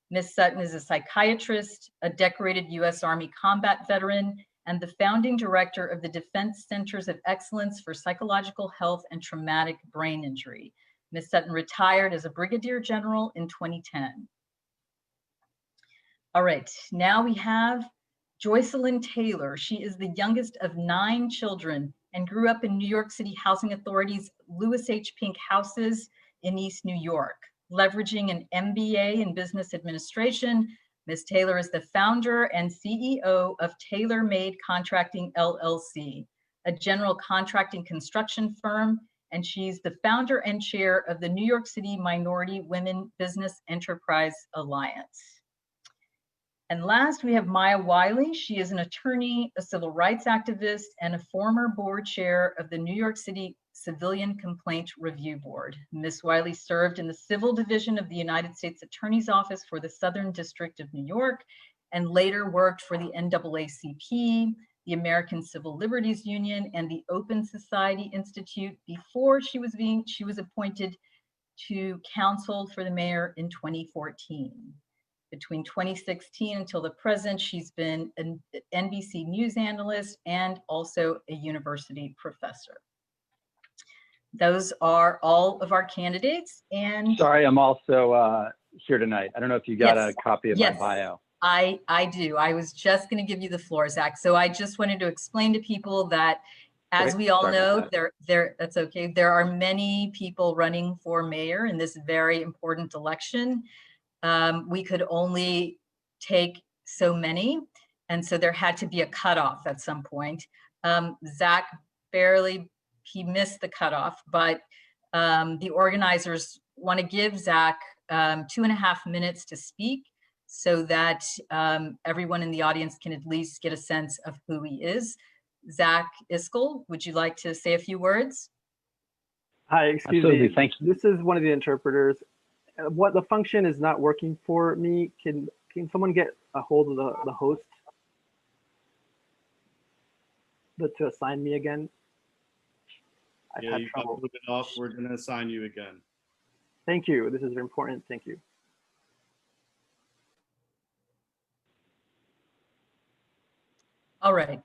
Ms. Sutton is a psychiatrist, a decorated U.S. Army combat veteran, and the founding director of the Defense Centers of Excellence for Psychological Health and Traumatic Brain Injury. Ms. Sutton retired as a brigadier general in 2010. All right, now we have Joycelyn Taylor. She is the youngest of 9 children and grew up in New York City Housing Authority's Louis H. Pink houses in East New York. Leveraging an MBA in business administration, Ms. Taylor is the founder and CEO of Taylor Made Contracting LLC, a general contracting construction firm, and she's the founder and chair of the New York City Minority Women Business Enterprise Alliance. And last, we have Maya Wiley. She is an attorney, a civil rights activist, and a former board chair of the New York City Civilian Complaint Review Board. Ms. Wiley served in the Civil Division of the United States Attorney's Office for the Southern District of New York, and later worked for the NAACP, the American Civil Liberties Union, and the Open Society Institute before she was appointed to counsel for the mayor in 2014. Between 2016 until the present, she's been an NBC News analyst and also a university professor. Those are all of our candidates. And sorry, I'm also here tonight. I don't know if you got yes, a copy of my bio. I do. I was just going to give you the floor, Zach. So I just wanted to explain to people that, as we all know, that's okay. There are many people running for mayor in this very important election. We could only take so many, and so there had to be a cutoff at some point. Zach he missed the cutoff, but the organizers want to give Zach 2.5 minutes to speak so that everyone in the audience can at least get a sense of who he is. Zach Iskel, would you like to say a few words? Hi, excuse me. Thank you. This is one of the interpreters. What the function is not working for me. Can someone get a hold of the host to assign me again? Yeah, you got to look it off. We're going to assign you again. Thank you. This is very important. Thank you. All right.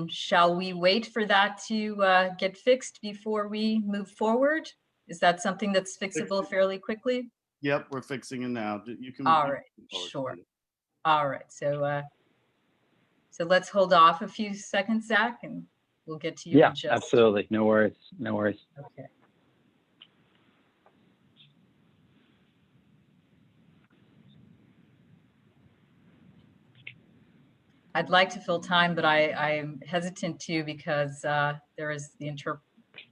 Shall we wait for that to get fixed before we move forward? Is that something that's fixable fairly quickly? Yep, we're fixing it now. You can. All right. Sure. All right. So let's hold off a few seconds, Zach, and we'll get to you. Yeah, absolutely. No worries. No worries. Okay. I'd like to fill time, but I'm hesitant to because there is the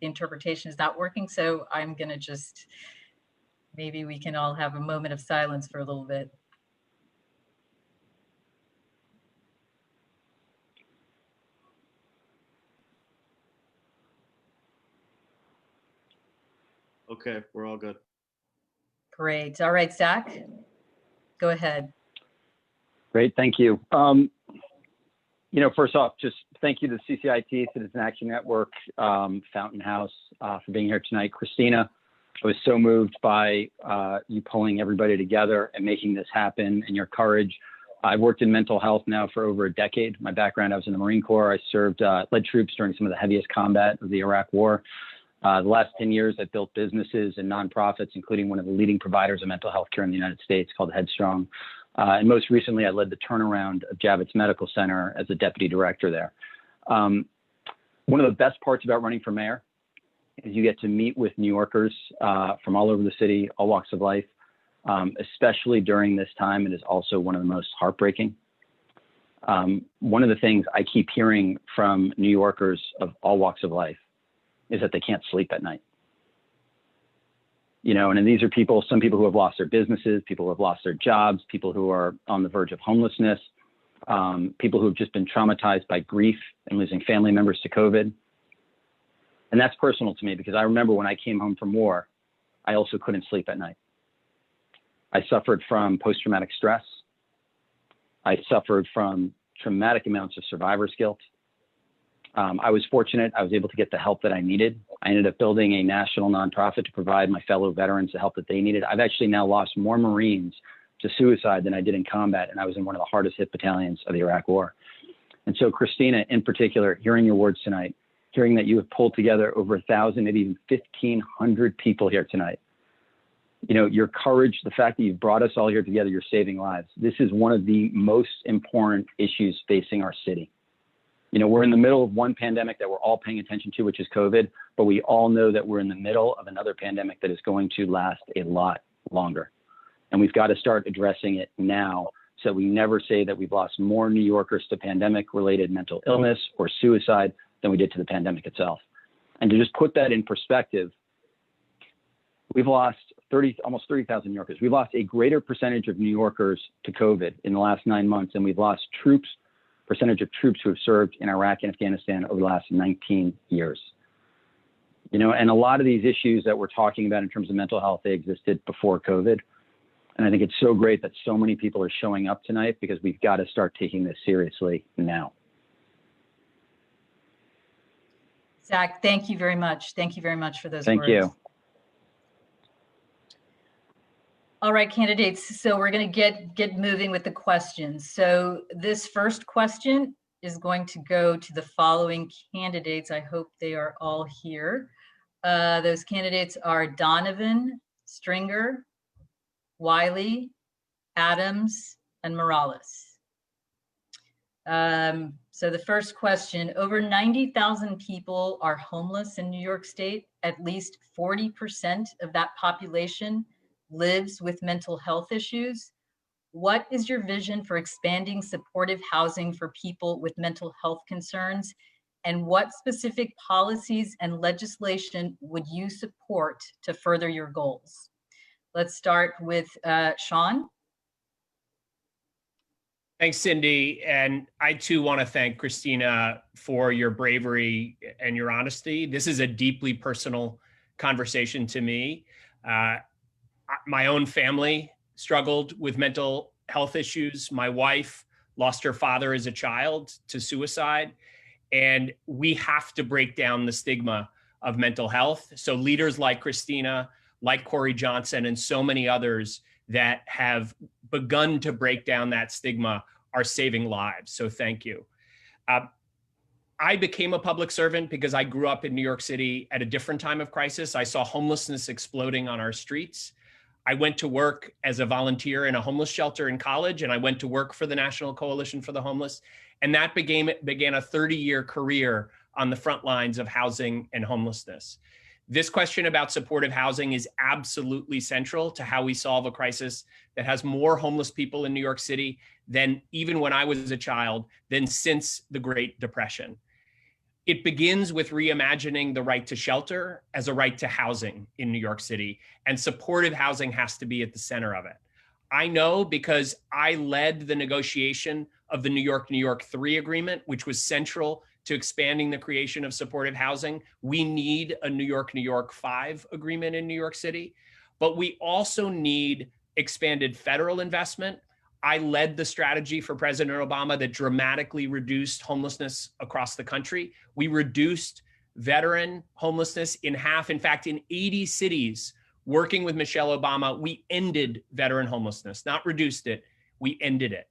interpretation is not working. So I'm going to just, maybe we can all have a moment of silence for a little bit. Okay, we're all good. Great. All right, Zach, go ahead. Great, thank you. First off, just thank you to CCIT, Citizen Action Network, Fountain House for being here tonight. Christina, I was so moved by you pulling everybody together and making this happen and your courage. I've worked in mental health now for over a decade. My background, I was in the Marine Corps. I served, led troops during some of the heaviest combat of the Iraq War. The last 10 years, I've built businesses and nonprofits, including one of the leading providers of mental health care in the United States called Headstrong. And most recently, I led the turnaround of Javits Medical Center as the deputy director there. One of the best parts about running for mayor is you get to meet with New Yorkers from all over the city, all walks of life, especially during this time. It is also one of the most heartbreaking. One of the things I keep hearing from New Yorkers of all walks of life is that they can't sleep at night. And these are people, some people who have lost their businesses, people who have lost their jobs, people who are on the verge of homelessness, people who have just been traumatized by grief and losing family members to COVID. And that's personal to me because I remember when I came home from war, I also couldn't sleep at night. I suffered from post-traumatic stress. I suffered from traumatic amounts of survivor's guilt. I was fortunate. I was able to get the help that I needed. I ended up building a national nonprofit to provide my fellow veterans the help that they needed. I've actually now lost more Marines to suicide than I did in combat, and I was in one of the hardest hit battalions of the Iraq War. And so, Christina, in particular, hearing your words tonight, hearing that you have pulled together over 1,000, maybe even 1,500 people here tonight, you know, your courage, the fact that you've brought us all here together, you're saving lives. This is one of the most important issues facing our city. You know, we're in the middle of one pandemic that we're all paying attention to, which is COVID, but we all know that we're in the middle of another pandemic that is going to last a lot longer. And we've got to start addressing it now so we never say that we've lost more New Yorkers to pandemic-related mental illness or suicide than we did to the pandemic itself. And to just put that in perspective, we've lost almost 30,000 New Yorkers. We've lost a greater percentage of New Yorkers to COVID in the last 9 months, and we've lost percentage of troops who have served in Iraq and Afghanistan over the last 19 years. You know, and a lot of these issues that we're talking about in terms of mental health, they existed before COVID. And I think it's so great that so many people are showing up tonight because we've got to start taking this seriously now. Zach, thank you very much. Thank you very much for those words. Thank you. All right, candidates. So we're going to get moving with the questions. So this first question is going to go to the following candidates. I hope they are all here. Those candidates are Donovan, Stringer, Wiley, Adams, and Morales. So the first question, over 90,000 people are homeless in New York State. At least 40% of that population lives with mental health issues. What is your vision for expanding supportive housing for people with mental health concerns? And what specific policies and legislation would you support to further your goals? Let's start with Sean. Thanks, Cindy. And I too want to thank Christina for your bravery and your honesty. This is a deeply personal conversation to me. My own family struggled with mental health issues. My wife lost her father as a child to suicide. And we have to break down the stigma of mental health. So leaders like Christina, like Corey Johnson, and so many others that have begun to break down that stigma are saving lives. So thank you. I became a public servant because I grew up in New York City at a different time of crisis. I saw homelessness exploding on our streets. I went to work as a volunteer in a homeless shelter in college, and I went to work for the National Coalition for the Homeless. And that began a 30-year career on the front lines of housing and homelessness. This question about supportive housing is absolutely central to how we solve a crisis that has more homeless people in New York City than even when I was a child, than since the Great Depression. It begins with reimagining the right to shelter as a right to housing in New York City, and supportive housing has to be at the center of it. I know because I led the negotiation of the New York 3 agreement, which was central to expanding the creation of supportive housing. We need a New York 5 agreement in New York City, but we also need expanded federal investment. I led the strategy for President Obama that dramatically reduced homelessness across the country. We reduced veteran homelessness in half. In fact, in 80 cities, working with Michelle Obama, we ended veteran homelessness, not reduced it, we ended it.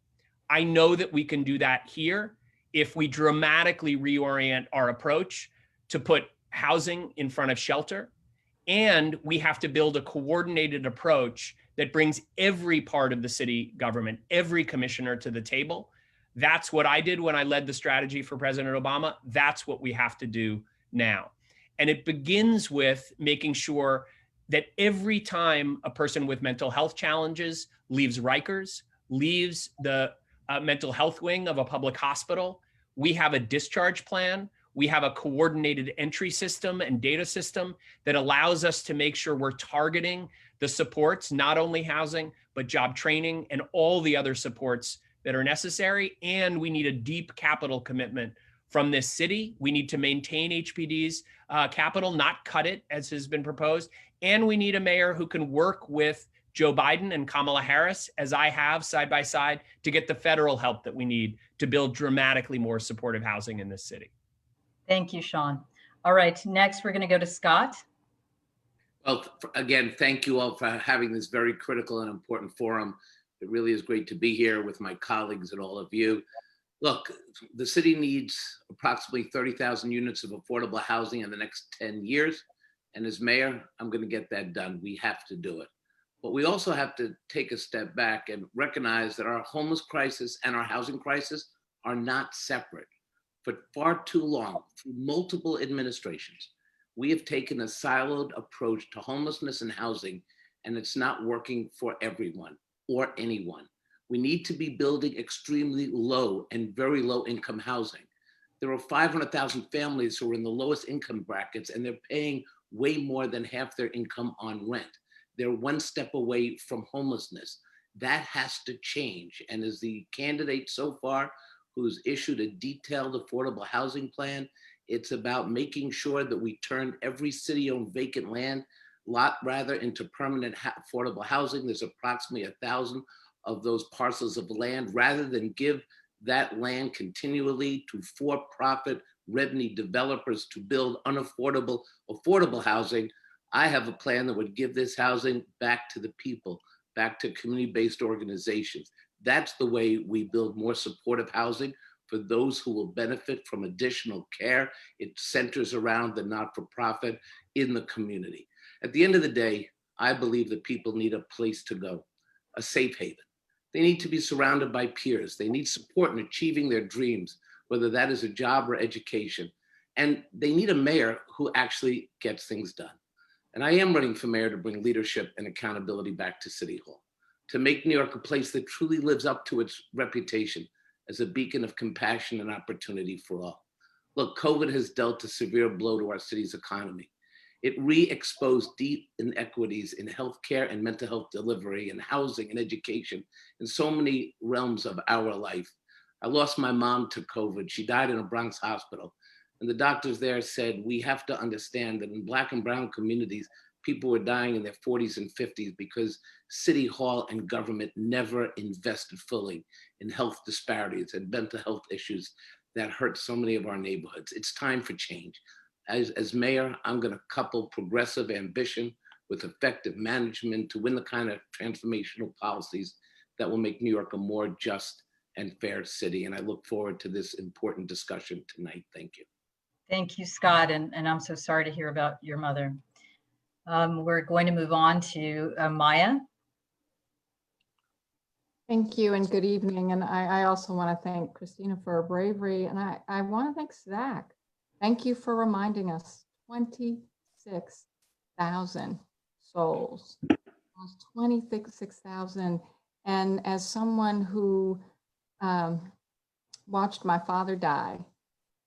I know that we can do that here if we dramatically reorient our approach to put housing in front of shelter. And we have to build a coordinated approach that brings every part of the city government, every commissioner to the table. That's what I did when I led the strategy for President Obama. That's what we have to do now. And it begins with making sure that every time a person with mental health challenges leaves Rikers, leaves the mental health wing of a public hospital, we have a discharge plan. We have a coordinated entry system and data system that allows us to make sure we're targeting the supports, not only housing, but job training and all the other supports that are necessary. And we need a deep capital commitment from this city. We need to maintain HPD's capital, not cut it as has been proposed. And we need a mayor who can work with Joe Biden and Kamala Harris, as I have side by side, to get the federal help that we need to build dramatically more supportive housing in this city. Thank you, Sean. All right, next we're going to go to Scott. Well, again, thank you all for having this very critical and important forum. It really is great to be here with my colleagues and all of you. Look, the city needs approximately 30,000 units of affordable housing in the next 10 years. And as mayor, I'm going to get that done. We have to do it. But we also have to take a step back and recognize that our homeless crisis and our housing crisis are not separate. For far too long, through multiple administrations, we have taken a siloed approach to homelessness and housing, and it's not working for everyone or anyone. We need to be building extremely low and very low income housing. There are 500,000 families who are in the lowest income brackets, and they're paying way more than half their income on rent. They're one step away from homelessness. That has to change. And as the candidate so far who's issued a detailed affordable housing plan, it's about making sure that we turn every city-owned vacant lot into permanent affordable housing. There's approximately 1,000 of those parcels of land, rather than give that land continually to for-profit revenue developers to build affordable housing. I have a plan that would give this housing back to the people, back to community-based organizations. That's the way we build more supportive housing for those who will benefit from additional care. It centers around the not-for-profit in the community. At the end of the day, I believe that people need a place to go, a safe haven. They need to be surrounded by peers. They need support in achieving their dreams, whether that is a job or education. And they need a mayor who actually gets things done. And I am running for mayor to bring leadership and accountability back to City Hall, to make New York a place that truly lives up to its reputation as a beacon of compassion and opportunity for all. Look, COVID has dealt a severe blow to our city's economy. It re-exposed deep inequities in healthcare and mental health delivery and housing and education in so many realms of our life. I lost my mom to COVID. She died in a Bronx hospital. And the doctors there said, we have to understand that in Black and brown communities, people were dying in their 40s and 50s because City Hall and government never invested fully in health disparities and mental health issues that hurt so many of our neighborhoods. It's time for change. As mayor, I'm going to couple progressive ambition with effective management to win the kind of transformational policies that will make New York a more just and fair city. And I look forward to this important discussion tonight. Thank you. Thank you, Scott. And I'm so sorry to hear about your mother. We're going to move on to Maya. Thank you and good evening. And I also want to thank Christina for her bravery. And I want to thank Zach. Thank you for reminding us 26,000 souls, 26,000. And as someone who watched my father die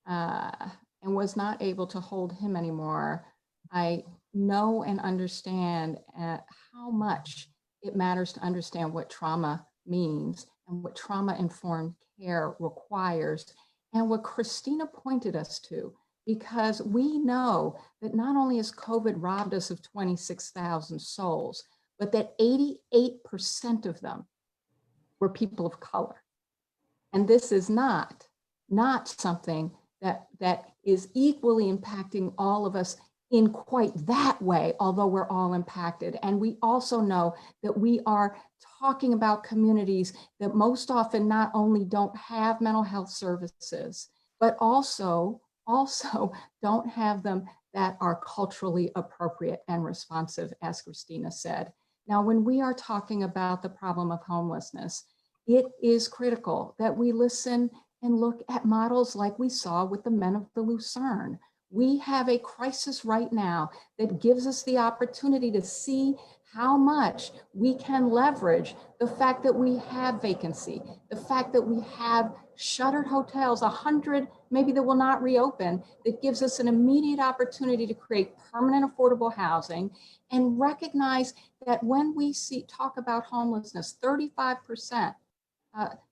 and was not able to hold him anymore, I know and understand how much it matters to understand what trauma means and what trauma-informed care requires, and what Christina pointed us to, because we know that not only has COVID robbed us of 26,000 souls, but that 88% of them were people of color. And this is not something that is equally impacting all of us in quite that way, although we're all impacted. And we also know that we are talking about communities that most often not only don't have mental health services, but also don't have them that are culturally appropriate and responsive, as Christina said. Now, when we are talking about the problem of homelessness, it is critical that we listen and look at models like we saw with the Men of the Lucerne. We have a crisis right now that gives us the opportunity to see how much we can leverage the fact that we have vacancy, the fact that we have shuttered hotels, 100 maybe that will not reopen, that gives us an immediate opportunity to create permanent affordable housing, and recognize that when we talk about homelessness, 35%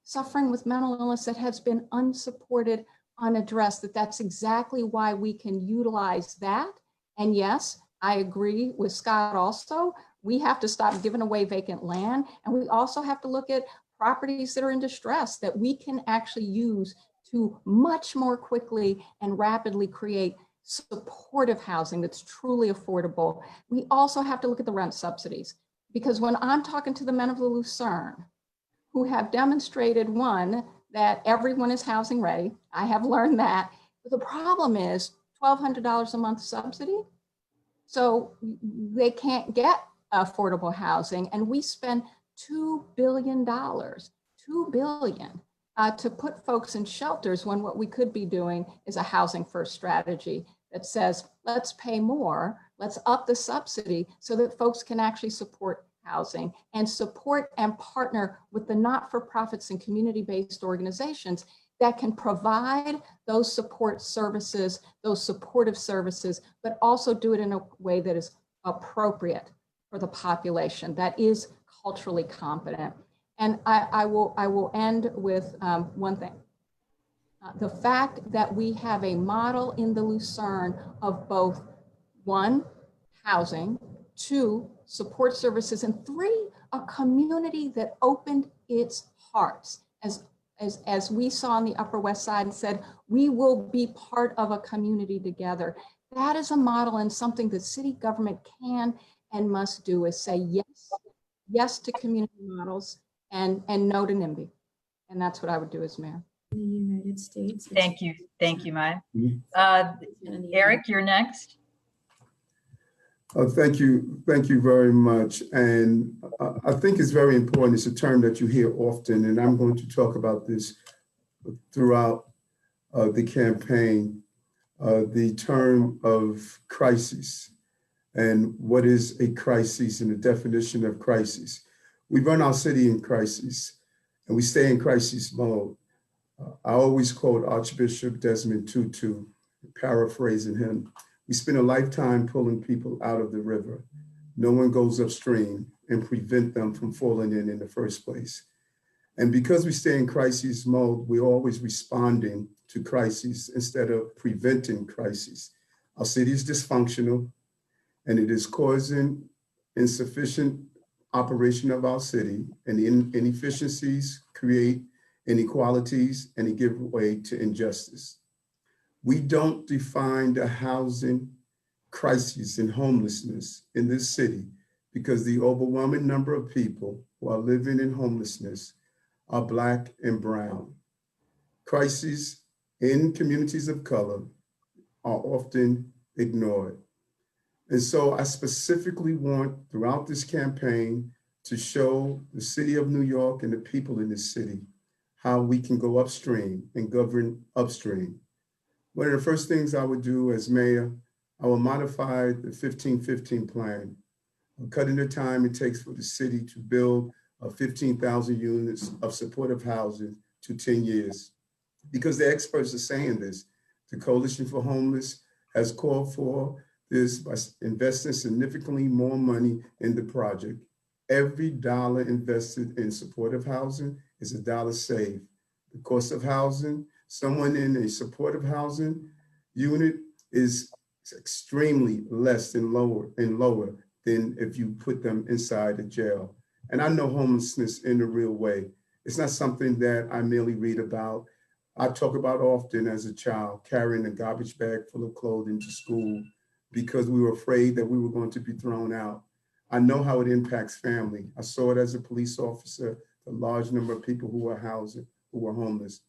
suffering with mental illness that has been unsupported, unaddressed, that's exactly why we can utilize that. And yes, I agree with Scott also. We have to stop giving away vacant land. And we also have to look at properties that are in distress that we can actually use to much more quickly and rapidly create supportive housing that's truly affordable. We also have to look at the rent subsidies, because when I'm talking to the Men of the Lucerne, who have demonstrated, one, that everyone is housing ready. I have learned that. But the problem is $1,200 a month subsidy. So they can't get affordable housing. And we spend $2 billion, $2 billion to put folks in shelters when what we could be doing is a housing first strategy that says, let's pay more, let's up the subsidy so that folks can actually support housing and support and partner with the not-for-profits and community-based organizations that can provide those support services, those supportive services, but also do it in a way that is appropriate for the population, that is culturally competent. And I will end with one thing. The fact that we have a model in the Lucerne of both, one, housing, two, support services, and three, a community that opened its hearts. As we saw on the Upper West Side and said, we will be part of a community together. That is a model and something that city government can and must do, is say yes to community models and no to NIMBY. And that's what I would do as mayor. In the United States. Thank you, Maya. Eric, you're next. Thank you very much. And I think it's very important. It's a term that you hear often, and I'm going to talk about this throughout the campaign, the term of crisis and what is a crisis and the definition of crisis. We run our city in crisis and we stay in crisis mode. I always quote Archbishop Desmond Tutu, paraphrasing him. We spend a lifetime pulling people out of the river. No one goes upstream and prevent them from falling in the first place. And because we stay in crisis mode, we're always responding to crises instead of preventing crises. Our city is dysfunctional and it is causing insufficient operation of our city, and the inefficiencies create inequalities and they give way to injustice. We don't define the housing crisis and homelessness in this city because the overwhelming number of people who are living in homelessness are Black and brown. Crises in communities of color are often ignored. And so I specifically want throughout this campaign to show the city of New York and the people in this city how we can go upstream and govern upstream. One of the first things I would do as mayor, I will modify the 1515 plan, cutting the time it takes for the city to build 15,000 units of supportive housing to 10 years. Because the experts are saying this. The Coalition for Homeless has called for this by investing significantly more money in the project. Every dollar invested in supportive housing is a dollar saved. The cost of housing, someone in a supportive housing unit is extremely less than lower than if you put them inside a jail. And I know homelessness in a real way. It's not something that I merely read about. I talk about often as a child, carrying a garbage bag full of clothing to school because we were afraid that we were going to be thrown out. I know how it impacts family. I saw it as a police officer, the large number of people who were homeless.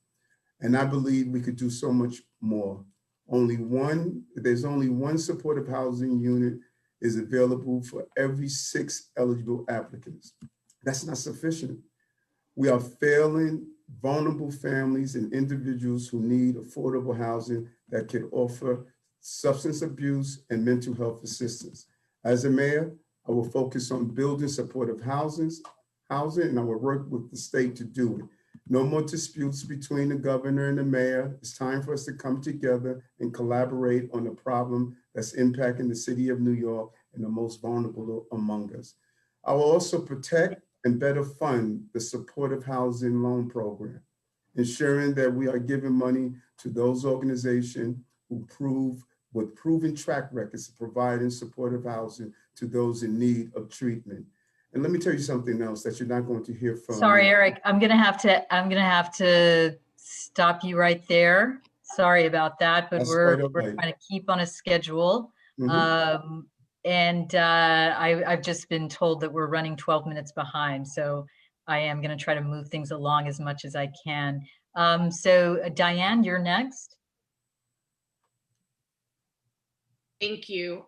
And I believe we could do so much more. There's only one supportive housing unit is available for every 6 eligible applicants. That's not sufficient. We are failing vulnerable families and individuals who need affordable housing that can offer substance abuse and mental health assistance. As a mayor, I will focus on building supportive housing, and I will work with the state to do it. No more disputes between the governor and the mayor. It's time for us to come together and collaborate on a problem that's impacting the city of New York and the most vulnerable among us. I will also protect and better fund the supportive housing loan program, ensuring that we are giving money to those organizations with proven track records of providing supportive housing to those in need of treatment. And let me tell you something else that you're not going to hear from. Sorry, Eric, I'm gonna have to stop you right there. Sorry about that, but we're trying to keep on a schedule. Mm-hmm. I've just been told that we're running 12 minutes behind. So I am going to try to move things along as much as I can. So Diane, you're next. Thank you.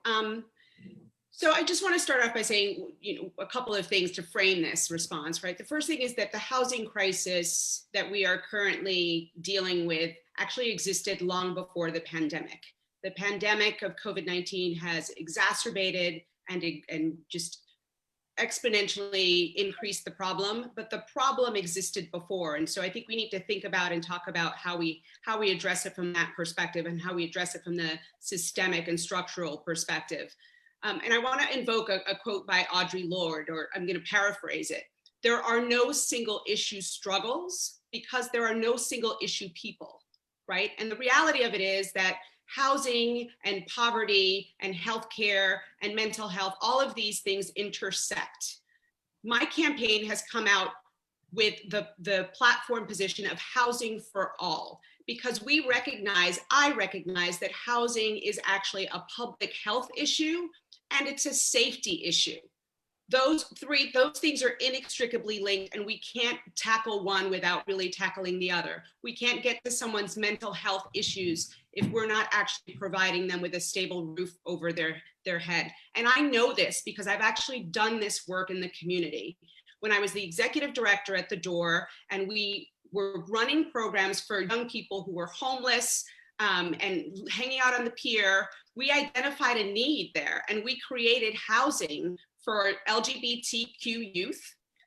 So I just want to start off by saying, a couple of things to frame this response, right? The first thing is that the housing crisis that we are currently dealing with actually existed long before the pandemic. The pandemic of COVID-19 has exacerbated and just exponentially increased the problem, but the problem existed before. And so I think we need to think about and talk about how we address it from that perspective and how we address it from the systemic and structural perspective. And I want to invoke a quote by Audre Lorde, or I'm going to paraphrase it. There are no single issue struggles because there are no single issue people, right? And the reality of it is that housing and poverty and healthcare and mental health, all of these things intersect. My campaign has come out with the platform position of housing for all, because I recognize that housing is actually a public health issue and it's a safety issue. Those things are inextricably linked, and we can't tackle one without really tackling the other. We can't get to someone's mental health issues if we're not actually providing them with a stable roof over their head. And I know this because I've actually done this work in the community. When I was the executive director at The Door, and we were running programs for young people who were homeless and hanging out on the pier, we identified a need there, and we created housing for LGBTQ youth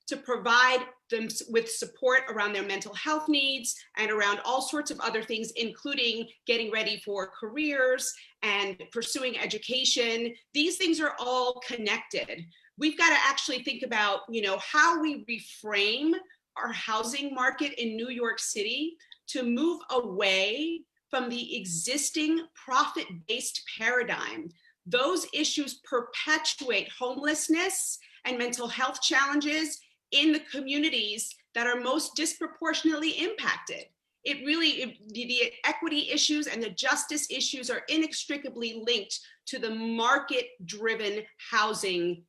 to provide them with support around their mental health needs and around all sorts of other things, including getting ready for careers and pursuing education. These things are all connected. We've got to actually think about, how we reframe our housing market in New York City to move away from the existing profit-based paradigm. Those issues perpetuate homelessness and mental health challenges in the communities that are most disproportionately impacted. The equity issues and the justice issues are inextricably linked to the market-driven housing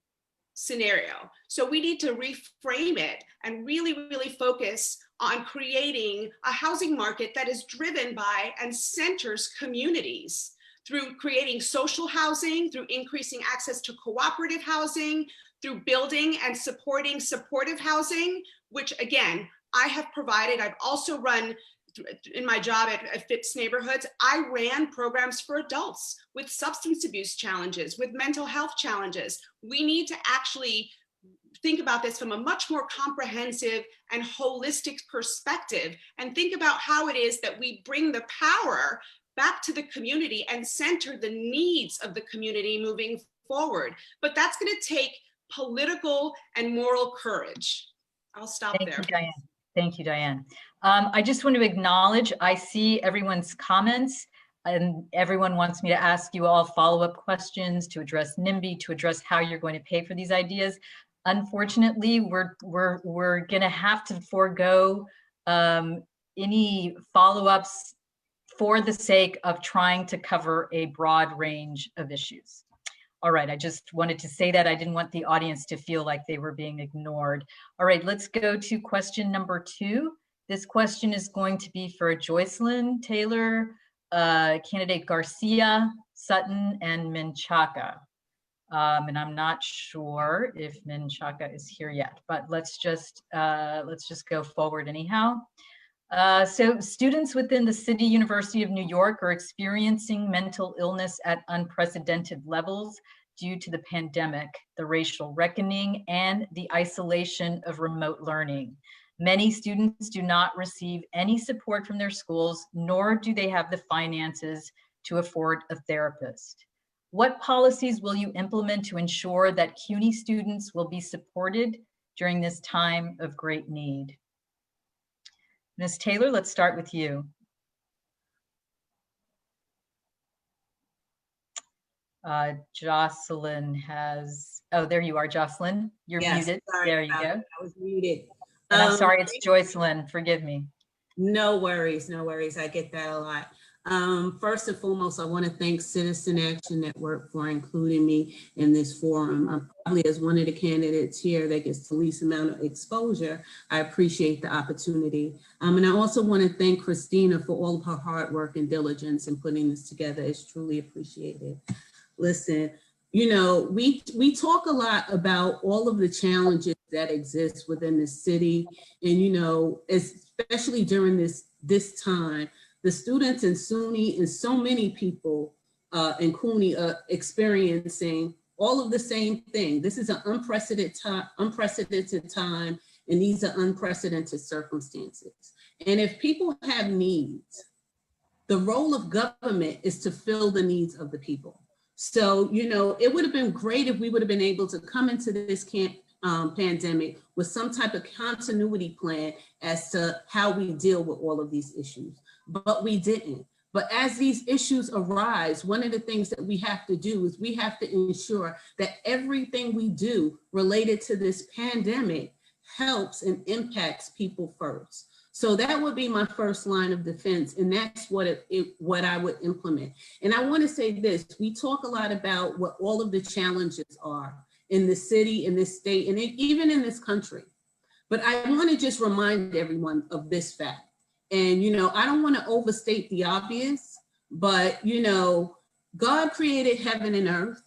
scenario. So we need to reframe it and really, really focus on creating a housing market that is driven by and centers communities through creating social housing, through increasing access to cooperative housing, through building and supporting supportive housing, which again, I have provided. I've also run, in my job at Phipps Neighborhoods, I ran programs for adults with substance abuse challenges, with mental health challenges. We need to actually think about this from a much more comprehensive and holistic perspective, and think about how it is that we bring the power back to the community and center the needs of the community moving forward. But that's going to take political and moral courage. I'll stop there. Thank you, Diane. Thank you, Diane. I just want to acknowledge, I see everyone's comments, and everyone wants me to ask you all follow-up questions to address NIMBY, to address how you're going to pay for these ideas. Unfortunately, we're going to have to forego any follow-ups for the sake of trying to cover a broad range of issues. All right, I just wanted to say that. I didn't want the audience to feel like they were being ignored. All right, let's go to question number 2. This question is going to be for Joycelyn Taylor, candidate Garcia, Sutton, and Menchaca. And I'm not sure if Menchaca is here yet, but let's just go forward anyhow. So students within the City University of New York are experiencing mental illness at unprecedented levels due to the pandemic, the racial reckoning, and the isolation of remote learning. Many students do not receive any support from their schools, nor do they have the finances to afford a therapist. What policies will you implement to ensure that CUNY students will be supported during this time of great need? Ms. Taylor, let's start with you. Joycelyn has, oh, there you are, Joycelyn. You're muted. There you go. I was muted. And I'm sorry, it's Joycelyn. Forgive me. No worries, no worries. I get that a lot. First and foremost, I want to thank Citizen Action Network for including me in this forum. I'm probably as one of the candidates here that gets the least amount of exposure. I appreciate the opportunity. And I also want to thank Christina for all of her hard work and diligence in putting this together. It's truly appreciated. Listen, you know, we talk a lot about all of the challenges that exist within the city. And, you know, especially during this time, the students in SUNY and so many people in CUNY are experiencing all of the same thing. This is an unprecedented time, and these are unprecedented circumstances. And if people have needs, the role of government is to fill the needs of the people. So, you know, it would have been great if we would have been able to come into this pandemic with some type of continuity plan as to how we deal with all of these issues, but we didn't. But as these issues arise, one of the things that we have to do is we have to ensure that everything we do related to this pandemic helps and impacts people first. So that would be my first line of defense, and that's what I would implement. And I want to say this: we talk a lot about what all of the challenges are in the city, in this state, and even in this country. But I want to just remind everyone of this fact. And, you know, I don't want to overstate the obvious, but, you know, God created heaven and earth.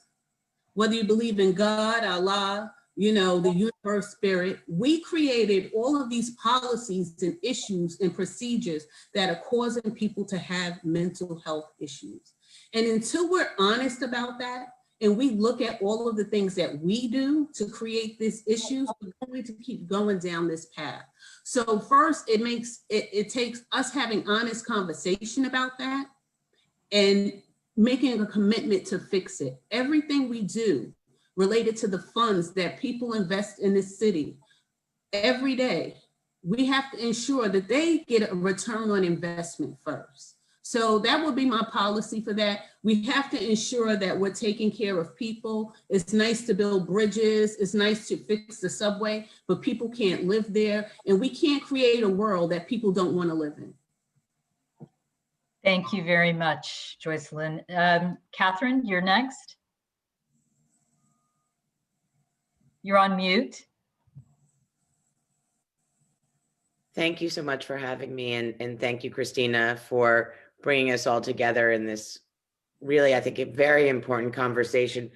Whether you believe in God, Allah, you know, the universe spirit, we created all of these policies and issues and procedures that are causing people to have mental health issues. And until we're honest about that, and we look at all of the things that we do to create these issues, we're going to keep going down this path. So first, it takes us having honest conversation about that and making a commitment to fix it. Everything we do related to the funds that people invest in this city every day, we have to ensure that they get a return on investment first. So that would be my policy for that. We have to ensure that we're taking care of people. It's nice to build bridges. It's nice to fix the subway, but people can't live there. And we can't create a world that people don't want to live in. Thank you very much, Joycelyn. Catherine, you're next. You're on mute. Thank you so much for having me, and thank you, Christina, for bringing us all together in this really, I think, a very important conversation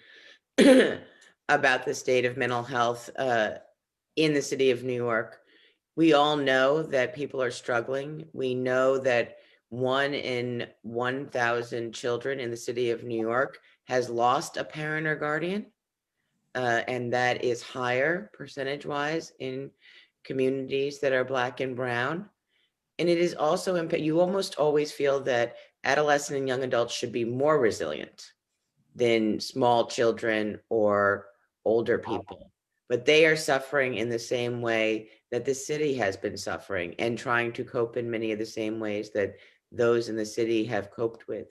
about the state of mental health in the city of New York. We all know that people are struggling. We know that 1 in 1,000 children in the city of New York has lost a parent or guardian, and that is higher percentage-wise in communities that are Black and Brown. And it is also, you almost always feel that adolescent and young adults should be more resilient than small children or older people, but they are suffering in the same way that the city has been suffering and trying to cope in many of the same ways that those in the city have coped with.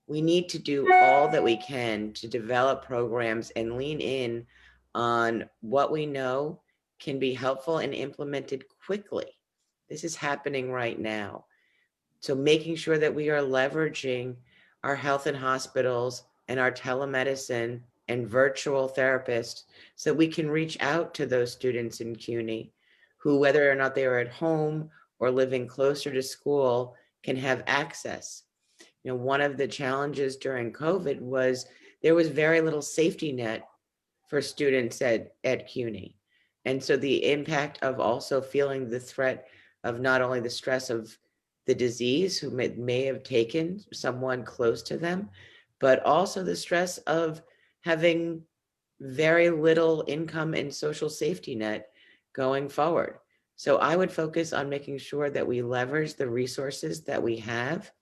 We need to do all that we can to develop programs and lean in on what we know can be helpful and implemented quickly. This is happening right now. So making sure that we are leveraging our health and hospitals and our telemedicine and virtual therapists so that we can reach out to those students in CUNY who, whether or not they are at home or living closer to school, can have access. You know, one of the challenges during COVID was there was very little safety net for students at CUNY. And so the impact of also feeling the threat of not only the stress of the disease who may have taken someone close to them, but also the stress of having very little income and social safety net going forward. So I would focus on making sure that we leverage the resources that we have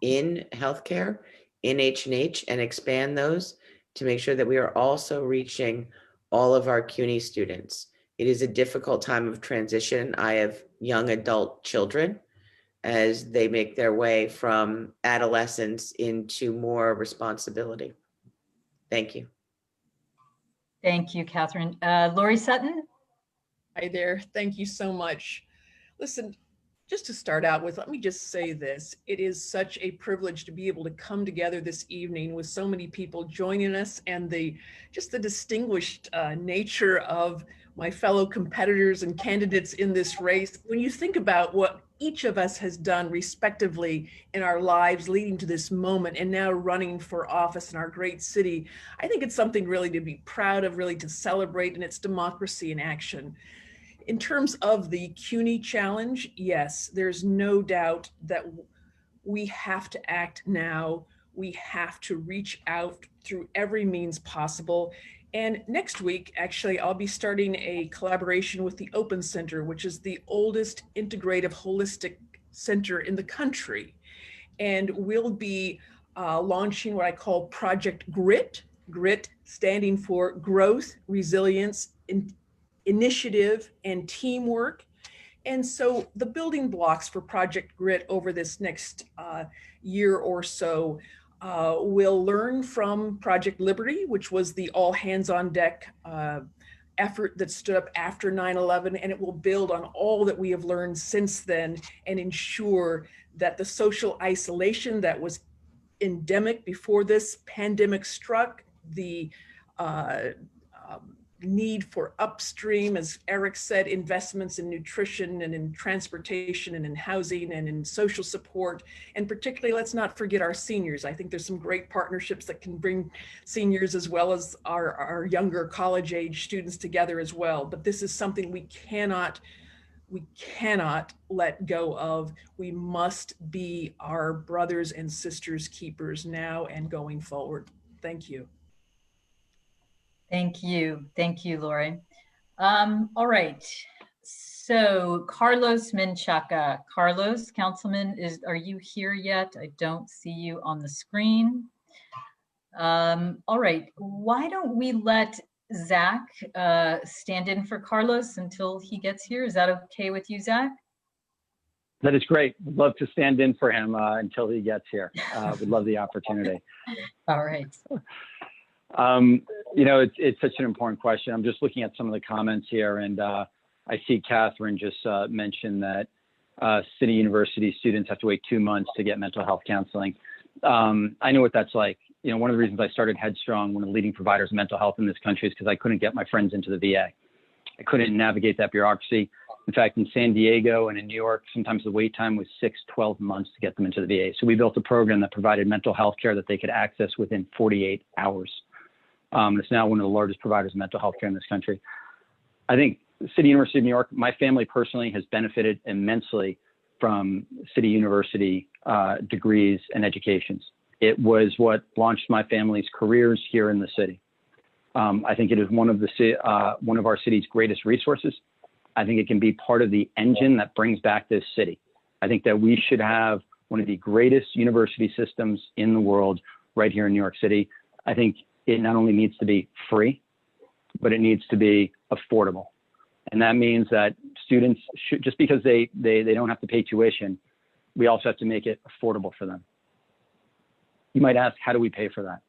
in healthcare, in H&H, and expand those to make sure that we are also reaching all of our CUNY students. It is a difficult time of transition. I have young adult children as they make their way from adolescence into more responsibility. Thank you. Thank you, Catherine. Lori Sutton. Hi there. Thank you so much. Listen, just to start out with, let me just say this. It is such a privilege to be able to come together this evening with so many people joining us, and just the distinguished nature of my fellow competitors and candidates in this race. When you think about what each of us has done respectively in our lives leading to this moment and now running for office in our great city, I think it's something really to be proud of, really to celebrate, and it's democracy in action. In terms of the CUNY challenge, yes, there's no doubt that we have to act now. We have to reach out through every means possible. And next week, actually, I'll be starting a collaboration with the Open Center, which is the oldest integrative holistic center in the country. And we'll be launching what I call Project GRIT, GRIT standing for Growth, Resilience, Initiative, and Teamwork. And so the building blocks for Project GRIT over this next year or so we'll learn from Project Liberty, which was the all hands on deck effort that stood up after 9/11, and it will build on all that we have learned since then and ensure that the social isolation that was endemic before this pandemic struck, the need for upstream, as Eric said, investments in nutrition and in transportation and in housing and in social support. And particularly, let's not forget our seniors. I think there's some great partnerships that can bring seniors as well as our younger college age students together as well. But this is something we cannot let go of. We must be our brothers and sisters keepers now and going forward. Thank you. Thank you. Thank you, Lori. All right. So Carlos Menchaca. Carlos, Councilman, are you here yet? I don't see you on the screen. All right. Why don't we let Zach stand in for Carlos until he gets here? Is that okay with you, Zach? That is great. Would love to stand in for him until he gets here. Would love the opportunity. All right. You know, it's such an important question. I'm just looking at some of the comments here, and I see Catherine just mentioned that City University students have to wait 2 months to get mental health counseling. I know what that's like. You know, one of the reasons I started Headstrong, one of the leading providers of mental health in this country, is because I couldn't get my friends into the VA. I couldn't navigate that bureaucracy. In fact, in San Diego and in New York, sometimes the wait time was 6-12 months to get them into the VA. So we built a program that provided mental health care that they could access within 48 hours. It's now one of the largest providers of mental health care in this country. I think City University of New York, my family personally has benefited immensely from City University degrees and educations. It was what launched my family's careers here in the city. I think it is one of our city's greatest resources. I think it can be part of the engine that brings back this city. I think that we should have one of the greatest university systems in the world right here in New York City. I think it not only needs to be free, but it needs to be affordable. And that means that students should, just because they don't have to pay tuition, we also have to make it affordable for them. You might ask, how do we pay for that?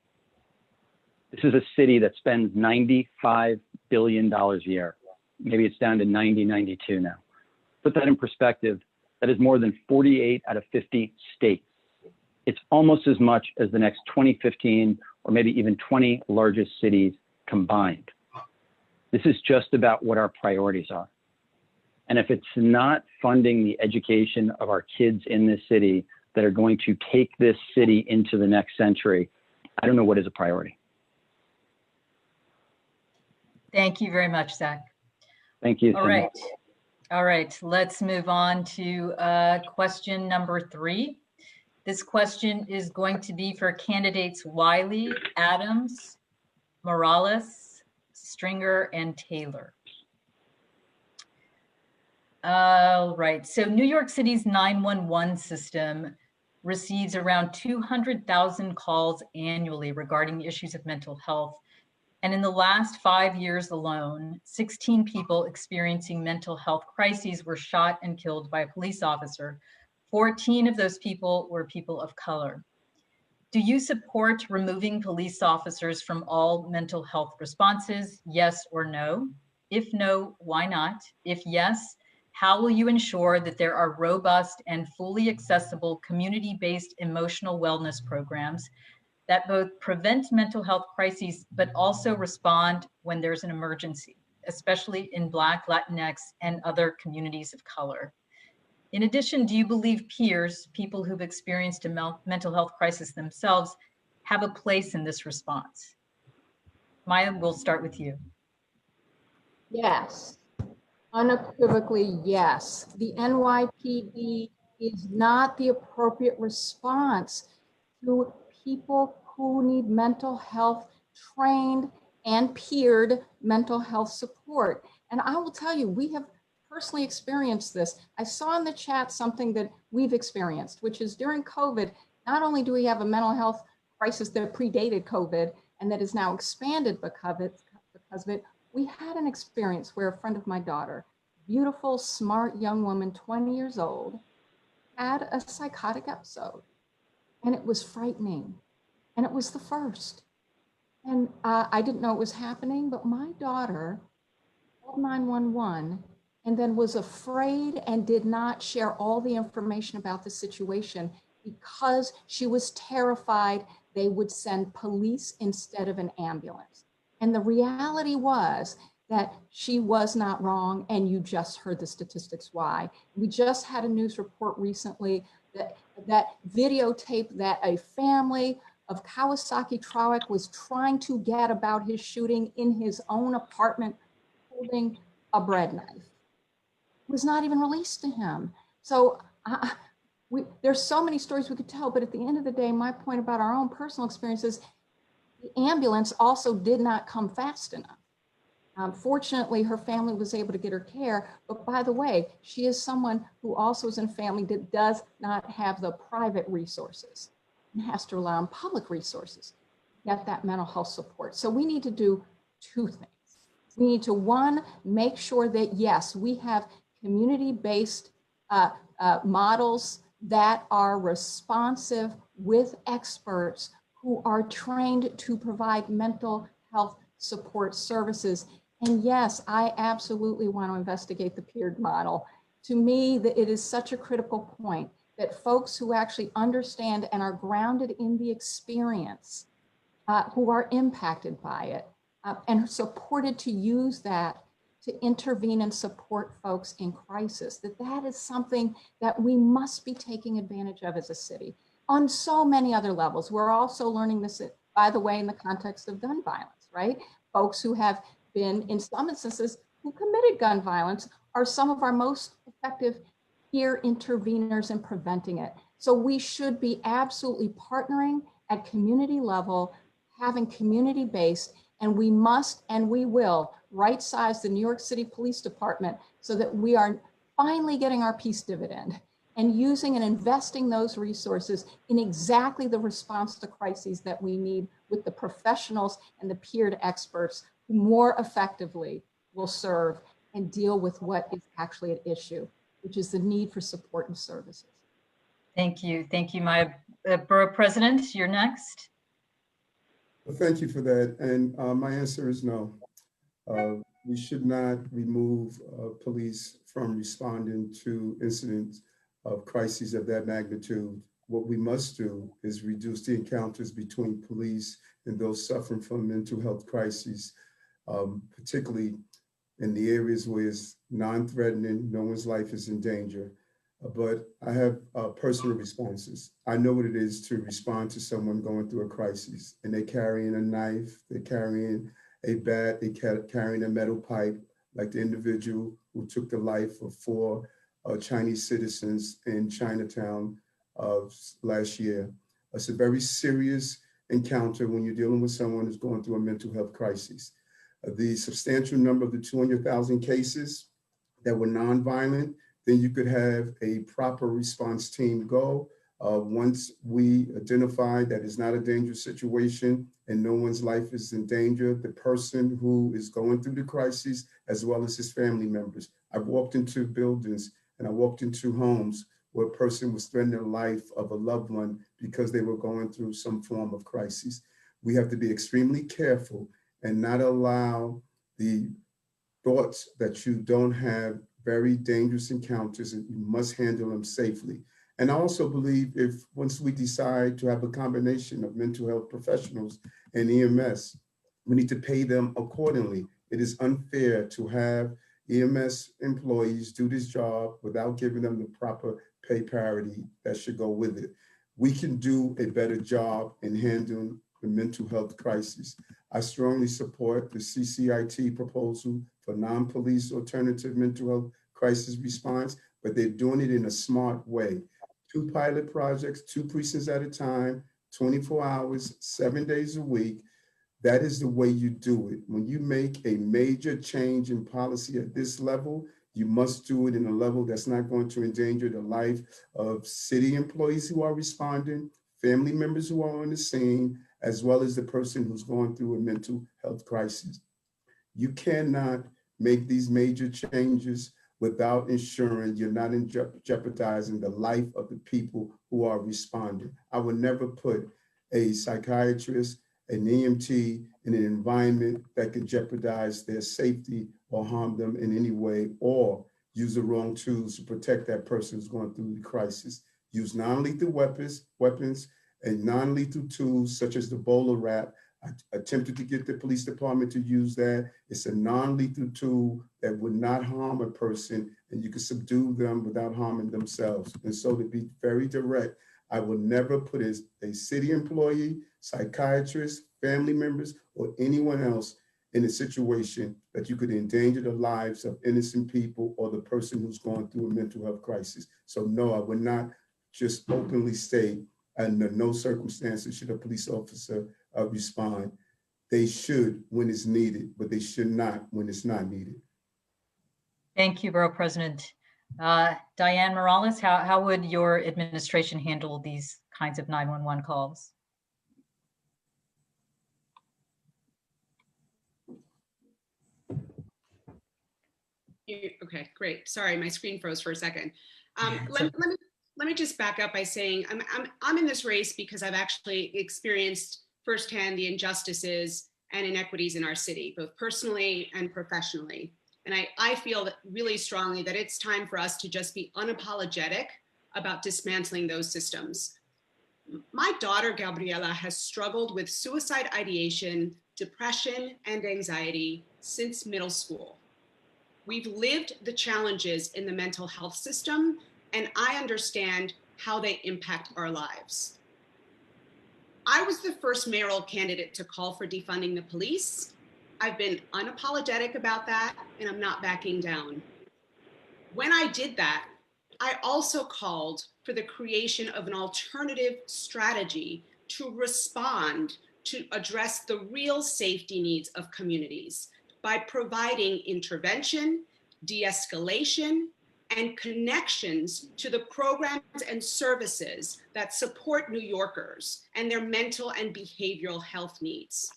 This is a city that spends $95 billion a year. Maybe it's down to 92 now. Put that in perspective, that is more than 48 out of 50 states. It's almost as much as the next 2015 or maybe even 20 largest cities combined. This is just about what our priorities are. And if it's not funding the education of our kids in this city that are going to take this city into the next century, I don't know what is a priority. Thank you very much, Zach. Thank you. All right. All right, let's move on to question number 3. This question is going to be for candidates Wiley, Adams, Morales, Stringer, and Taylor. All right, so New York City's 911 system receives around 200,000 calls annually regarding issues of mental health. And in the last 5 years alone, 16 people experiencing mental health crises were shot and killed by a police officer. 14 of those people were people of color. Do you support removing police officers from all mental health responses? Yes or no? If no, why not? If yes, How will you ensure that there are robust and fully accessible community-based emotional wellness programs that both prevent mental health crises, but also respond when there's an emergency, especially in Black, Latinx, and other communities of color? In addition, do you believe peers, people who've experienced a mental health crisis themselves, have a place in this response? Maya, we'll start with you. Yes, unequivocally yes. The NYPD is not the appropriate response to people who need mental health trained and peered mental health support. And I will tell you, we have personally experienced this. I saw in the chat something that we've experienced, which is during COVID, not only do we have a mental health crisis that predated COVID and that is now expanded because of it, we had an experience where a friend of my daughter, beautiful, smart young woman, 20 years old, had a psychotic episode. And it was frightening. And it was the first. And I didn't know it was happening, but my daughter called 911 and then was afraid and did not share all the information about the situation because she was terrified they would send police instead of an ambulance. And the reality was that she was not wrong, and you just heard the statistics why. We just had a news report recently that videotaped that a family of Kawasaki Trowick was trying to get about his shooting in his own apartment holding a bread knife. It was not even released to him. So there's so many stories we could tell, but at the end of the day, my point about our own personal experiences, the ambulance also did not come fast enough. Fortunately, her family was able to get her care, but by the way, she is someone who also is in a family that does not have the private resources and has to rely on public resources to get that mental health support. So we need to do two things. We need to, one, make sure that yes, we have community-based models that are responsive with experts who are trained to provide mental health support services. And yes, I absolutely want to investigate the peered model. To me, it is such a critical point that folks who actually understand and are grounded in the experience, who are impacted by it, and supported to use that to intervene and support folks in crisis, that is something that we must be taking advantage of as a city on so many other levels. We're also learning this, by the way, in the context of gun violence, right? Folks who have been, in some instances, who committed gun violence are some of our most effective peer interveners in preventing it. So we should be absolutely partnering at community level, having community-based, and we must and we will right-size the New York City Police Department so that we are finally getting our peace dividend and using and investing those resources in exactly the response to crises that we need with the professionals and the peered experts who more effectively will serve and deal with what is actually at issue, which is the need for support and services. Thank you. Thank you, my Borough President. You're next. Well, thank you for that. And my answer is no. We should not remove police from responding to incidents of crises of that magnitude. What we must do is reduce the encounters between police and those suffering from mental health crises, particularly in the areas where it's non-threatening, no one's life is in danger. But I have personal responses. I know what it is to respond to someone going through a crisis, and they're carrying a knife, they're carrying a bat, they're carrying a metal pipe, like the individual who took the life of 4 Chinese citizens in Chinatown last year. It's a very serious encounter when you're dealing with someone who's going through a mental health crisis. The substantial number of the 200,000 cases that were nonviolent, then you could have a proper response team go. Once we identify that it's not a dangerous situation and no one's life is in danger, the person who is going through the crisis, as well as his family members. I've walked into buildings and I walked into homes where a person was threatening the life of a loved one because they were going through some form of crisis. We have to be extremely careful and not allow the thoughts that you don't have very dangerous encounters, and you must handle them safely. And I also believe if once we decide to have a combination of mental health professionals and EMS, we need to pay them accordingly. It is unfair to have EMS employees do this job without giving them the proper pay parity that should go with it. We can do a better job in handling the mental health crisis. I strongly support the CCIT proposal for non-police alternative mental health crisis response, but they're doing it in a smart way. 2 pilot projects, 2 precincts at a time, 24 hours, 7 days a week. That is the way you do it. When you make a major change in policy at this level, you must do it in a level that's not going to endanger the life of city employees who are responding, family members who are on the scene, as well as the person who's going through a mental health crisis. You cannot make these major changes without ensuring you're not jeopardizing the life of the people who are responding. I would never put a psychiatrist, an EMT in an environment that could jeopardize their safety or harm them in any way, or use the wrong tools to protect that person who's going through the crisis. Use non-lethal weapons and non-lethal tools such as the bowler wrap. I attempted to get the police department to use that. It's a non-lethal tool that would not harm a person, and you can subdue them without harming themselves. And so, to be very direct, I will never put a city employee, psychiatrist, family members, or anyone else in a situation that you could endanger the lives of innocent people or the person who's going through a mental health crisis. So no, I would not just openly state under no circumstances should a police officer respond. They should when it's needed, but they should not when it's not needed. Thank you, Borough President. Diane Morales, how would your administration handle these kinds of 911 calls? Okay, great. Sorry, my screen froze for a second. Let me just back up by saying I'm in this race because I've actually experienced firsthand the injustices and inequities in our city, both personally and professionally. And I feel that really strongly that it's time for us to just be unapologetic about dismantling those systems. My daughter, Gabriela, has struggled with suicide ideation, depression, and anxiety since middle school. We've lived the challenges in the mental health system, and I understand how they impact our lives. I was the first mayoral candidate to call for defunding the police. I've been unapologetic about that, and I'm not backing down. When I did that, I also called for the creation of an alternative strategy to respond to address the real safety needs of communities by providing intervention, de-escalation, and connections to the programs and services that support New Yorkers and their mental and behavioral health needs.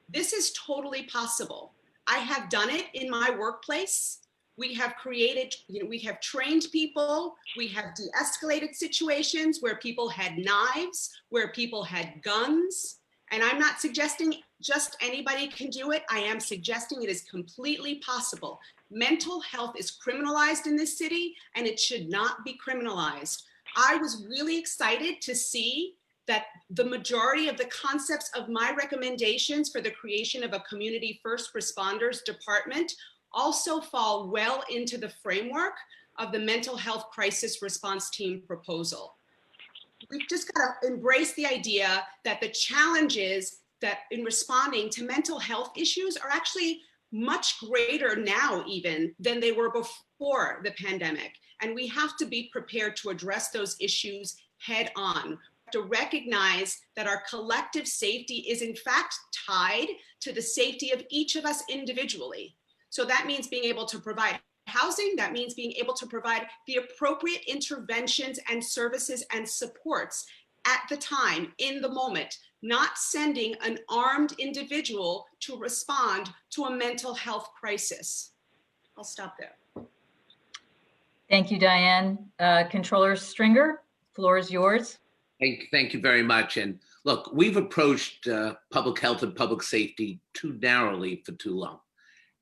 This is totally possible. I have done it in my workplace. We have created, we have trained people, we have de-escalated situations where people had knives, where people had guns. And I'm not suggesting just anybody can do it. I am suggesting it is completely possible. Mental health is criminalized in this city, and it should not be criminalized. I was really excited to see that the majority of the concepts of my recommendations for the creation of a community first responders department also fall well into the framework of the mental health crisis response team proposal. We've just got to embrace the idea that the challenges that in responding to mental health issues are actually much greater now even than they were before the pandemic. And we have to be prepared to address those issues head on, to recognize that our collective safety is in fact tied to the safety of each of us individually. So that means being able to provide housing, that means being able to provide the appropriate interventions and services and supports at the time, in the moment, not sending an armed individual to respond to a mental health crisis. I'll stop there. Thank you, Diane. Controller Stringer, floor is yours. Thank you very much. And look, we've approached public health and public safety too narrowly for too long.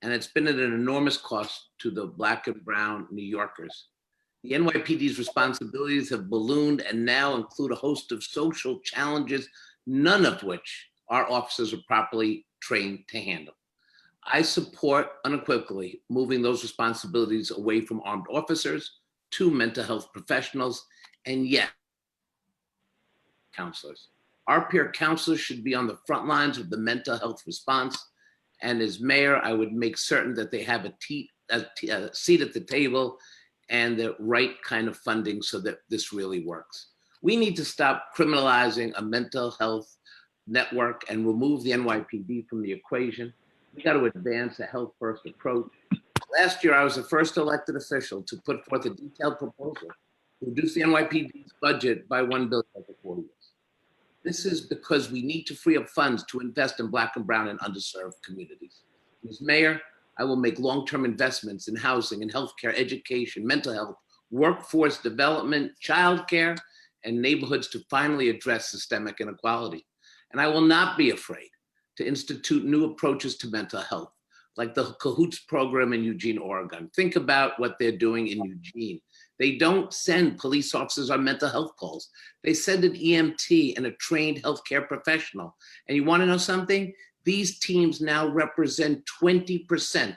and it's been at an enormous cost to the Black and brown New Yorkers. The NYPD's responsibilities have ballooned and now include a host of social challenges, none of which our officers are properly trained to handle. I support unequivocally moving those responsibilities away from armed officers to mental health professionals, and yet counselors. Our peer counselors should be on the front lines of the mental health response. And as mayor, I would make certain that they have a seat at the table and the right kind of funding so that this really works. We need to stop criminalizing a mental health network and remove the NYPD from the equation. We got to advance a health first approach. Last year, I was the first elected official to put forth a detailed proposal to reduce the NYPD's budget by $1 billion over 4 years. This is because we need to free up funds to invest in Black and brown and underserved communities. As mayor, I will make long-term investments in housing and healthcare, education, mental health, workforce development, childcare, and neighborhoods to finally address systemic inequality. And I will not be afraid to institute new approaches to mental health, like the Cahoots program in Eugene, Oregon. Think about what they're doing in Eugene. They don't send police officers on mental health calls. They send an EMT and a trained healthcare professional. And you want to know something? These teams now represent 20%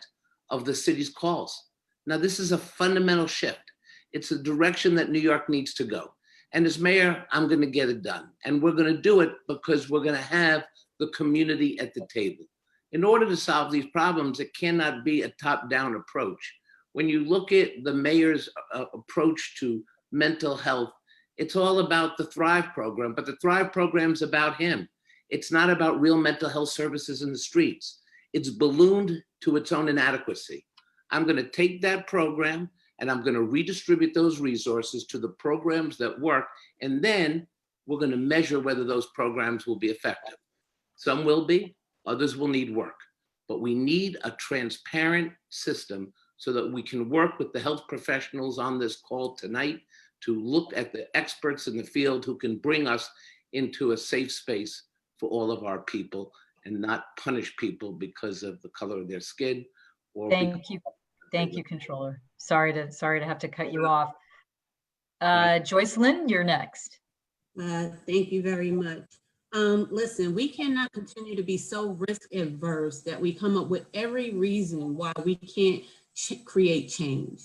of the city's calls. Now, this is a fundamental shift. It's a direction that New York needs to go. And as mayor, I'm going to get it done. And we're going to do it because we're going to have the community at the table. In order to solve these problems, it cannot be a top-down approach. When you look at the mayor's approach to mental health, it's all about the Thrive program, but the Thrive program is about him. It's not about real mental health services in the streets. It's ballooned to its own inadequacy. I'm going to take that program and I'm going to redistribute those resources to the programs that work, and then we're going to measure whether those programs will be effective. Some will be, others will need work, but we need a transparent system so that we can work with the health professionals on this call tonight to look at the experts in the field who can bring us into a safe space for all of our people and not punish people because of the color of their skin. Or Thank you, Controller. Sorry to have to cut you off. Joycelyn, you're next. Thank you very much. Listen, we cannot continue to be so risk adverse that we come up with every reason why we can't create change.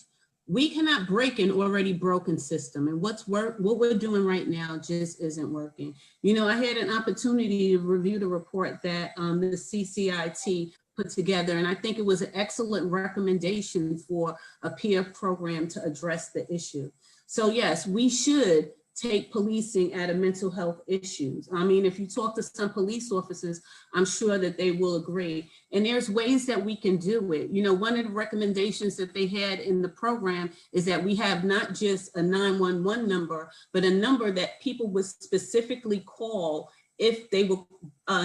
We cannot break an already broken system, and what we're doing right now just isn't working. You know, I had an opportunity to review the report that the CCIT put together, and I think it was an excellent recommendation for a peer program to address the issue. So yes, we should take policing out of mental health issues. I mean, if you talk to some police officers, I'm sure that they will agree. And there's ways that we can do it. You know, one of the recommendations that they had in the program is that we have not just a 911 number, but a number that people would specifically call if they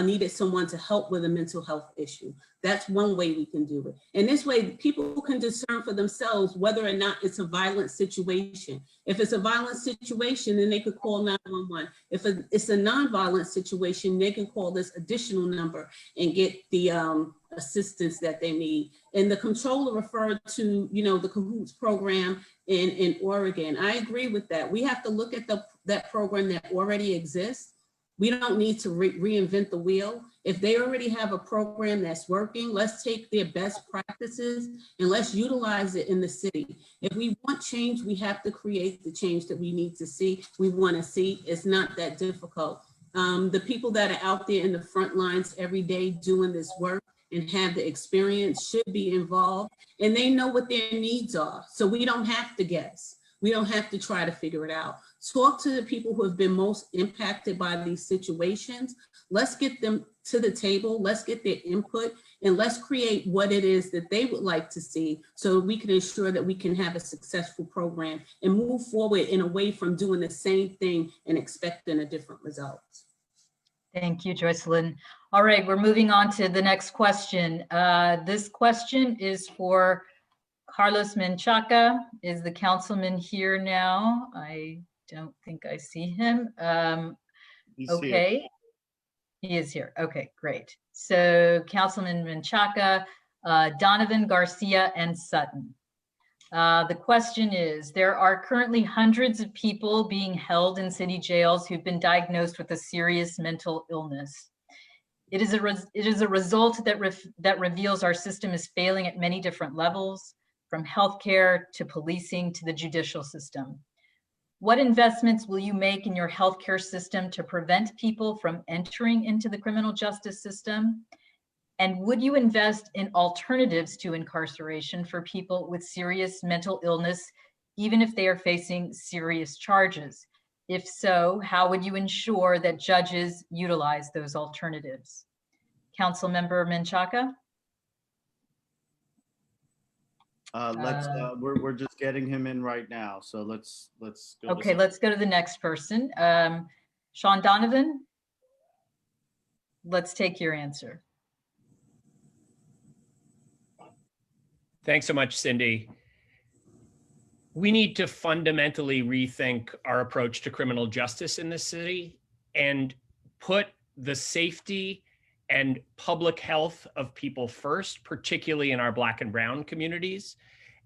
needed someone to help with a mental health issue. That's one way we can do it. And this way, people can discern for themselves whether or not it's a violent situation. If it's a violent situation, then they could call 911. If it's a non-violent situation, they can call this additional number and get the assistance that they need. And the controller referred to, you know, the Cahoots program in Oregon. I agree with that. We have to look at that program that already exists. We don't need to reinvent the wheel. If they already have a program that's working, let's take their best practices and let's utilize it in the city. If we want change, we have to create the change that we need to see, we want to see. It's not that difficult. The people that are out there in the front lines every day doing this work and have the experience should be involved, and they know what their needs are. So we don't have to guess. We don't have to try to figure it out. Talk to the people who have been most impacted by these situations. Let's get them to the table. Let's get their input and let's create what it is that they would like to see so we can ensure that we can have a successful program and move forward in away from doing the same thing and expecting a different result. Thank you, Joycelyn. All right, we're moving on to the next question. This question is for Carlos Menchaca. Is the councilman here now? I don't think I see him. Okay, he is here. Okay, great. So Councilman Menchaca, Donovan, Garcia, and Sutton. The question is, there are currently hundreds of people being held in city jails who've been diagnosed with a serious mental illness. It is a result that reveals our system is failing at many different levels, from healthcare to policing to the judicial system. What investments will you make in your healthcare system to prevent people from entering into the criminal justice system? And would you invest in alternatives to incarceration for people with serious mental illness, even if they are facing serious charges? If so, how would you ensure that judges utilize those alternatives? Councilmember Menchaca? We're just getting him in right now, so let's go. Okay, let's go to the next person. Sean Donovan, let's take your answer. Thanks so much, Cindy. We need to fundamentally rethink our approach to criminal justice in this city and put the safety and public health of people first, particularly in our Black and Brown communities.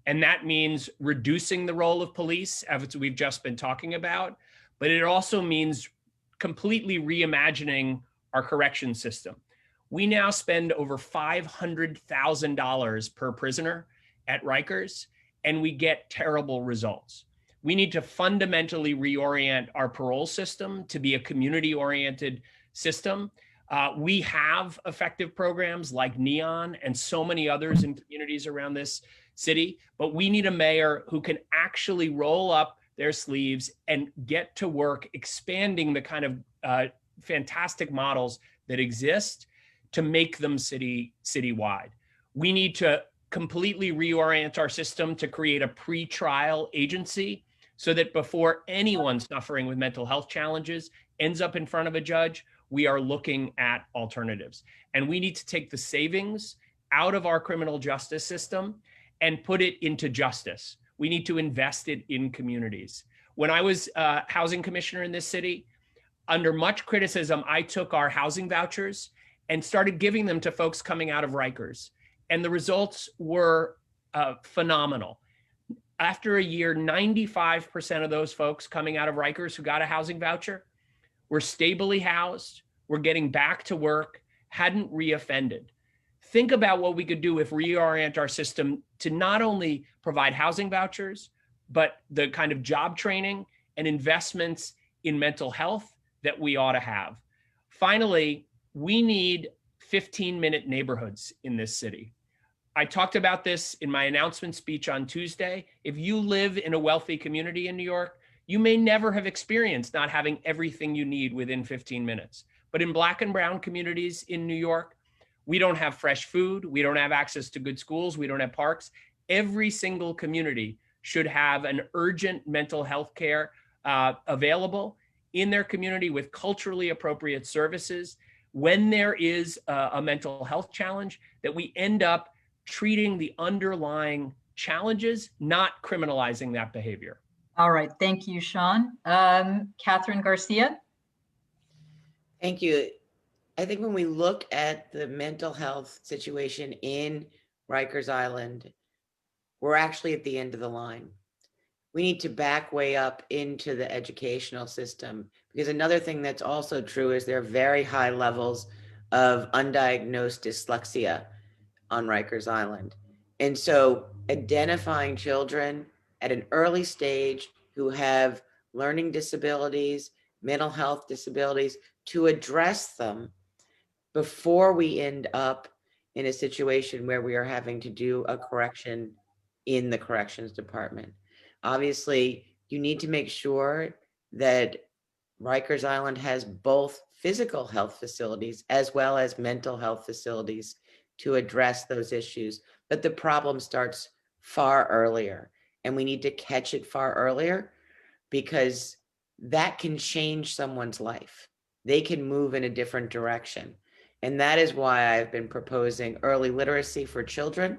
And that means reducing the role of police, as we've just been talking about, but it also means completely reimagining our correction system. We now spend over $500,000 per prisoner at Rikers, and we get terrible results. We need to fundamentally reorient our parole system to be a community-oriented system. We have effective programs like NEON and so many others in communities around this city, but we need a mayor who can actually roll up their sleeves and get to work expanding the kind of fantastic models that exist to make them citywide. We need to completely reorient our system to create a pre-trial agency so that before anyone suffering with mental health challenges ends up in front of a judge, we are looking at alternatives. And we need to take the savings out of our criminal justice system and put it into justice. We need to invest it in communities. When I was housing commissioner in this city, under much criticism, I took our housing vouchers and started giving them to folks coming out of Rikers. And the results were phenomenal. After a year, 95% of those folks coming out of Rikers who got a housing voucher were stably housed, were getting back to work, hadn't reoffended. Think about what we could do if we reorient our system to not only provide housing vouchers, but the kind of job training and investments in mental health that we ought to have. Finally, we need 15-minute neighborhoods in this city. I talked about this in my announcement speech on Tuesday. If you live in a wealthy community in New York, you may never have experienced not having everything you need within 15 minutes. But in Black and Brown communities in New York, we don't have fresh food, we don't have access to good schools, we don't have parks. Every single community should have an urgent mental health care available in their community with culturally appropriate services. When there is a mental health challenge, that we end up treating the underlying challenges, not criminalizing that behavior. All right, thank you, Sean. Catherine Garcia. Thank you. I think when we look at the mental health situation in Rikers Island, we're actually at the end of the line. We need to back way up into the educational system, because another thing that's also true is there are very high levels of undiagnosed dyslexia on Rikers Island. And so identifying children at an early stage who have learning disabilities, mental health disabilities, to address them before we end up in a situation where we are having to do a correction in the corrections department. Obviously, you need to make sure that Rikers Island has both physical health facilities as well as mental health facilities to address those issues. But the problem starts far earlier, and we need to catch it far earlier, because that can change someone's life. They can move in a different direction. And that is why I've been proposing early literacy for children,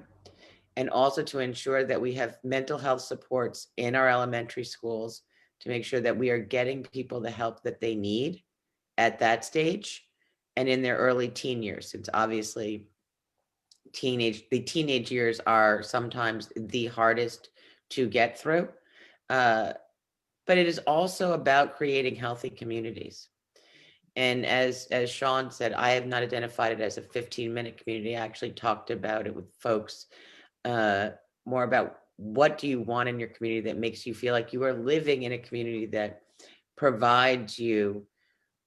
and also to ensure that we have mental health supports in our elementary schools to make sure that we are getting people the help that they need at that stage and in their early teen years, since obviously teenage years are sometimes the hardest to get through. But it is also about creating healthy communities. And as Sean said, I have not identified it as a 15-minute community. I actually talked about it with folks more about what do you want in your community that makes you feel like you are living in a community that provides you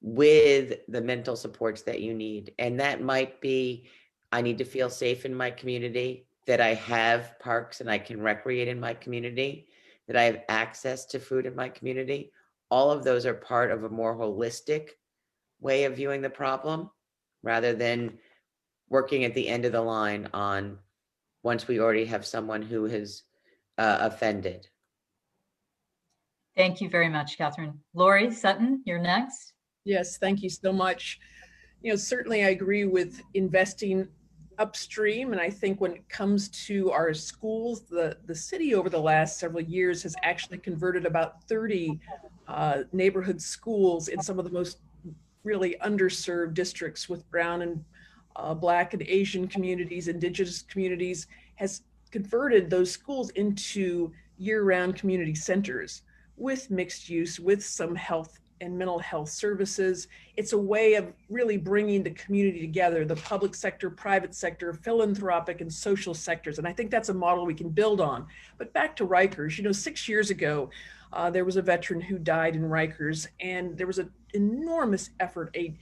with the mental supports that you need. And that might be, I need to feel safe in my community, that I have parks and I can recreate in my community, that I have access to food in my community. All of those are part of a more holistic way of viewing the problem, rather than working at the end of the line on once we already have someone who has offended. Thank you very much, Catherine. Lori Sutton, you're next. Yes, thank you so much. You know, certainly I agree with investing upstream. And I think when it comes to our schools, the city over the last several years has actually converted about 30 neighborhood schools in some of the most really underserved districts with brown and Black and Asian communities, indigenous communities, has converted those schools into year-round community centers with mixed use, with some health and mental health services. It's a way of really bringing the community together, the public sector, private sector, philanthropic and social sectors. And I think that's a model we can build on. But back to Rikers, you know, 6 years ago, there was a veteran who died in Rikers, and there was an enormous effort, a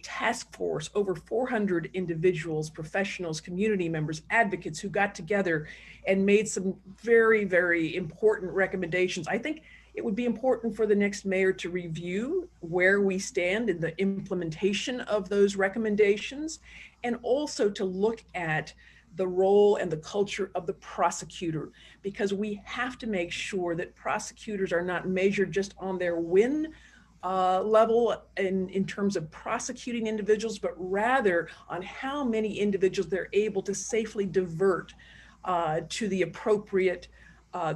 task force, over 400 individuals, professionals, community members, advocates who got together and made some very, very important recommendations. I think it would be important for the next mayor to review where we stand in the implementation of those recommendations, and also to look at the role and the culture of the prosecutor, because we have to make sure that prosecutors are not measured just on their win level in terms of prosecuting individuals, but rather on how many individuals they're able to safely divert to the appropriate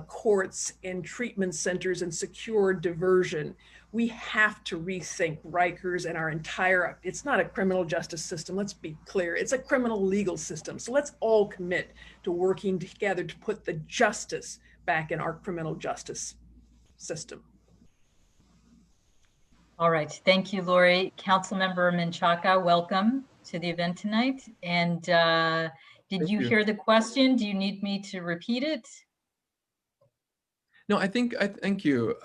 courts and treatment centers and secure diversion. We have to rethink Rikers and our entire, it's not a criminal justice system, let's be clear, it's a criminal legal system. So let's all commit to working together to put the justice back in our criminal justice system. All right, thank you, Lori. Councilmember Menchaca, welcome to the event tonight. And did you hear the question? Do you need me to repeat it? No, thank you.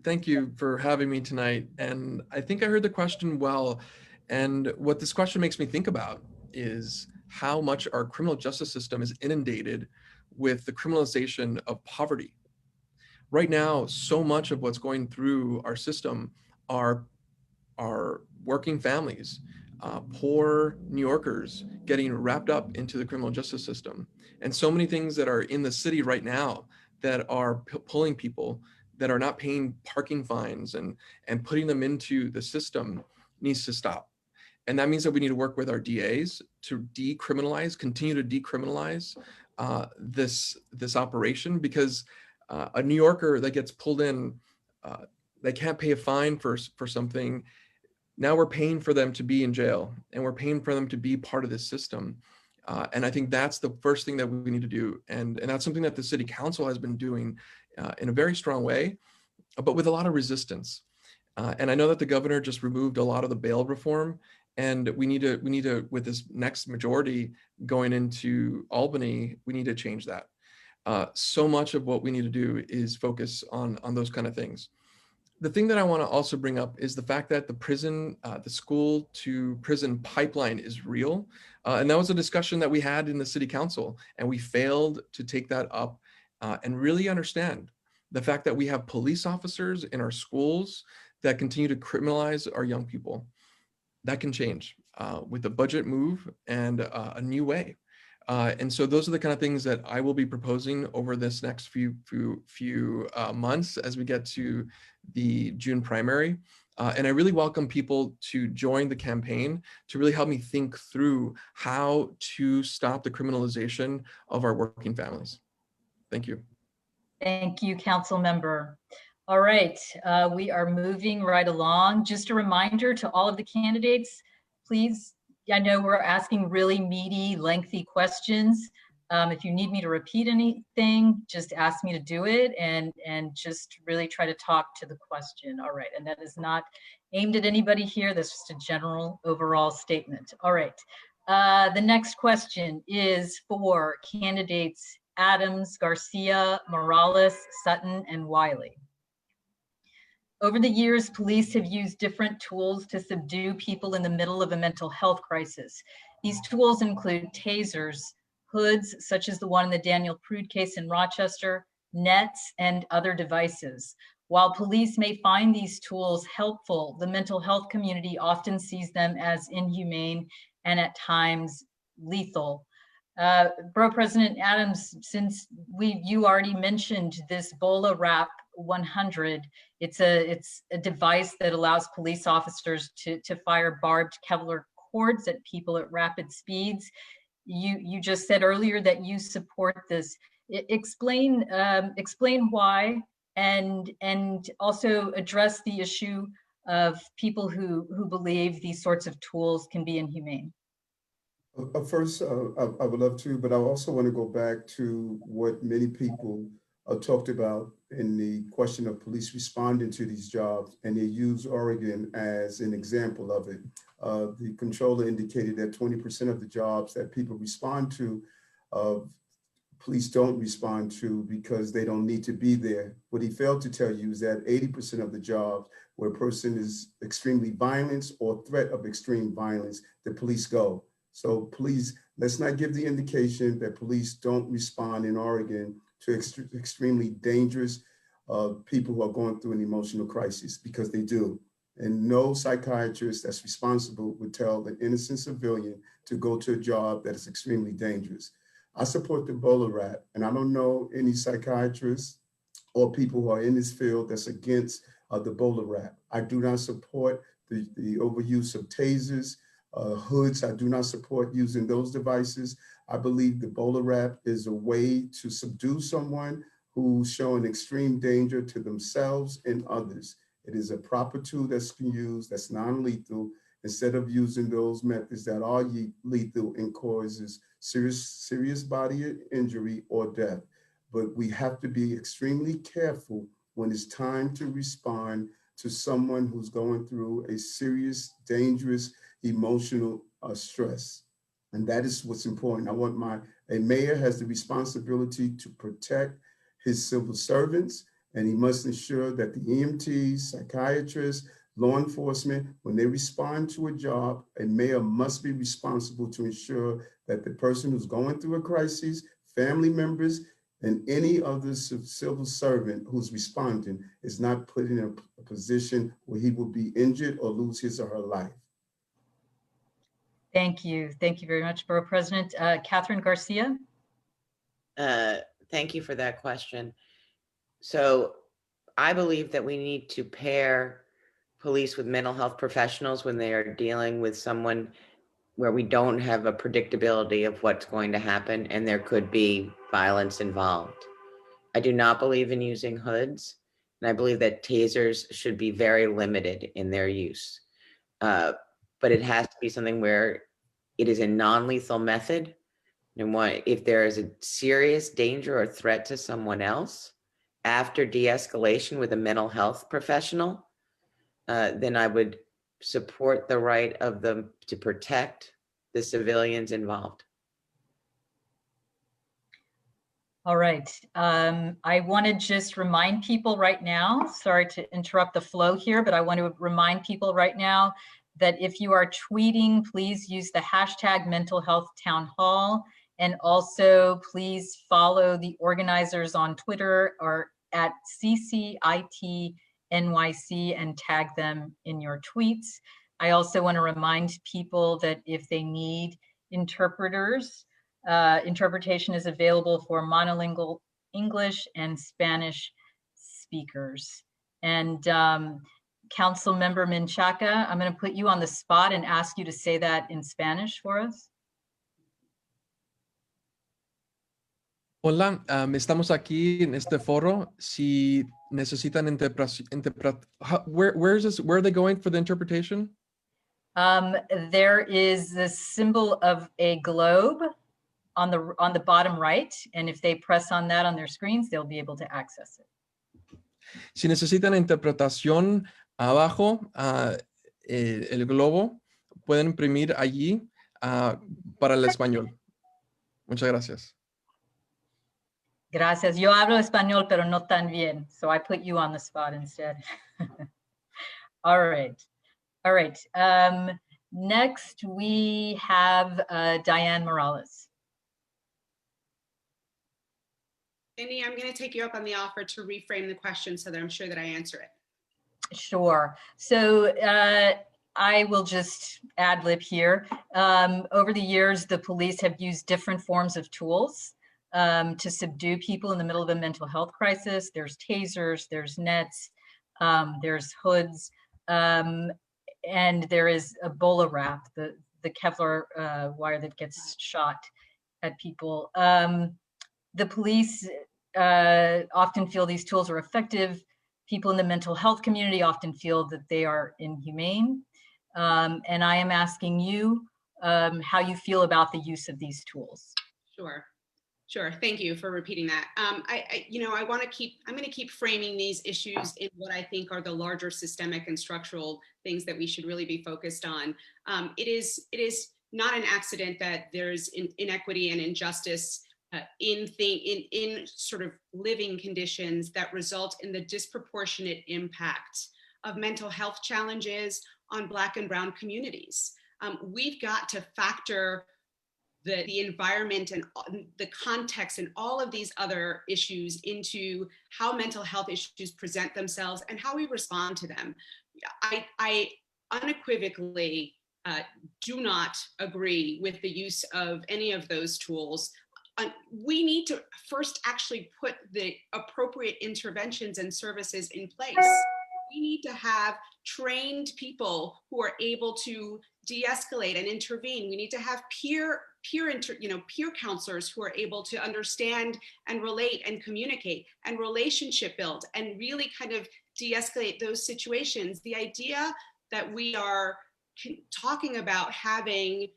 Thank you for having me tonight. And I think I heard the question well. And what this question makes me think about is how much our criminal justice system is inundated with the criminalization of poverty. Right now, so much of what's going through our system are working families, poor New Yorkers getting wrapped up into the criminal justice system. And so many things that are in the city right now that are pulling people that are not paying parking fines and putting them into the system needs to stop. And that means that we need to work with our DAs to continue to decriminalize this operation, because a New Yorker that gets pulled in, they can't pay a fine for something. Now we're paying for them to be in jail, and we're paying for them to be part of this system. And I think that's the first thing that we need to do. And that's something that the city council has been doing in a very strong way, but with a lot of resistance. And I know that the governor just removed a lot of the bail reform, and we need to, with this next majority going into Albany, we need to change that. So much of what we need to do is focus on those kind of things. The thing that I want to also bring up is the fact that the school to prison pipeline is real. And that was a discussion that we had in the city council, and we failed to take that up and really understand the fact that we have police officers in our schools that continue to criminalize our young people. That can change with a budget move and a new way. And so those are the kind of things that I will be proposing over this next few months as we get to the June primary. And I really welcome people to join the campaign to really help me think through how to stop the criminalization of our working families. Thank you. Thank you, Council Member. All right, we are moving right along. Just a reminder to all of the candidates, please, I know we're asking really meaty, lengthy questions. If you need me to repeat anything, just ask me to do it and just really try to talk to the question. All right, and that is not aimed at anybody here. That's just a general overall statement. All right, the next question is for candidates Adams, Garcia, Morales, Sutton, and Wiley. Over the years, police have used different tools to subdue people in the middle of a mental health crisis. These tools include tasers, hoods, such as the one in the Daniel Prude case in Rochester, nets, and other devices. While police may find these tools helpful, the mental health community often sees them as inhumane and at times lethal. Borough President Adams, since you already mentioned this BOLA Wrap 100, it's a device that allows police officers to fire barbed Kevlar cords at people at rapid speeds. You just said earlier that you support this. Explain why, and also address the issue of people who believe these sorts of tools can be inhumane. First, I would love to, but I also want to go back to what many people talked about in the question of police responding to these jobs, and they use Oregon as an example of it. The controller indicated that 20% of the jobs that people respond to, police don't respond to because they don't need to be there. What he failed to tell you is that 80% of the jobs where a person is extremely violent or threat of extreme violence, the police go. So please, let's not give the indication that police don't respond in Oregon to extremely dangerous people who are going through an emotional crisis, because they do. And no psychiatrist that's responsible would tell an innocent civilian to go to a job that is extremely dangerous. I support the BOLA Wrap, and I don't know any psychiatrists or people who are in this field that's against the BOLA Wrap. I do not support the overuse of tasers, hoods. I do not support using those devices. I believe the BOLA Wrap is a way to subdue someone who's showing extreme danger to themselves and others. It is a proper tool that's been used, that's non-lethal, instead of using those methods that are lethal and causes serious body injury or death. But we have to be extremely careful when it's time to respond to someone who's going through a serious, dangerous, emotional stress. And that is what's important. A mayor has the responsibility to protect his civil servants, and he must ensure that the EMTs, psychiatrists, law enforcement, when they respond to a job, a mayor must be responsible to ensure that the person who's going through a crisis, family members, and any other civil servant who's responding is not put in a position where he will be injured or lose his or her life. Thank you. Thank you very much, Borough President. Catherine Garcia. Thank you for that question. So I believe that we need to pair police with mental health professionals when they are dealing with someone where we don't have a predictability of what's going to happen and there could be violence involved. I do not believe in using hoods, and I believe that tasers should be very limited in their use. But it has to be something where it is a non-lethal method. And if there is a serious danger or threat to someone else after de-escalation with a mental health professional, then I would support the right of them to protect the civilians involved. All right. I want to just remind people right now, sorry to interrupt the flow here, but I want to remind people right now that if you are tweeting, please use the hashtag Mental Health Town Hall, and also please follow the organizers on Twitter or at CCIT NYC and tag them in your tweets. I also want to remind people that if they need interpreters, interpretation is available for monolingual English and Spanish speakers. And Council Member Menchaca, I'm going to put you on the spot and ask you to say that in Spanish for us. Hola, estamos aquí en este foro. Si necesitan where are they going for the interpretation? There is the symbol of a globe on the bottom right, and if they press on that on their screens, they'll be able to access it. Si necesitan interpretación, abajo el globo, pueden imprimir allí para el español. Muchas gracias. Gracias. Yo hablo español, pero no tan bien, so I put you on the spot instead. All right. All right. Next, we have Diane Morales. Cindy, I'm going to take you up on the offer to reframe the question so that I'm sure that I answer it. Sure. So I will just ad lib here. Over the years, the police have used different forms of tools to subdue people in the middle of a mental health crisis. There's tasers, there's nets, there's hoods, and there is Ebola wrap, the Kevlar wire that gets shot at people. The police often feel these tools are effective. People in the mental health community often feel that they are inhumane. And I am asking you how you feel about the use of these tools. Sure. Thank you for repeating that. I'm going to keep framing these issues in what I think are the larger systemic and structural things that we should really be focused on. It is not an accident that there's inequity and injustice in sort of living conditions that result in the disproportionate impact of mental health challenges on Black and Brown communities. We've got to factor the environment and the context and all of these other issues into how mental health issues present themselves and how we respond to them. I unequivocally do not agree with the use of any of those tools. We need to first actually put the appropriate interventions and services in place. We need to have trained people who are able to de-escalate and intervene. We need to have peer counselors who are able to understand and relate and communicate and relationship build and really kind of de-escalate those situations. The idea that we are talking about having,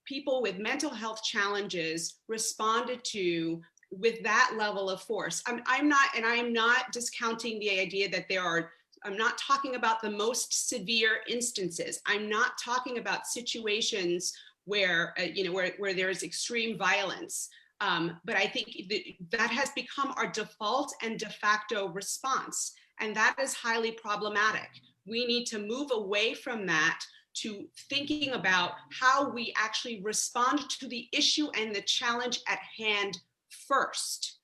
people with mental health challenges responded to with that level of force. I'm not discounting the idea that I'm not talking about the most severe instances. I'm not talking about situations where there's extreme violence. But I think that has become our default and de facto response. And that is highly problematic. We need to move away from that to thinking about how we actually respond to the issue and the challenge at hand first,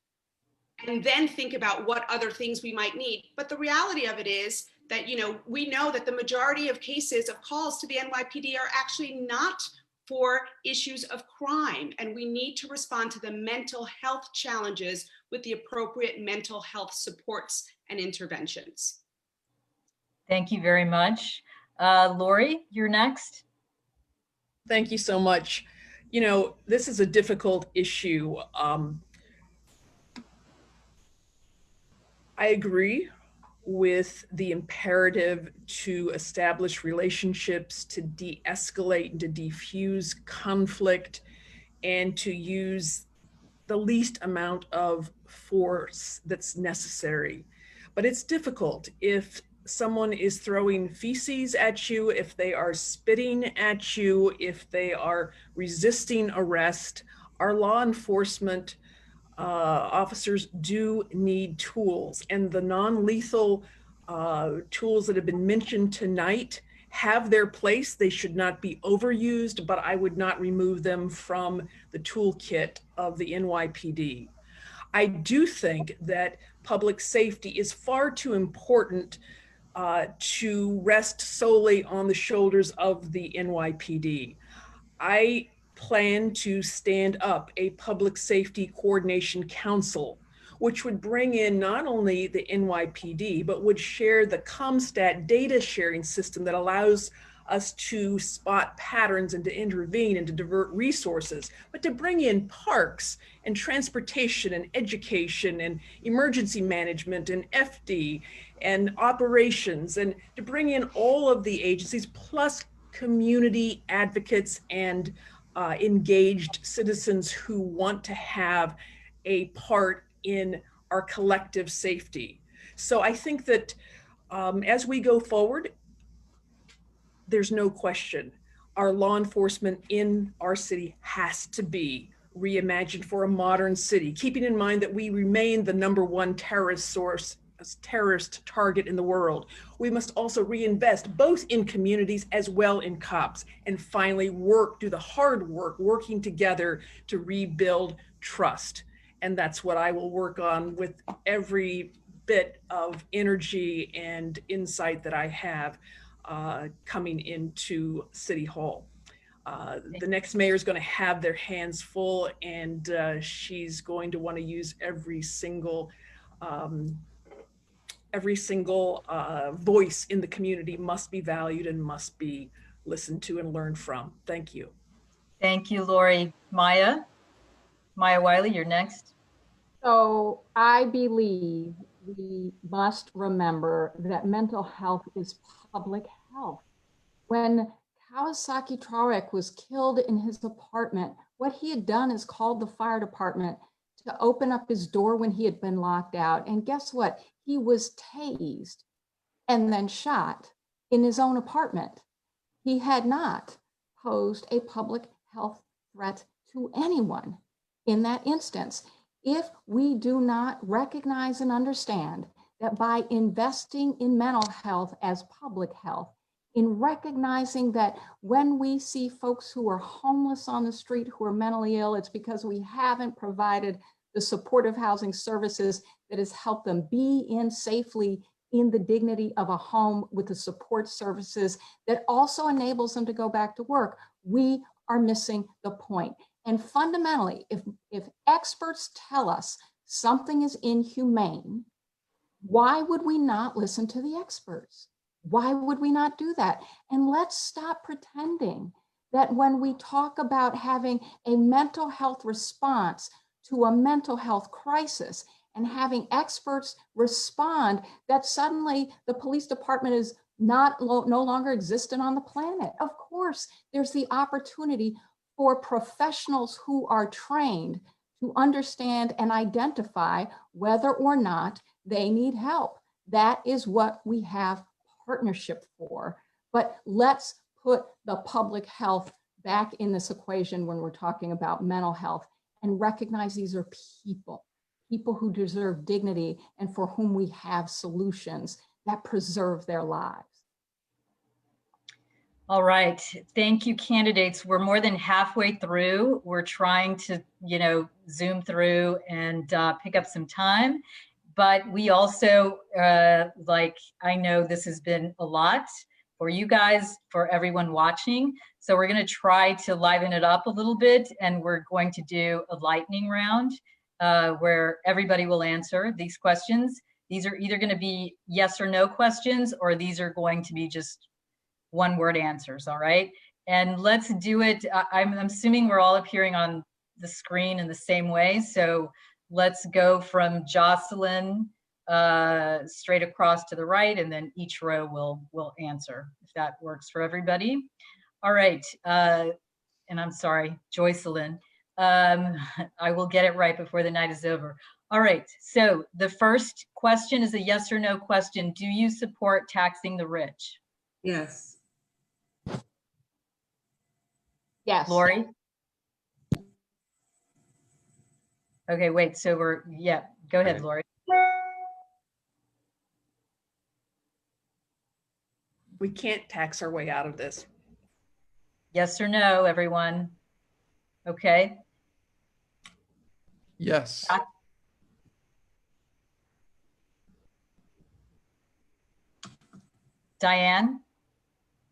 and then think about what other things we might need. But the reality of it is that, we know that the majority of cases of calls to the NYPD are actually not for issues of crime, and we need to respond to the mental health challenges with the appropriate mental health supports and interventions. Thank you very much. Lori, you're next. Thank you so much. This is a difficult issue. I agree with the imperative to establish relationships, to de-escalate and to defuse conflict, and to use the least amount of force that's necessary. But it's difficult if someone is throwing feces at you, if they are spitting at you, if they are resisting arrest. Our law enforcement officers do need tools, and the non-lethal tools that have been mentioned tonight have their place. They should not be overused, but I would not remove them from the toolkit of the NYPD. I do think that public safety is far too important to rest solely on the shoulders of the NYPD. I plan to stand up a public safety coordination council, which would bring in not only the NYPD, but would share the ComStat data sharing system that allows us to spot patterns and to intervene and to divert resources, but to bring in parks and transportation and education and emergency management and FD and operations, and to bring in all of the agencies plus community advocates and engaged citizens who want to have a part in our collective safety. So I think that as we go forward, there's no question our law enforcement in our city has to be reimagined for a modern city, keeping in mind that we remain the #1 terrorist target in the world. We must also reinvest both in communities as well in cops, and finally do the hard work, working together to rebuild trust. And that's what I will work on with every bit of energy and insight that I have coming into City Hall. The next mayor is going to have their hands full, and she's going to want to use every single voice in the community must be valued and must be listened to and learned from. Thank you. Thank you, Lori. Maya Wiley, you're next. So I believe we must remember that mental health is public health. When Kawasaki Traorek was killed in his apartment, what he had done is called the fire department to open up his door when he had been locked out. And guess what? He was tased and then shot in his own apartment. He had not posed a public health threat to anyone in that instance. If we do not recognize and understand that by investing in mental health as public health, in recognizing that when we see folks who are homeless on the street, who are mentally ill, it's because we haven't provided the supportive housing services that has helped them be in safely in the dignity of a home with the support services that also enables them to go back to work. We are missing the point. And fundamentally, if experts tell us something is inhumane, why would we not listen to the experts? Why would we not do that? And let's stop pretending that when we talk about having a mental health response to a mental health crisis and having experts respond, that suddenly the police department is no longer existent on the planet. Of course, there's the opportunity for professionals who are trained to understand and identify whether or not they need help. That is what we have partnership for. But let's put the public health back in this equation when we're talking about mental health and recognize these are people who deserve dignity and for whom we have solutions that preserve their lives. All right, thank you, candidates. We're more than halfway through. We're trying to, zoom through and pick up some time. But we also, I know this has been a lot for you guys, for everyone watching. So we're gonna try to liven it up a little bit, and we're going to do a lightning round where everybody will answer these questions. These are either gonna be yes or no questions, or these are going to be just one-word answers, all right? And let's do it. I'm assuming we're all appearing on the screen in the same way. So let's go from Joycelyn straight across to the right, and then each row will answer, if that works for everybody. All right, and I'm sorry, Joycelyn. I will get it right before the night is over. All right, so the first question is a yes or no question. Do you support taxing the rich? Yes. Yes. Lori? Okay, wait, so go ahead, Lori. We can't tax our way out of this. Yes or no, everyone? Okay. Yes. Diane?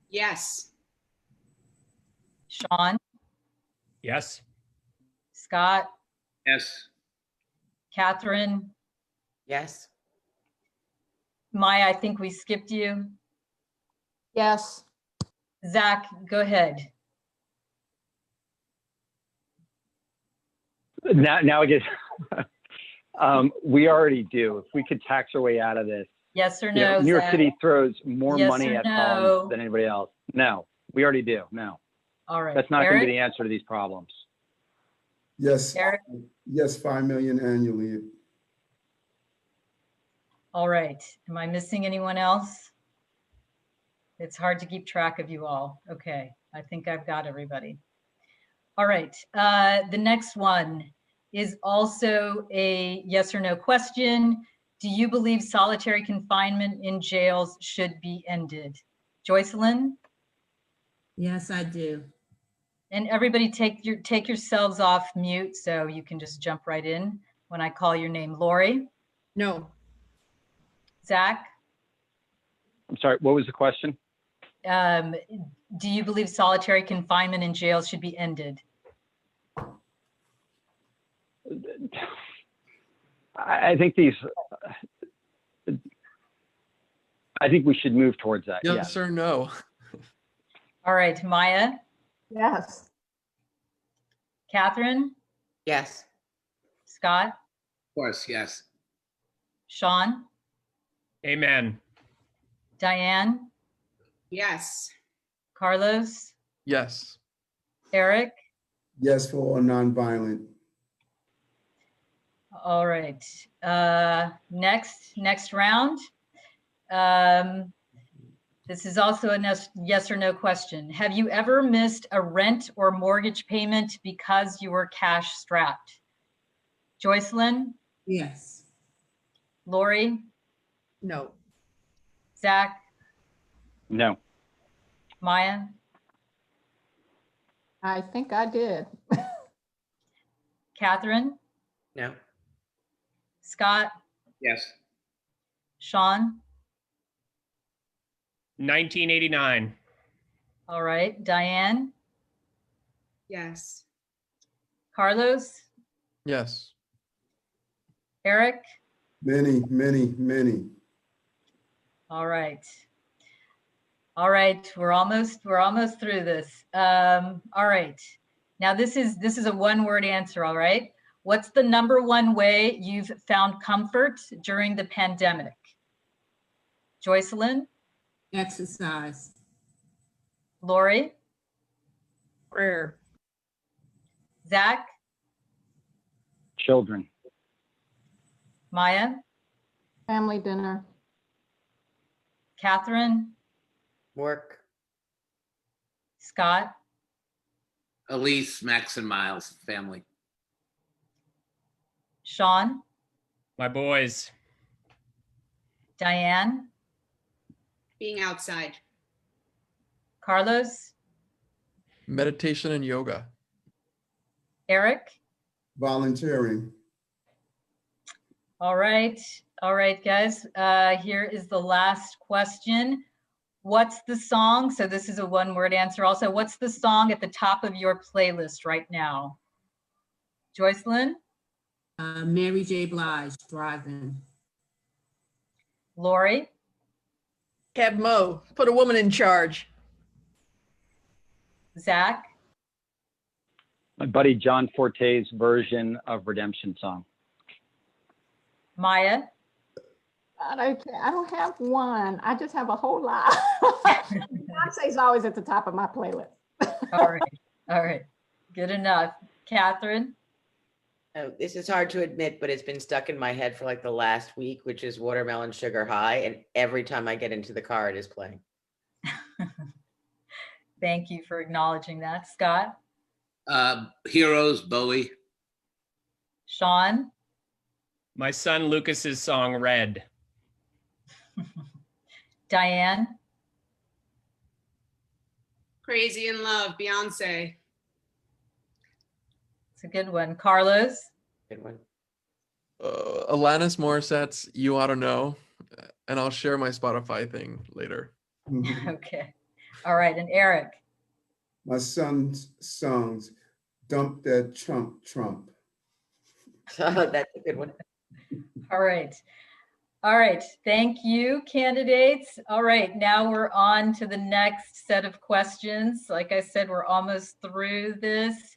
Yes. Sean? Yes. Scott? Yes. Catherine? Yes. Maya, I think we skipped you. Yes. Zach, go ahead. Now I guess we already do. If we could tax our way out of this. Yes or no? New York Zach? City throws more Yes money or at no? homes than anybody else. No. We already do. No, All right. that's not going to Eric? be the answer to these problems. Yes, Eric? yes, 5 million annually. All right. Am I missing anyone else? It's hard to keep track of you all. Okay. I think I've got everybody. All right. The next one is also a yes or no question. Do you believe solitary confinement in jails should be ended? Joycelyn? Yes, I do. And everybody take yourselves off mute so you can just jump right in when I call your name. Lori? No. Zach? I'm sorry, what was the question? Do you believe solitary confinement in jails should be ended? I think we should move towards that. Yes or no? All right, Maya? Yes. Catherine? Yes. Scott? Of course, yes. Sean? Amen. Diane? Yes. Carlos? Yes. Eric? Yes, for all nonviolent. All right. Next round. This is also a yes or no question. Have you ever missed a rent or mortgage payment because you were cash strapped? Joycelyn? Yes. Lori? No. Zach? No. Maya? I think I did. Catherine? No. Scott? Yes. Sean? 1989. All right. Diane? Yes. Carlos? Yes. Eric? Many, many, many. All right. All right. We're almost through this. All right. Now this is a one-word answer, all right? What's the number one way you've found comfort during the pandemic? Joycelyn? Exercise. Lori? Prayer. Zach? Children. Maya? Family dinner. Catherine? Work. Scott? Elise, Max, and Miles, family. Sean? My boys. Diane? Being outside. Carlos? Meditation and yoga. Eric? Volunteering. All right, guys. Here is the last question. What's the song? So this is a one-word answer. Also, what's the song at the top of your playlist right now? Joycelyn? Mary J. Blige, Driving. Lori? Cab Mo, put a woman in charge. Zach? My buddy John Forte's version of Redemption Song. Maya? I don't have one. I just have a whole lot. Beyonce's always at the top of my playlist. All right. Good enough. Catherine? Oh, this is hard to admit, but it's been stuck in my head for like the last week, which is Watermelon Sugar High. And every time I get into the car, it is playing. Thank you for acknowledging that. Scott? Heroes, Bowie. Sean? My son Lucas's song Red. Diane? Crazy in Love, Beyonce. It's a good one. Carlos? Good one. Alanis Morissette's You Ought to Know, and I'll share my Spotify thing later. Okay. All right. And Eric? My son's songs, Dump That Chump Trump. That's a good one. All right. All right. Thank you, candidates. All right. Now we're on to the next set of questions. Like I said, we're almost through this.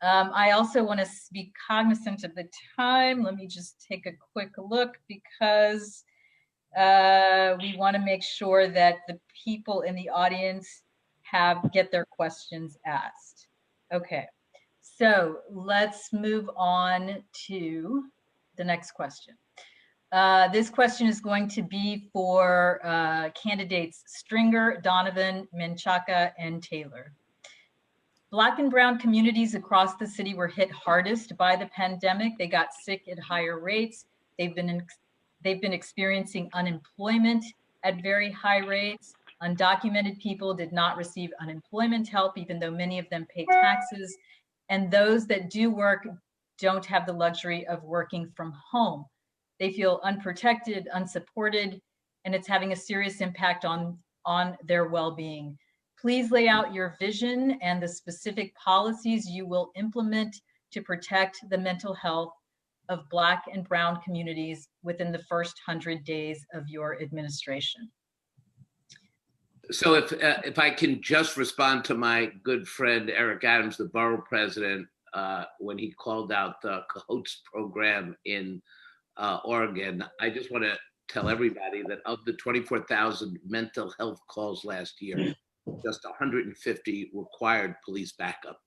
I also want to be cognizant of the time. Let me just take a quick look because we want to make sure that the people in the audience get their questions asked. Okay, so let's move on to the next question. This question is going to be for candidates Stringer, Donovan, Menchaca, and Taylor. Black and brown communities across the city were hit hardest by the pandemic. They got sick at higher rates. They've been experiencing unemployment at very high rates. Undocumented people did not receive unemployment help, even though many of them pay taxes. And those that do work don't have the luxury of working from home. They feel unprotected, unsupported, and it's having a serious impact on their well-being. Please lay out your vision and the specific policies you will implement to protect the mental health of Black and brown communities within the first 100 days of your administration. So if I can just respond to my good friend Eric Adams, the borough president, when he called out the CAHOTS program in Oregon, I just want to tell everybody that of the 24,000 mental health calls last year, just 150 required police backup.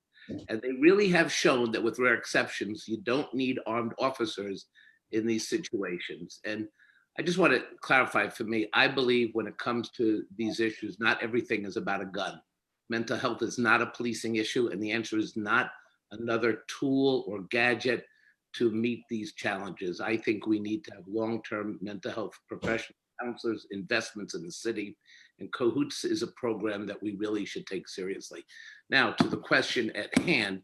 And they really have shown that with rare exceptions, you don't need armed officers in these situations. And I just want to clarify for me, I believe when it comes to these issues, not everything is about a gun. Mental health is not a policing issue, and the answer is not another tool or gadget to meet these challenges. I think we need to have long-term mental health professional counselors, investments in the city, and CAHOTS is a program that we really should take seriously. Now, to the question at hand,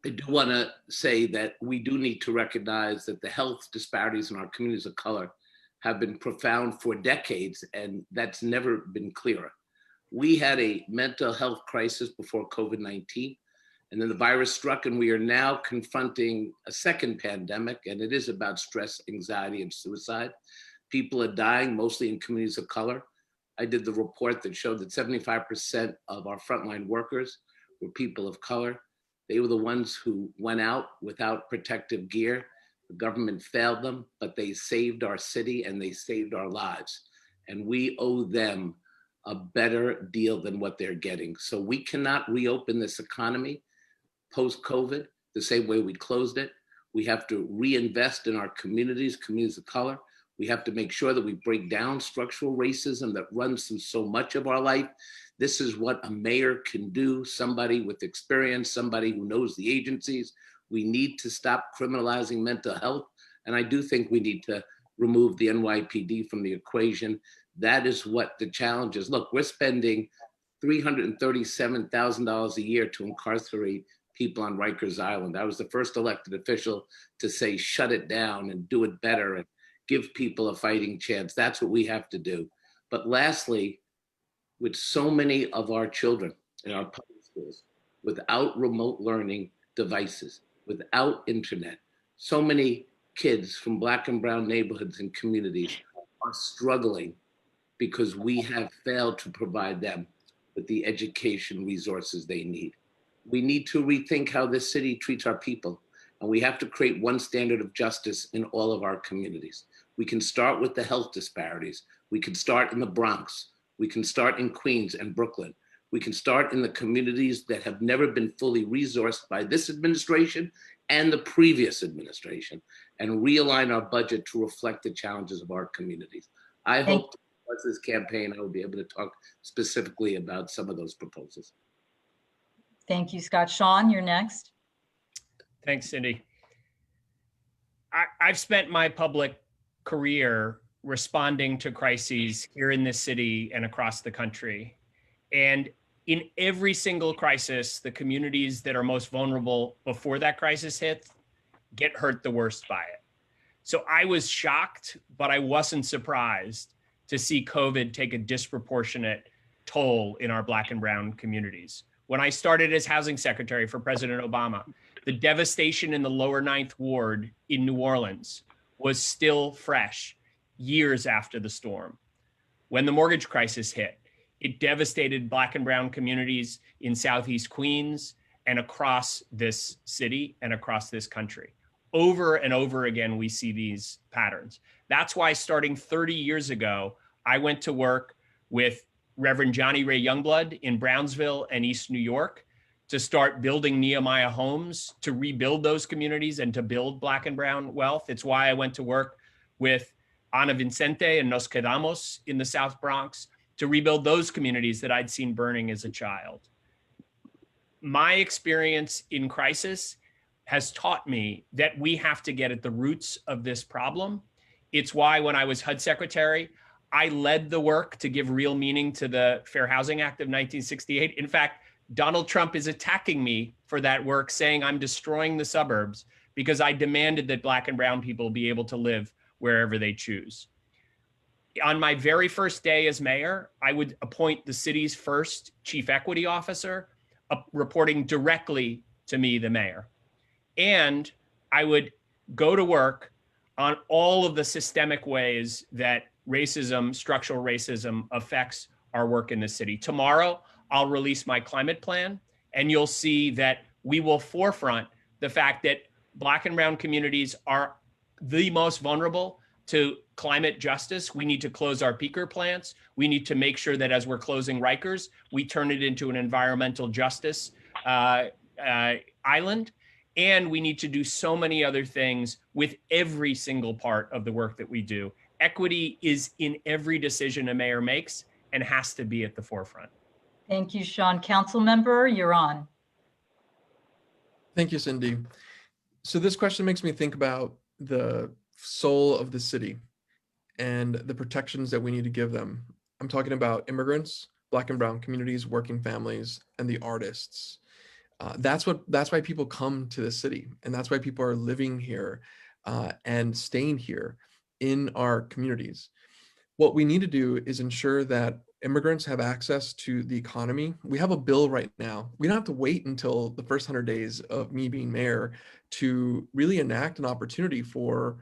I do want to say that we do need to recognize that the health disparities in our communities of color have been profound for decades, and that's never been clearer. We had a mental health crisis before COVID-19, and then the virus struck, and we are now confronting a second pandemic, and it is about stress, anxiety, and suicide. People are dying, mostly in communities of color. I did the report that showed that 75% of our frontline workers were people of color. They were the ones who went out without protective gear. The government failed them, but they saved our city and they saved our lives. And we owe them a better deal than what they're getting. So we cannot reopen this economy post-COVID the same way we closed it. We have to reinvest in our communities, communities of color. We have to make sure that we break down structural racism that runs through so much of our life. This is what a mayor can do, somebody with experience, somebody who knows the agencies. We need to stop criminalizing mental health. And I do think we need to remove the NYPD from the equation. That is what the challenge is. Look, we're spending $337,000 a year to incarcerate people on Rikers Island. I was the first elected official to say, shut it down and do it better and give people a fighting chance. That's what we have to do. But lastly, with so many of our children in our public schools, without remote learning devices, without internet, so many kids from Black and brown neighborhoods and communities are struggling because we have failed to provide them with the education resources they need. We need to rethink how this city treats our people, and we have to create one standard of justice in all of our communities. We can start with the health disparities. We can start in the Bronx. We can start in Queens and Brooklyn. We can start in the communities that have never been fully resourced by this administration and the previous administration, and realign our budget to reflect the challenges of our communities. I hope towards this campaign, I will be able to talk specifically about some of those proposals. Thank you, Scott. Sean, you're next. Thanks, Cindy. I've spent my public career responding to crises here in this city and across the country. And in every single crisis, the communities that are most vulnerable before that crisis hits get hurt the worst by it. So I was shocked, but I wasn't surprised to see COVID take a disproportionate toll in our Black and brown communities. When I started as housing secretary for President Obama, the devastation in the lower Ninth Ward in New Orleans was still fresh years after the storm. When the mortgage crisis hit, it devastated Black and brown communities in Southeast Queens and across this city and across this country. Over and over again, we see these patterns. That's why starting 30 years ago, I went to work with Reverend Johnny Ray Youngblood in Brownsville and East New York to start building Nehemiah homes, to rebuild those communities and to build Black and brown wealth. It's why I went to work with Ana Vicente and Nos Quedamos in the South Bronx to rebuild those communities that I'd seen burning as a child. My experience in crisis has taught me that we have to get at the roots of this problem. It's why when I was HUD secretary, I led the work to give real meaning to the Fair Housing Act of 1968. In fact, Donald Trump is attacking me for that work, saying I'm destroying the suburbs because I demanded that Black and brown people be able to live wherever they choose. On my very first day as mayor, I would appoint the city's first chief equity officer, reporting directly to me, the mayor. And I would go to work on all of the systemic ways that racism, structural racism, affects our work in the city. Tomorrow, I'll release my climate plan, and you'll see that we will forefront the fact that Black and brown communities are the most vulnerable to climate justice. We need to close our peaker plants. We need to make sure that as we're closing Rikers, we turn it into an environmental justice island. And we need to do so many other things with every single part of the work that we do. Equity is in every decision a mayor makes and has to be at the forefront. Thank you, Sean. Council member, you're on. Thank you, Cindy. So this question makes me think about the soul of the city and the protections that we need to give them. I'm talking about immigrants, Black and brown communities, working families, and the artists. That's why people come to the city, and that's why people are living here and staying here in our communities. What we need to do is ensure that immigrants have access to the economy. We have a bill right now. We don't have to wait until the first 100 days of me being mayor to really enact an opportunity for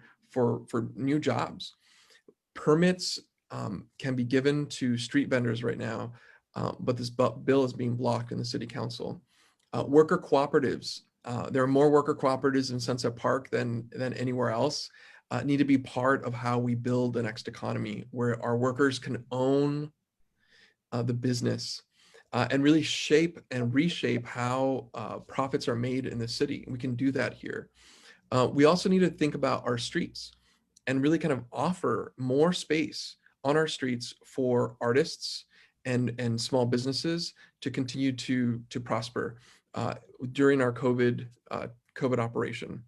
new jobs. Permits can be given to street vendors right now, but this bill is being blocked in the city council. Worker cooperatives. There are more worker cooperatives in Sunset Park than anywhere else. Need to be part of how we build the next economy, where our workers can own the business and really shape and reshape how profits are made in the city. We can do that here. We also need to think about our streets and really kind of offer more space on our streets for artists and small businesses to continue to prosper during our COVID operation.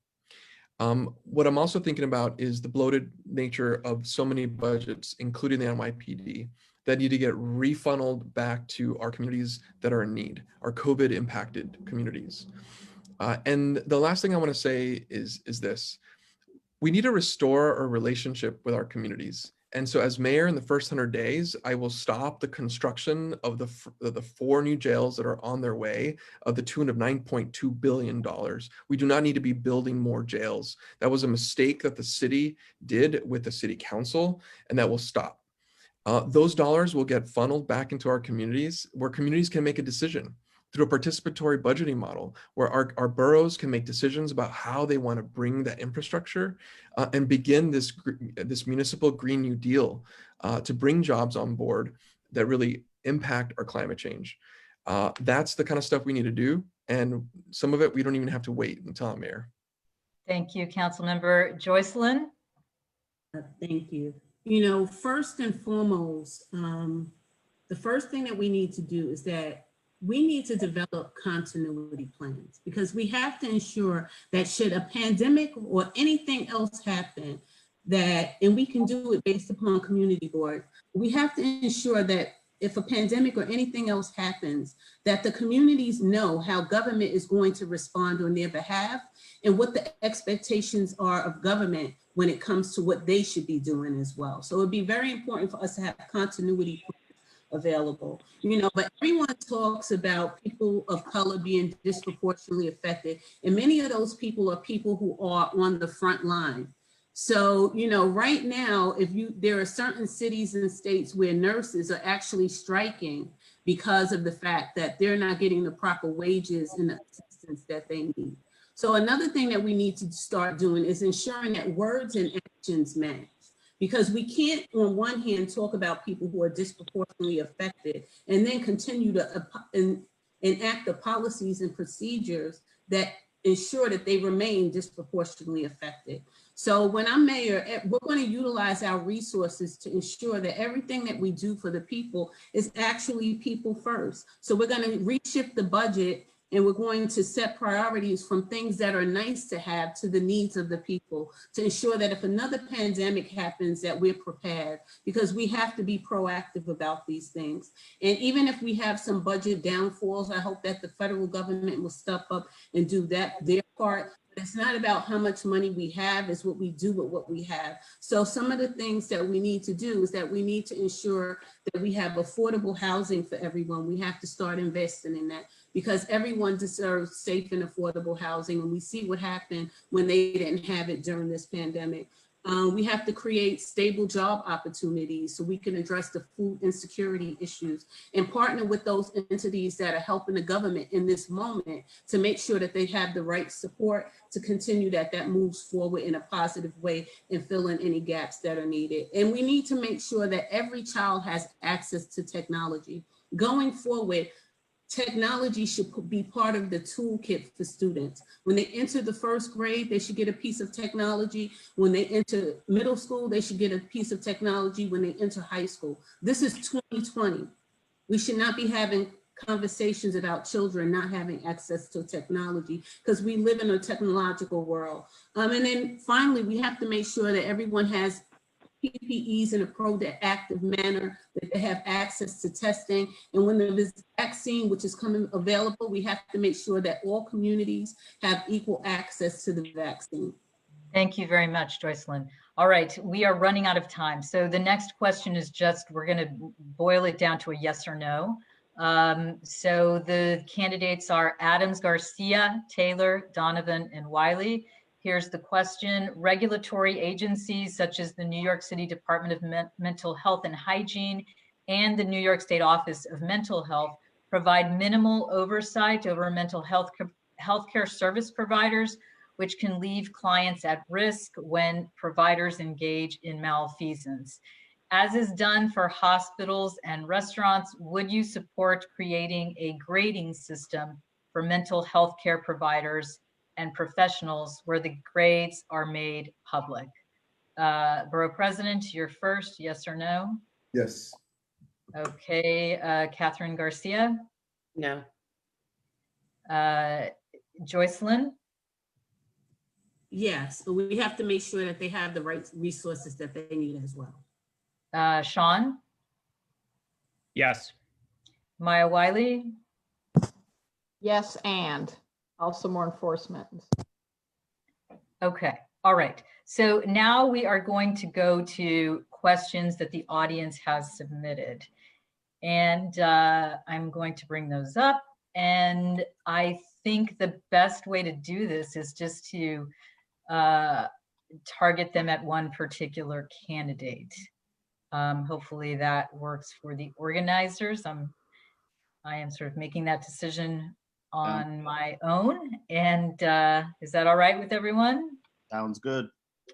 What I'm also thinking about is the bloated nature of so many budgets, including the NYPD, that need to get refunneled back to our communities that are in need, our COVID impacted communities. And the last thing I want to say is this: we need to restore our relationship with our communities. And so as mayor, in the first 100 days, I will stop the construction of the 4 new jails that are on their way of the tune of $9.2 billion. We do not need to be building more jails. That was a mistake that the city did with the city council, and that will stop. Those dollars will get funneled back into our communities, where communities can make a decision through a participatory budgeting model, where our boroughs can make decisions about how they want to bring that infrastructure and begin this municipal Green New Deal to bring jobs on board that really impact our climate change. That's the kind of stuff we need to do. And some of it, we don't even have to wait until I'm mayor. Thank you, Councilmember Joycelyn. Thank you. You know, first and foremost, the first thing that we need to do is that we need to develop continuity plans, because we have to ensure that should a pandemic or anything else happen, and we can do it based upon community board, we have to ensure that if a pandemic or anything else happens, that the communities know how government is going to respond on their behalf and what the expectations are of government when it comes to what they should be doing as well. So it'd be very important for us to have continuity available, you know, but everyone talks about people of color being disproportionately affected. And many of those people are people who are on the front line. So, you know, right now, there are certain cities and states where nurses are actually striking because of the fact that they're not getting the proper wages and the assistance that they need. So another thing that we need to start doing is ensuring that words and actions match. Because we can't, on one hand, talk about people who are disproportionately affected and then continue to enact the policies and procedures that ensure that they remain disproportionately affected. So when I'm mayor, we're going to utilize our resources to ensure that everything that we do for the people is actually people first. So we're going to reshift the budget, and we're going to set priorities from things that are nice to have to the needs of the people, to ensure that if another pandemic happens, that we're prepared, because we have to be proactive about these things. And even if we have some budget downfalls, I hope that the federal government will step up and do their part. But it's not about how much money we have, it's what we do with what we have. So some of the things that we need to do is that we need to ensure that we have affordable housing for everyone. We have to start investing in that, because everyone deserves safe and affordable housing. And we see what happened when they didn't have it during this pandemic. We have to create stable job opportunities so we can address the food insecurity issues and partner with those entities that are helping the government in this moment to make sure that they have the right support to continue that moves forward in a positive way and fill in any gaps that are needed. And we need to make sure that every child has access to technology. Going forward, technology should be part of the toolkit for students. When they enter the first grade, they should get a piece of technology. When they enter middle school, they should get a piece of technology. When they enter high school, this is 2020. We should not be having conversations about children not having access to technology, because we live in a technological world. And then finally, we have to make sure that everyone has PPEs in a proactive manner, that they have access to testing. And when there is vaccine, which is coming available, we have to make sure that all communities have equal access to the vaccine. Thank you very much, Joycelyn. All right, we are running out of time. So the next question is just, we're going to boil it down to a yes or no. So the candidates are Adams, Garcia, Taylor, Donovan, and Wiley. Here's the question. Regulatory agencies such as the New York City Department of Mental Health and Hygiene and the New York State Office of Mental Health provide minimal oversight over mental health healthcare service providers, which can leave clients at risk when providers engage in malfeasance. As is done for hospitals and restaurants, would you support creating a grading system for mental health care providers and professionals where the grades are made public? Borough President, you're first, yes or no? Yes. Okay, Catherine Garcia? No. Joycelyn? Yes, but we have to make sure that they have the right resources that they need as well. Sean? Yes. Maya Wiley? Yes, and also more enforcement. Okay, all right. So now we are going to go to questions that the audience has submitted. And I'm going to bring those up. And I think the best way to do this is just to target them at one particular candidate. Hopefully that works for the organizers. I am sort of making that decision on my own. And is that all right with everyone? Sounds good.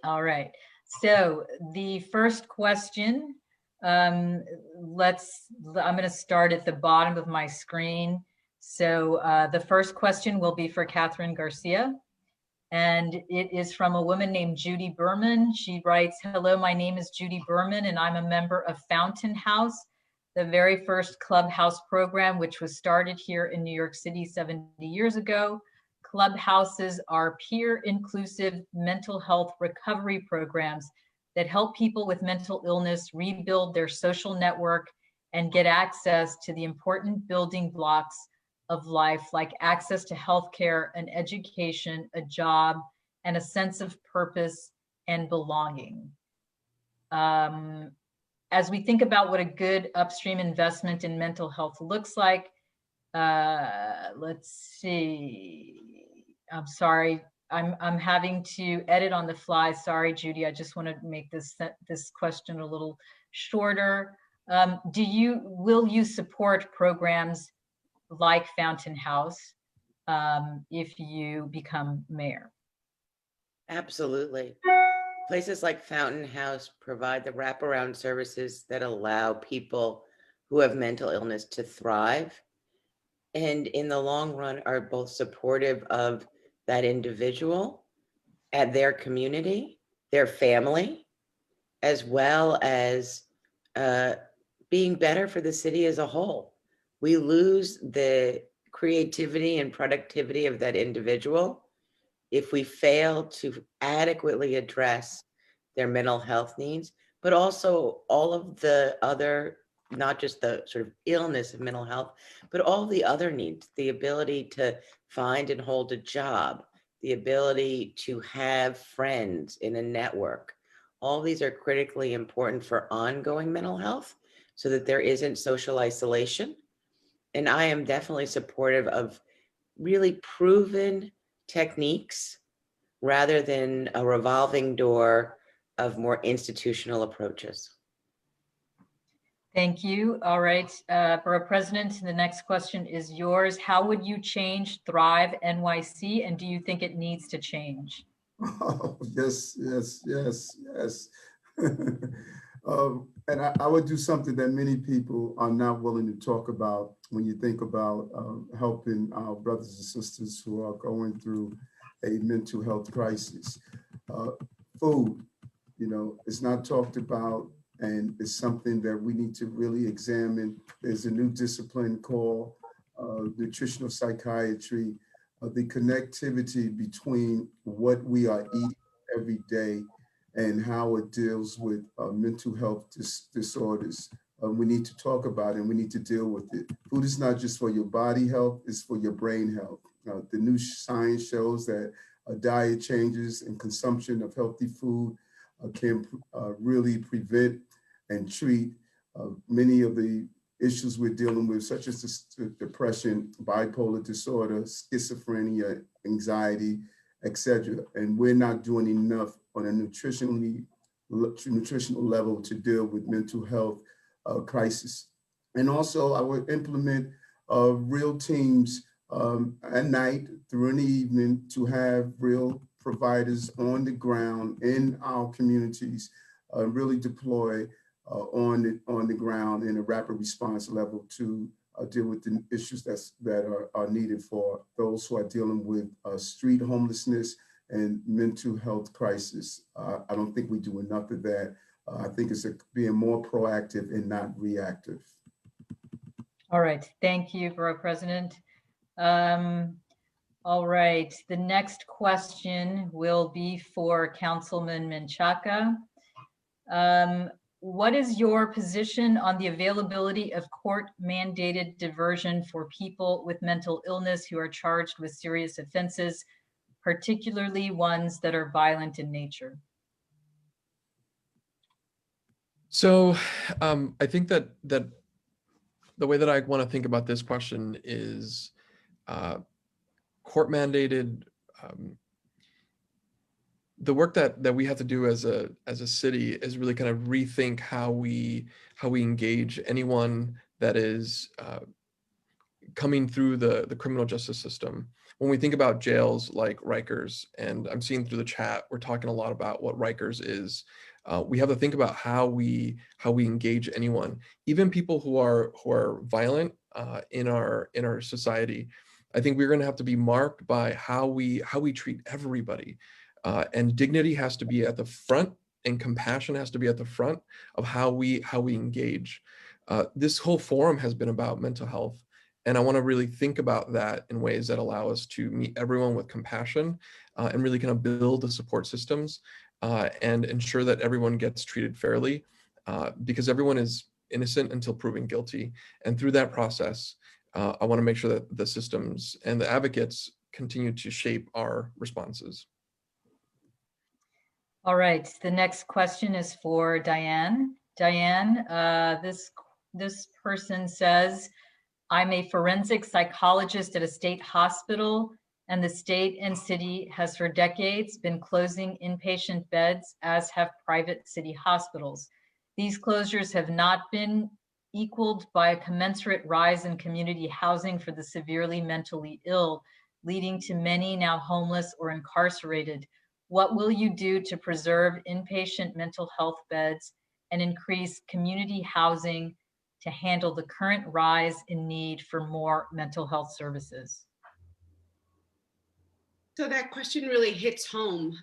All right. So the first question, I'm going to start at the bottom of my screen. So the first question will be for Catherine Garcia. And it is from a woman named Judy Berman. She writes, "Hello, my name is Judy Berman, and I'm a member of Fountain House, the very first clubhouse program, which was started here in New York City 70 years ago. Clubhouses are peer-inclusive mental health recovery programs that help people with mental illness rebuild their social network and get access to the important building blocks of life, like access to healthcare, an education, a job, and a sense of purpose and belonging." As we think about what a good upstream investment in mental health looks like, let's see. I'm sorry, I'm having to edit on the fly. Sorry, Judy. I just want to make this question a little shorter. Will you support programs like Fountain House if you become mayor? Absolutely. places like Fountain House provide the wraparound services that allow people who have mental illness to thrive, and in the long run are both supportive of that individual and their community, their family, as well as being better for the city as a whole. We lose the creativity and productivity of that individual if we fail to adequately address their mental health needs, but also all of the other, not just the sort of illness of mental health, but all the other needs, the ability to find and hold a job, the ability to have friends in a network. All these are critically important for ongoing mental health so that there isn't social isolation. And I am definitely supportive of really proven techniques rather than a revolving door of more institutional approaches. Thank you. All right, Borough President, the next question is yours. How would you change Thrive NYC, and do you think it needs to change? Oh, yes. And I would do something that many people are not willing to talk about when you think about helping our brothers and sisters who are going through a mental health crisis. Food, it's not talked about, and it's something that we need to really examine. There's a new discipline called Nutritional Psychiatry, the connectivity between what we are eating every day and how it deals with mental health disorders. We need to talk about it and we need to deal with it. Food is not just for your body health, it's for your brain health. The new science shows that diet changes and consumption of healthy food can really prevent and treat many of the issues we're dealing with, such as depression, bipolar disorder, schizophrenia, anxiety, etc. And we're not doing enough on a nutritional level to deal with mental health crisis. And also I would implement real teams at night through in the evening to have real providers on the ground in our communities, really deploy on the ground in a rapid response level to deal with the issues that are needed for those who are dealing with street homelessness and mental health crisis. I don't think we do enough of that. I think it's being more proactive and not reactive. All right, thank you, Borough President. All right, the next question will be for Councilman Menchaca. What is your position on the availability of court-mandated diversion for people with mental illness who are charged with serious offenses, particularly ones that are violent in nature? So I think that the way that I want to think about this question is court-mandated. The work that we have to do as a city is really kind of rethink how we engage anyone that is coming through the criminal justice system. When we think about jails like Rikers, and I'm seeing through the chat, we're talking a lot about what Rikers is. We have to think about how we engage anyone, even people who are violent in our society. I think we're going to have to be marked by how we treat everybody, and dignity has to be at the front, and compassion has to be at the front of how we engage. This whole forum has been about mental health, and I want to really think about that in ways that allow us to meet everyone with compassion and really kind of build the support systems and ensure that everyone gets treated fairly, because everyone is innocent until proven guilty. And through that process, I want to make sure that the systems and the advocates continue to shape our responses. All right, the next question is for Diane. Diane, this person says, I'm a forensic psychologist at a state hospital, and the state and city has for decades been closing inpatient beds, as have private city hospitals. These closures have not been equaled by a commensurate rise in community housing for the severely mentally ill, leading to many now homeless or incarcerated. What will you do to preserve inpatient mental health beds and increase community housing to handle the current rise in need for more mental health services? So that question really hits home.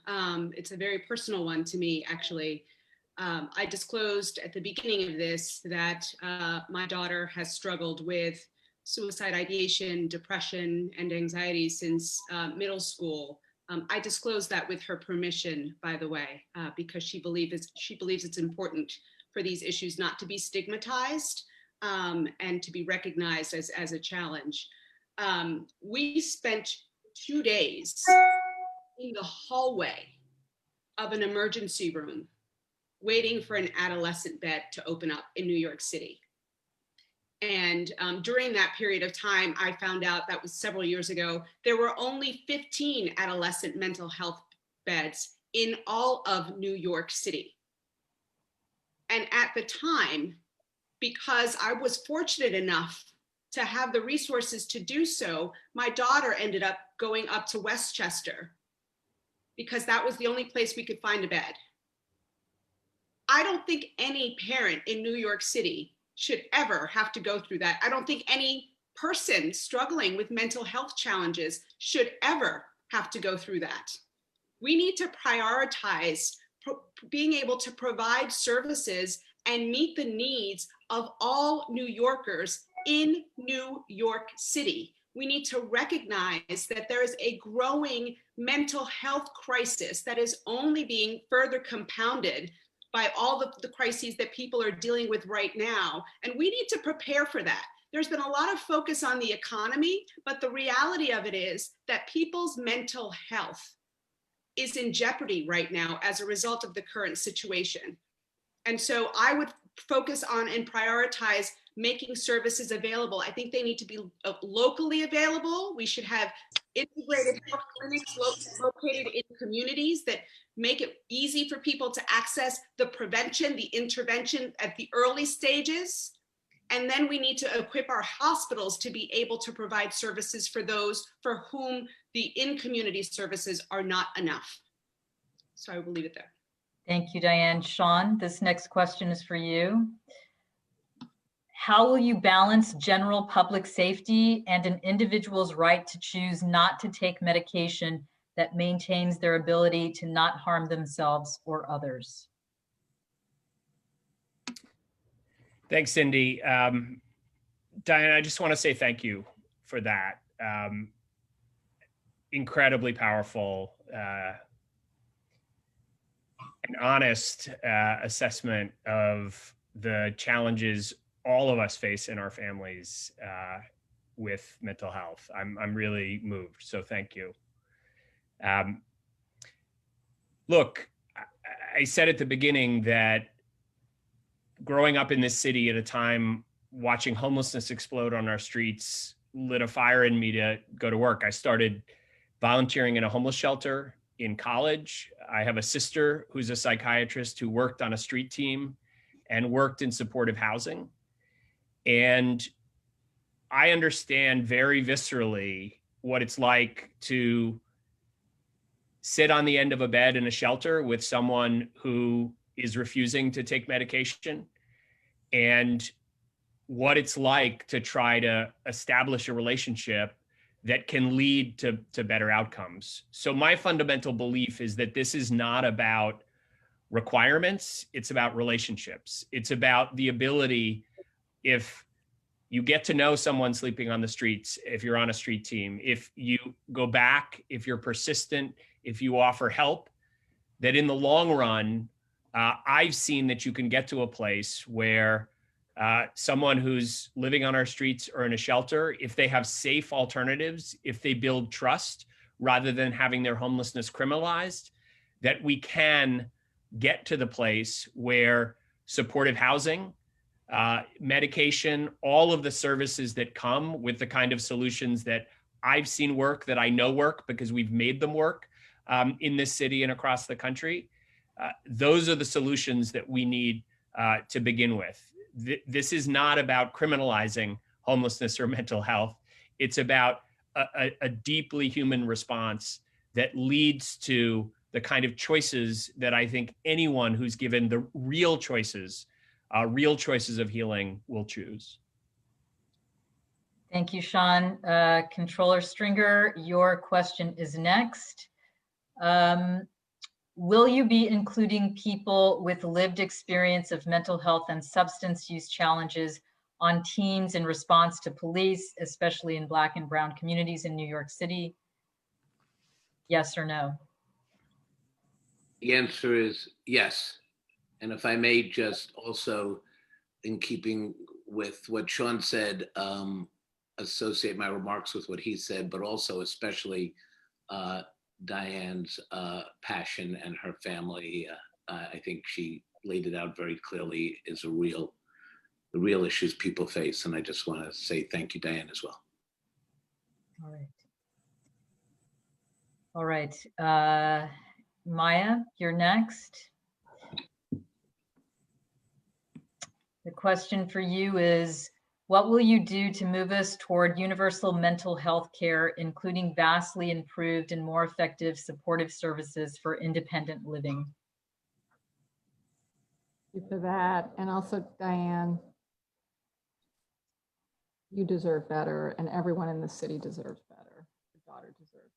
It's a very personal one to me, actually. I disclosed at the beginning of this that my daughter has struggled with suicide ideation, depression, and anxiety since middle school. I disclosed that with her permission, by the way, because she believes it's important for these issues not to be stigmatized and to be recognized as a challenge. We spent 2 days in the hallway of an emergency room waiting for an adolescent bed to open up in New York City. And during that period of time, I found out, that was several years ago, there were only 15 adolescent mental health beds in all of New York City. And at the time, because I was fortunate enough to have the resources to do so, my daughter ended up going up to Westchester because that was the only place we could find a bed. I don't think any parent in New York City should ever have to go through that. I don't think any person struggling with mental health challenges should ever have to go through that. We need to prioritize being able to provide services and meet the needs of all New Yorkers in New York City. We need to recognize that there is a growing mental health crisis that is only being further compounded by all the crises that people are dealing with right now. And we need to prepare for that. There's been a lot of focus on the economy, but the reality of it is that people's mental health is in jeopardy right now as a result of the current situation. And so I would focus on and prioritize making services available. I think they need to be locally available. We should have integrated health clinics located in communities that make it easy for people to access the prevention, the intervention at the early stages. And then we need to equip our hospitals to be able to provide services for those for whom the in-community services are not enough. So I will leave it there. Thank you, Diane. Sean, this next question is for you. How will you balance general public safety and an individual's right to choose not to take medication that maintains their ability to not harm themselves or others? Thanks, Cindy. Diane, I just want to say thank you for that. Incredibly powerful and honest assessment of the challenges all of us face in our families with mental health. I'm really moved, so thank you. Look, I said at the beginning that growing up in this city at a time watching homelessness explode on our streets lit a fire in me to go to work. I started volunteering in a homeless shelter in college. I have a sister who's a psychiatrist who worked on a street team and worked in supportive housing. And I understand very viscerally what it's like to sit on the end of a bed in a shelter with someone who is refusing to take medication, and what it's like to try to establish a relationship that can lead to better outcomes. So my fundamental belief is that this is not about requirements, it's about relationships. It's about the ability, if you get to know someone sleeping on the streets, if you're on a street team, if you go back, if you're persistent, if you offer help, that in the long run, I've seen that you can get to a place where someone who's living on our streets or in a shelter, if they have safe alternatives, if they build trust rather than having their homelessness criminalized, that we can get to the place where supportive housing, medication, all of the services that come with the kind of solutions that I've seen work, that I know work because we've made them work in this city and across the country. Those are the solutions that we need to begin with. This is not about criminalizing homelessness or mental health. It's about a deeply human response that leads to the kind of choices that I think anyone who's given the real choices of healing will choose. Thank you, Sean. Controller Stringer, your question is next. Will you be including people with lived experience of mental health and substance use challenges on teams in response to police, especially in Black and Brown communities in New York City? Yes or no? The answer is yes. And if I may just also, in keeping with what Sean said, associate my remarks with what he said, but also especially Diane's passion and her family. I think she laid it out very clearly, is the real issues people face. And I just want to say thank you, Diane, as well. All right. All right. Maya, you're next. The question for you is, what will you do to move us toward universal mental health care, including vastly improved and more effective supportive services for independent living? Thank you for that. And also, Diane, you deserve better, and everyone in the city deserves better. Your daughter deserves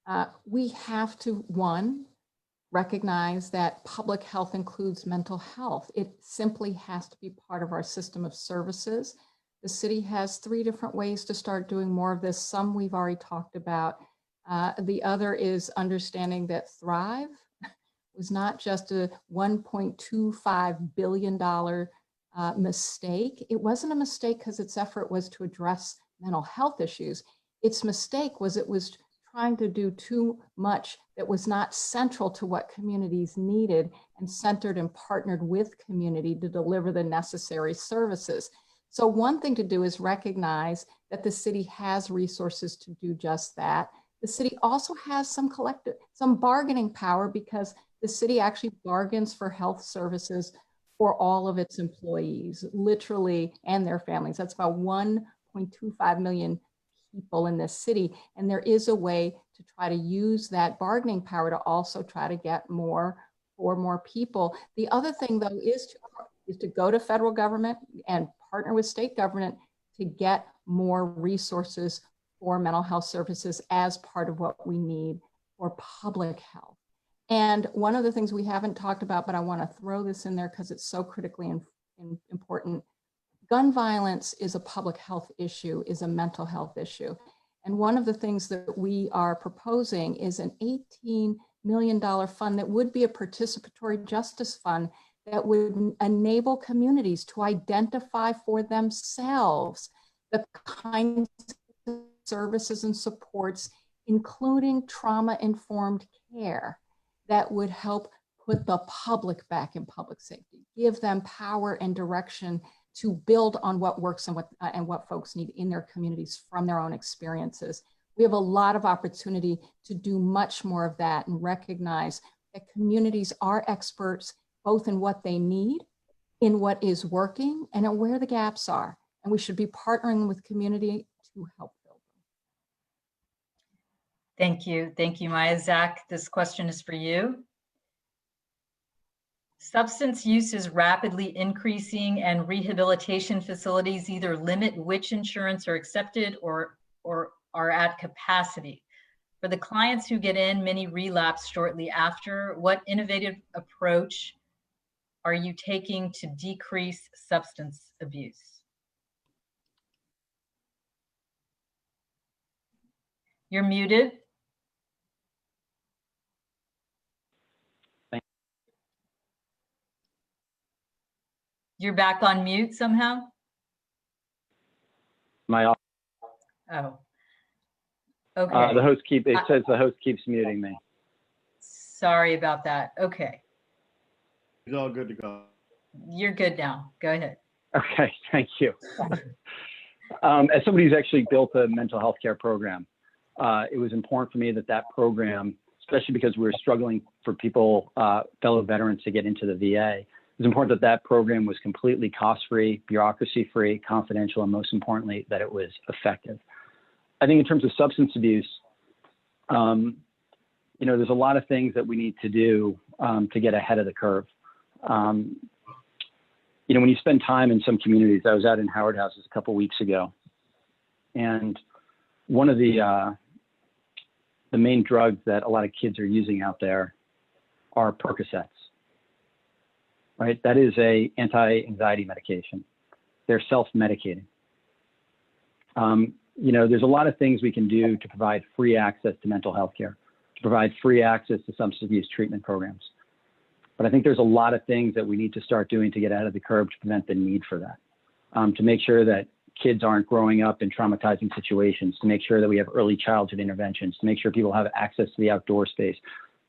better. We have to, one, recognize that public health includes mental health. It simply has to be part of our system of services. The city has 3 different ways to start doing more of this. Some we've already talked about. The other is understanding that Thrive was not just a $1.25 billion mistake. It wasn't a mistake because its effort was to address mental health issues. Its mistake was it was trying to do too much that was not central to what communities needed and centered and partnered with community to deliver the necessary services. So one thing to do is recognize that the city has resources to do just that. The city also has some bargaining power because the city actually bargains for health services for all of its employees, literally, and their families. That's about 1.25 million people in this city. And there is a way to try to use that bargaining power to also try to get more for more people. The other thing, though, is to go to federal government and partner with state government to get more resources for mental health services as part of what we need for public health. And one of the things we haven't talked about, but I want to throw this in there because it's so critically important. Gun violence is a public health issue, is a mental health issue. And one of the things that we are proposing is an $18 million fund that would be a participatory justice fund that would enable communities to identify for themselves the kinds of services and supports, including trauma-informed care, that would help put the public back in public safety, give them power and direction to build on what works and what folks need in their communities from their own experiences. We have a lot of opportunity to do much more of that and recognize that communities are experts both in what they need, in what is working, and in where the gaps are. And we should be partnering with community to help build them. Thank you. Thank you, Maya. Zach, this question is for you. Substance use is rapidly increasing and rehabilitation facilities either limit which insurance are accepted or are at capacity. For the clients who get in, many relapse shortly after. What innovative approach are you taking to decrease substance abuse? You're muted. You're back on mute somehow? My Oh. Okay. The host says the host keeps muting me. Sorry about that. Okay. It's all good to go. You're good now. Go ahead. Okay, thank you. As somebody who's actually built a mental health care program, it was important for me that program, especially because we were struggling for people, fellow veterans, to get into the VA, it was important that program was completely cost-free, bureaucracy-free, confidential, and most importantly, that it was effective. I think in terms of substance abuse, there's a lot of things that we need to do to get ahead of the curve. When you spend time in some communities, I was out in Howard Houses a couple weeks ago, and one of the main drugs that a lot of kids are using out there are Percocets, right? That is a anti-anxiety medication. They're self-medicating. There's a lot of things we can do to provide free access to mental health care, to provide free access to substance abuse treatment programs. But I think there's a lot of things that we need to start doing to get ahead of the curve to prevent the need for that, to make sure that kids aren't growing up in traumatizing situations, to make sure that we have early childhood interventions, to make sure people have access to the outdoor space,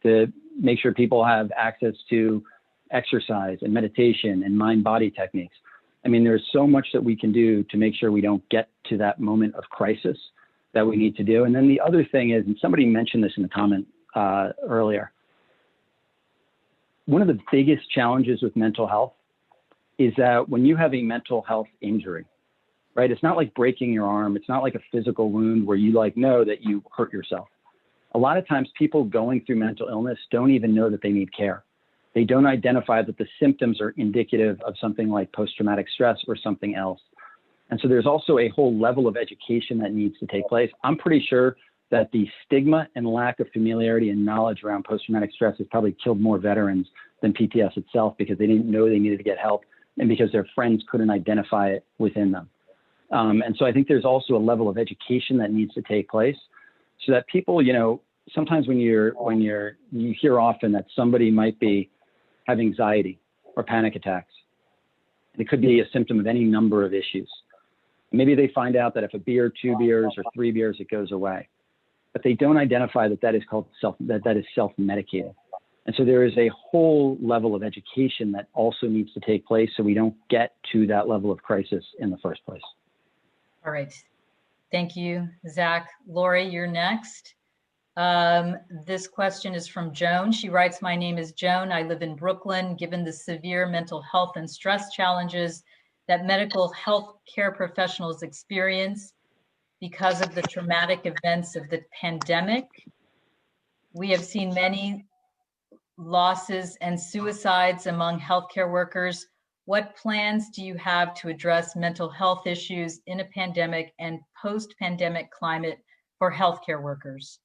to make sure people have access to exercise and meditation and mind-body techniques. I mean, there's so much that we can do to make sure we don't get to that moment of crisis that we need to do. And then the other thing is, and somebody mentioned this in the comment earlier, one of the biggest challenges with mental health is that when you have a mental health injury, right, it's not like breaking your arm. It's not like a physical wound where you know that you hurt yourself. A lot of times people going through mental illness don't even know that they need care. They don't identify that the symptoms are indicative of something like post-traumatic stress or something else. And so there's also a whole level of education that needs to take place. I'm pretty sure that the stigma and lack of familiarity and knowledge around post-traumatic stress has probably killed more veterans than PTS itself, because they didn't know they needed to get help and because their friends couldn't identify it within them. And so I think there's also a level of education that needs to take place so that people, sometimes when you hear often that somebody might be have anxiety or panic attacks. It could be a symptom of any number of issues. Maybe they find out that if a beer, 2 beers, or 3 beers, it goes away. But they don't identify that is self-medicating. And so there is a whole level of education that also needs to take place so we don't get to that level of crisis in the first place. All right. Thank you, Zach. Lori, you're next. This question is from Joan. She writes, "My name is Joan. I live in Brooklyn. Given the severe mental health and stress challenges that medical health care professionals experience because of the traumatic events of the pandemic, we have seen many losses and suicides among healthcare workers. What plans do you have to address mental health issues in a pandemic and post-pandemic climate for healthcare workers?"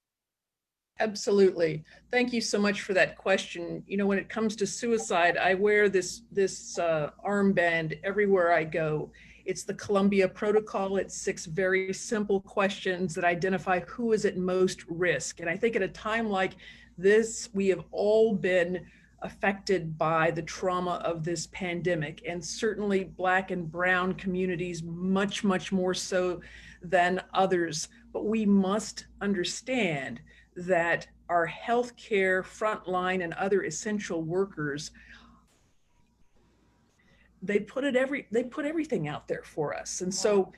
Absolutely. Thank you so much for that question. When it comes to suicide, I wear this armband everywhere I go. It's the Columbia Protocol. It's 6 very simple questions that identify who is at most risk. And I think at a time like this, we have all been affected by the trauma of this pandemic, and certainly Black and Brown communities much, much more so than others. But we must understand that our healthcare frontline and other essential workers, they put everything out there for us. And so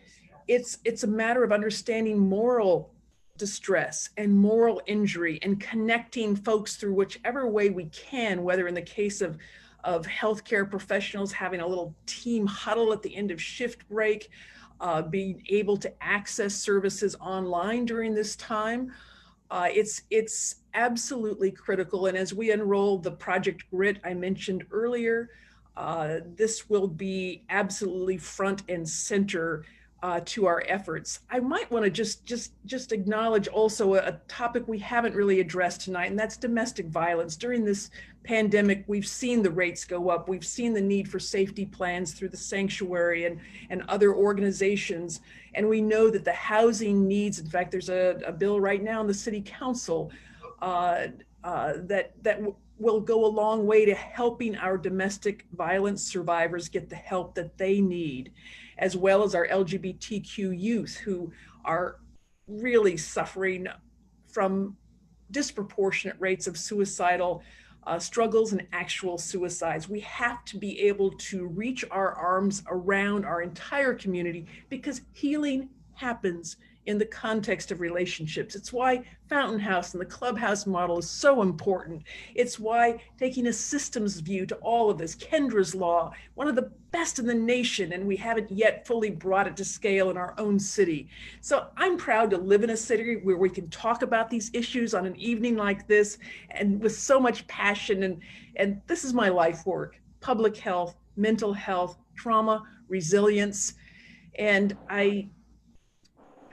it's a matter of understanding moral distress and moral injury and connecting folks through whichever way we can, whether in the case of healthcare professionals having a little team huddle at the end of shift break, being able to access services online during this time. It's absolutely critical. And as we unroll the Project Grit I mentioned earlier, this will be absolutely front and center to our efforts. I might want to just acknowledge also a topic we haven't really addressed tonight, and that's domestic violence. During this pandemic, we've seen the rates go up. We've seen the need for safety plans through the sanctuary and other organizations. And we know that the housing needs, in fact, there's a bill right now in the city council that will go a long way to helping our domestic violence survivors get the help that they need, as well as our LGBTQ youth who are really suffering from disproportionate rates of suicidal struggles and actual suicides. We have to be able to reach our arms around our entire community because healing happens in the context of relationships. It's why Fountain House and the Clubhouse model is so important. It's why taking a systems view to all of this, Kendra's Law, one of the best in the nation, and we haven't yet fully brought it to scale in our own city. So I'm proud to live in a city where we can talk about these issues on an evening like this and with so much passion. And this is my life work: public health, mental health, trauma, resilience. And I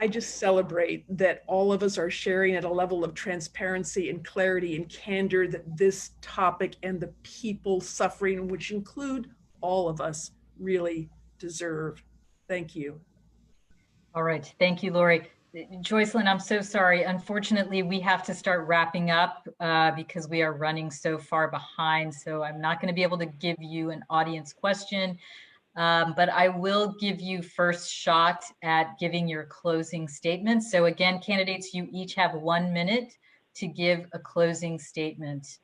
just celebrate that all of us are sharing at a level of transparency and clarity and candor that this topic and the people suffering, which include all of us, really deserve. Thank you. All right, thank you, Lori. Joycelyn, I'm so sorry. Unfortunately, we have to start wrapping up because we are running so far behind. So I'm not going to be able to give you an audience question. But I will give you first shot at giving your closing statement. So again, candidates, you each have 1 minute to give a closing statement.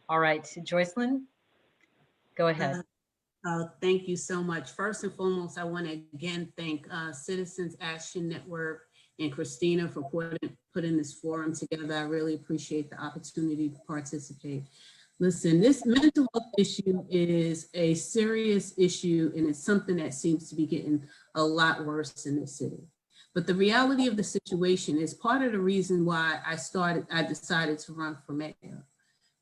All right, Joycelyn, go ahead. Thank you so much. First and foremost, I want to again thank Citizens Action Network and Christina for putting this forum together. I really appreciate the opportunity to participate. Listen, this mental health issue is a serious issue, and it's something that seems to be getting a lot worse in the city. But the reality of the situation is part of the reason why I decided to run for mayor,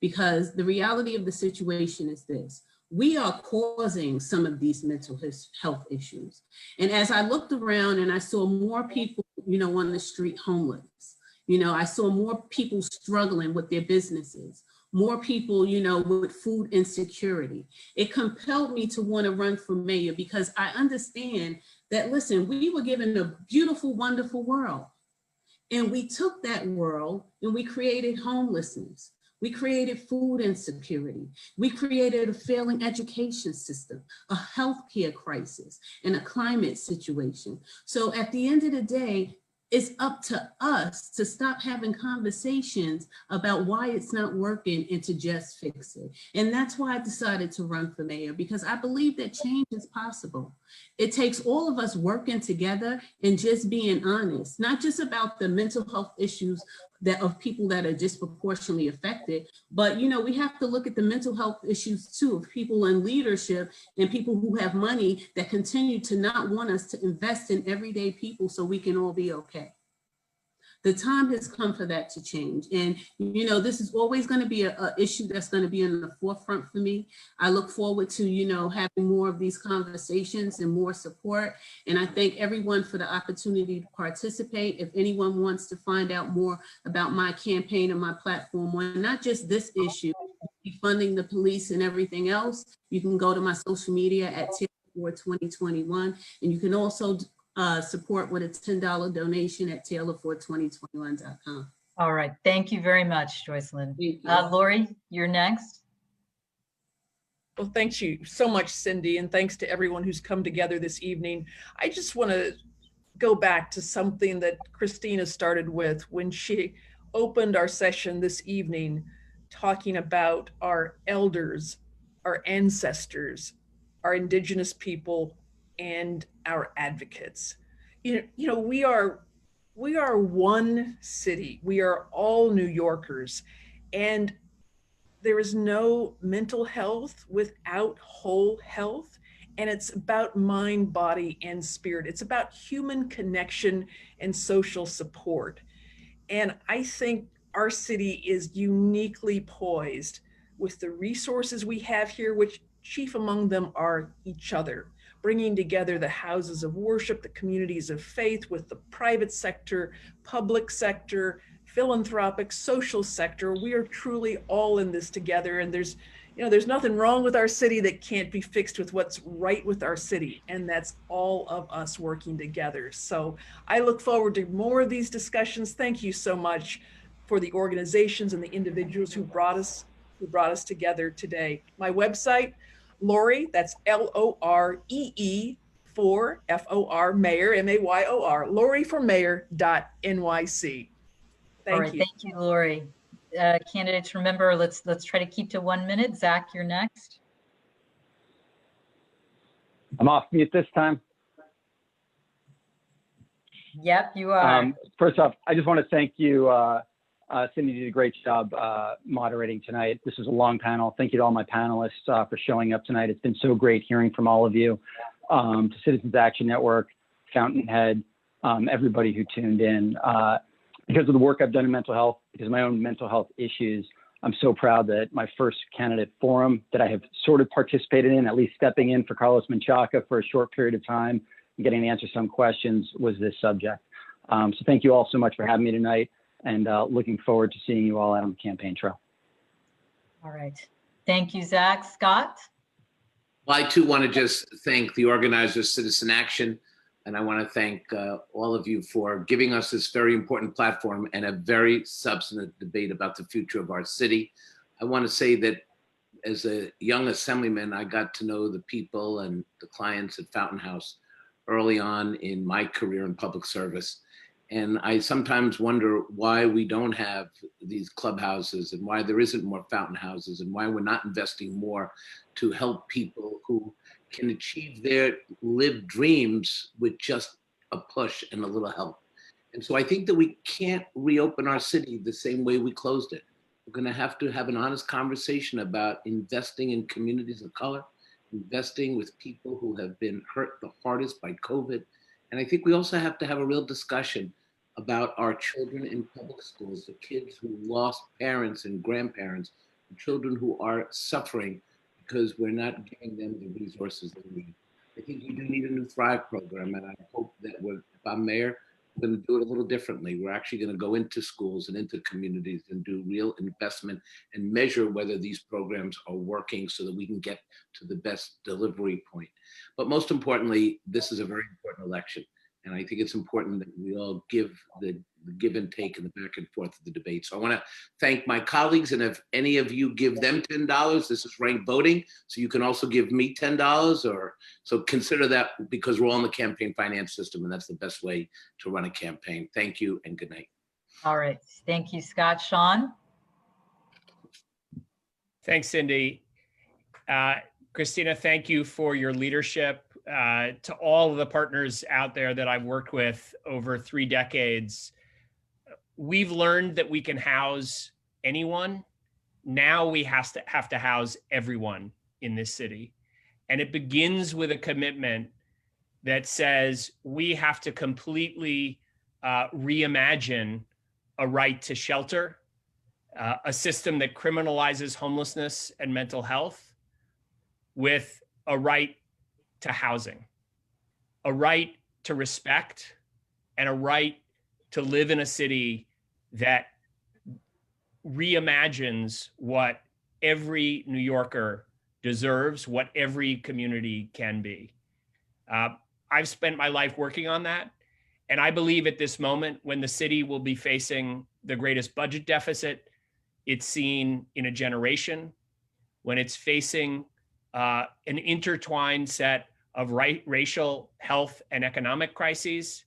because the reality of the situation is this: we are causing some of these mental health issues. And as I looked around and I saw more people, on the street homeless, I saw more people struggling with their businesses, more people, with food insecurity. It compelled me to want to run for mayor because I understand that, listen, we were given a beautiful, wonderful world. And we took that world and we created homelessness. We created food insecurity. We created a failing education system, a healthcare crisis, and a climate situation. So at the end of the day, it's up to us to stop having conversations about why it's not working and to just fix it. And that's why I decided to run for mayor, because I believe that change is possible. It takes all of us working together and just being honest, not just about the mental health issues of people that are disproportionately affected, but we have to look at the mental health issues too of people in leadership and people who have money that continue to not want us to invest in everyday people so we can all be okay. The time has come for that to change. And, this is always going to be an issue that's going to be in the forefront for me. I look forward to, having more of these conversations and more support. And I thank everyone for the opportunity to participate. If anyone wants to find out more about my campaign and my platform on not just this issue, funding the police and everything else, you can go to my social media at Taylor for 2021. And you can also support with a $10 donation at taylor42021.com. All right, thank you very much, Joycelyn. Lori, you're next. Well, thank you so much, Cindy, and thanks to everyone who's come together this evening. I just want to go back to something that Christina started with when she opened our session this evening, talking about our elders, our ancestors, our Indigenous people, and our advocates. We are one city. We are all New Yorkers, and there is no mental health without whole health. And it's about mind, body, and spirit. It's about human connection and social support. And I think our city is uniquely poised with the resources we have here, which chief among them are each other, bringing together the houses of worship, the communities of faith with the private sector, public sector, philanthropic, social sector. We are truly all in this together. And there's nothing wrong with our city that can't be fixed with what's right with our city. And that's all of us working together. So I look forward to more of these discussions. Thank you so much for the organizations and the individuals who brought us together today. My website, Lori, that's L-O-R-E-E for F-O-R, mayor, M-A-Y-O-R, loriformayor.nyc. All right, thank you, Lori. Candidates, remember, let's try to keep to 1 minute. Zach, you're next. I'm off mute this time. Yep, you are. First off, I just want to thank you, Cindy did a great job moderating tonight. This was a long panel. Thank you to all my panelists for showing up tonight. It's been so great hearing from all of you, to Citizens Action Network, Fountainhead, everybody who tuned in. Because of the work I've done in mental health, because of my own mental health issues, I'm so proud that my first candidate forum that I have sort of participated in, at least stepping in for Carlos Menchaca for a short period of time and getting to answer some questions, was this subject. So thank you all so much for having me tonight, and looking forward to seeing you all out on the campaign trail. All right. Thank you, Zach. Scott? Well, I too want to just thank the organizers, Citizen Action, and I want to thank all of you for giving us this very important platform and a very substantive debate about the future of our city. I want to say that as a young assemblyman, I got to know the people and the clients at Fountain House early on in my career in public service. And I sometimes wonder why we don't have these clubhouses and why there isn't more fountain houses and why we're not investing more to help people who can achieve their lived dreams with just a push and a little help. And so I think that we can't reopen our city the same way we closed it. We're going to have an honest conversation about investing in communities of color, investing with people who have been hurt the hardest by COVID. And I think we also have to have a real discussion about our children in public schools, the kids who lost parents and grandparents, the children who are suffering because we're not giving them the resources they need. I think we do need a new Thrive program, and I hope that if I'm mayor, we're going to do it a little differently. We're actually going to go into schools and into communities and do real investment and measure whether these programs are working so that we can get to the best delivery point. But most importantly, this is a very important election. And I think it's important that we all give the give and take and the back and forth of the debate. So I want to thank my colleagues. And if any of you give them $10, this is ranked voting. So you can also give me $10 so consider that, because we're all in the campaign finance system, and that's the best way to run a campaign. Thank you and good night. All right. Thank you, Scott. Sean? Thanks, Cindy. Christina, thank you for your leadership. To all of the partners out there that I've worked with over 3 decades, we've learned that we can house anyone. Now we have to house everyone in this city. And it begins with a commitment that says we have to completely reimagine a right to shelter, a system that criminalizes homelessness and mental health, with a right to housing, a right to respect, and a right to live in a city that reimagines what every New Yorker deserves, what every community can be. I've spent my life working on that. And I believe at this moment, when the city will be facing the greatest budget deficit it's seen in a generation, when it's facing an intertwined set of racial, health, and economic crises,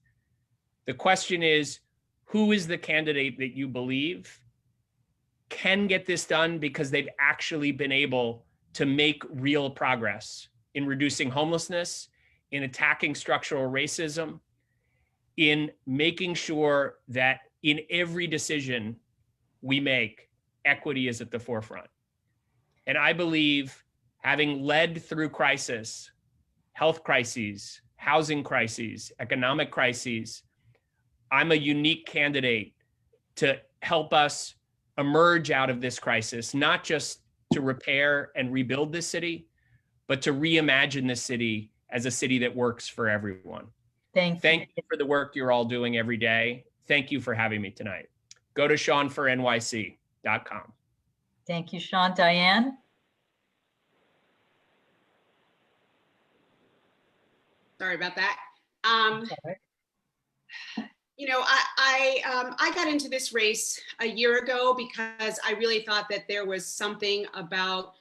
the question is, who is the candidate that you believe can get this done because they've actually been able to make real progress in reducing homelessness, in attacking structural racism, in making sure that in every decision we make, equity is at the forefront. And I believe, having led through crisis, health crises, housing crises, economic crises, I'm a unique candidate to help us emerge out of this crisis, not just to repair and rebuild this city, but to reimagine this city as a city that works for everyone. Thank you for the work you're all doing every day. Thank you for having me tonight. Go to SeanForNYC.com. Thank you, Sean. Diane? Sorry about that. You know, I got into this race a year ago because I really thought that there was something about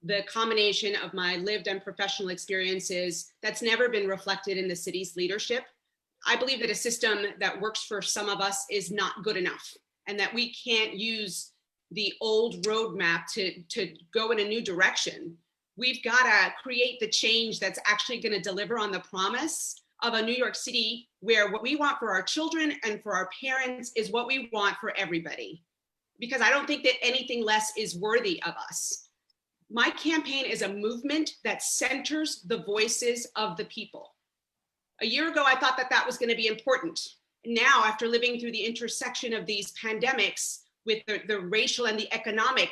the combination of my lived and professional experiences that's never been reflected in the city's leadership. I believe that a system that works for some of us is not good enough, and that we can't use the old roadmap to go in a new direction. We've got to create the change that's actually going to deliver on the promise of a New York City where what we want for our children and for our parents is what we want for everybody. Because I don't think that anything less is worthy of us. My campaign is a movement that centers the voices of the people. A year ago, I thought that that was going to be important. Now, after living through the intersection of these pandemics with the racial and the economic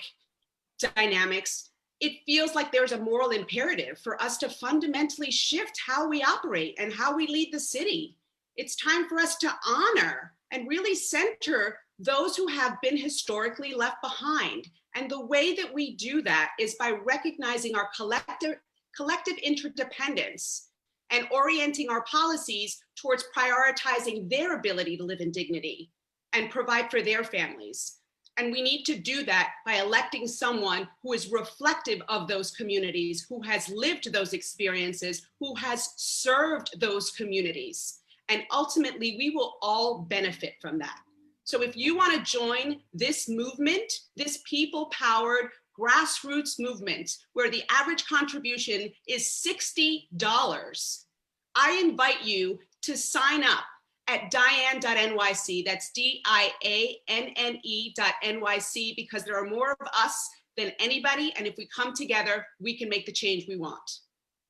dynamics, it feels like there's a moral imperative for us to fundamentally shift how we operate and how we lead the city. It's time for us to honor and really center those who have been historically left behind. And the way that we do that is by recognizing our collective interdependence and orienting our policies towards prioritizing their ability to live in dignity and provide for their families. And we need to do that by electing someone who is reflective of those communities, who has lived those experiences, who has served those communities. And ultimately, we will all benefit from that. So if you want to join this movement, this people-powered grassroots movement, where the average contribution is $60, I invite you to sign up at diane.nyc. That's DIANNE.NYC, because there are more of us than anybody. And if we come together, we can make the change we want.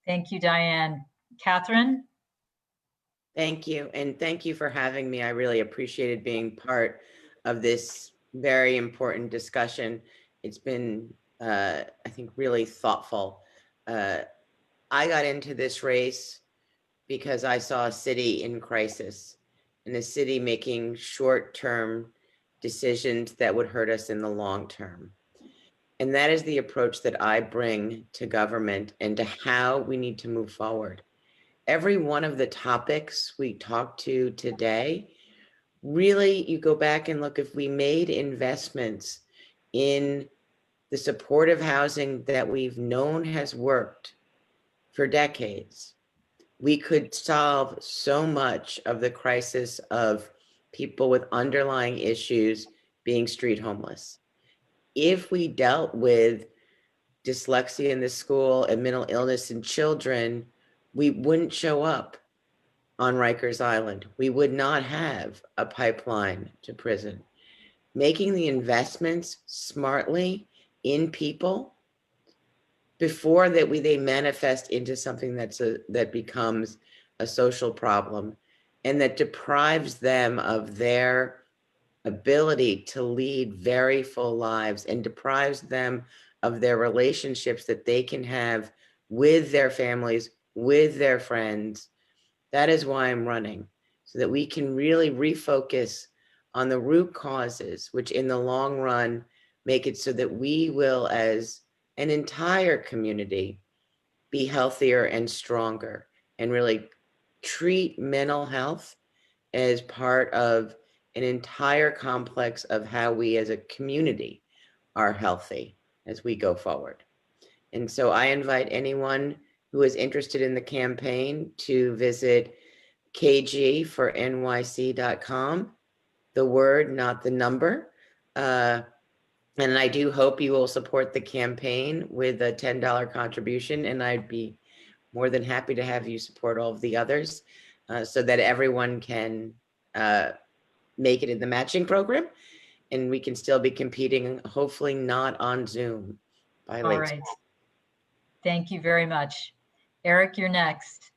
Thank you, Diane. Catherine? Thank you. And thank you for having me. I really appreciated being part of this very important discussion. It's been, I think, really thoughtful. I got into this race because I saw a city in crisis and a city making short-term decisions that would hurt us in the long term. And that is the approach that I bring to government and to how we need to move forward. Every one of the topics we talked to today, really, you go back and look, if we made investments in the supportive housing that we've known has worked for decades, we could solve so much of the crisis of people with underlying issues being street homeless. If we dealt with dyslexia in the school and mental illness in children, we wouldn't show up on Rikers Island. We would not have a pipeline to prison. Making the investments smartly in people before they manifest into something that becomes a social problem and that deprives them of their ability to lead very full lives and deprives them of their relationships that they can have with their families, with their friends. That is why I'm running, so that we can really refocus on the root causes, which in the long run make it so that we will, as an entire community, be healthier and stronger, and really treat mental health as part of an entire complex of how we as a community are healthy as we go forward. And so I invite anyone who is interested in the campaign to visit kgfornyc.com, the word, not the number. And I do hope you will support the campaign with a $10 contribution, and I'd be more than happy to have you support all of the others so that everyone can make it in the matching program, and we can still be competing, hopefully not on Zoom by late. All right. Thank you very much. Eric, you're next.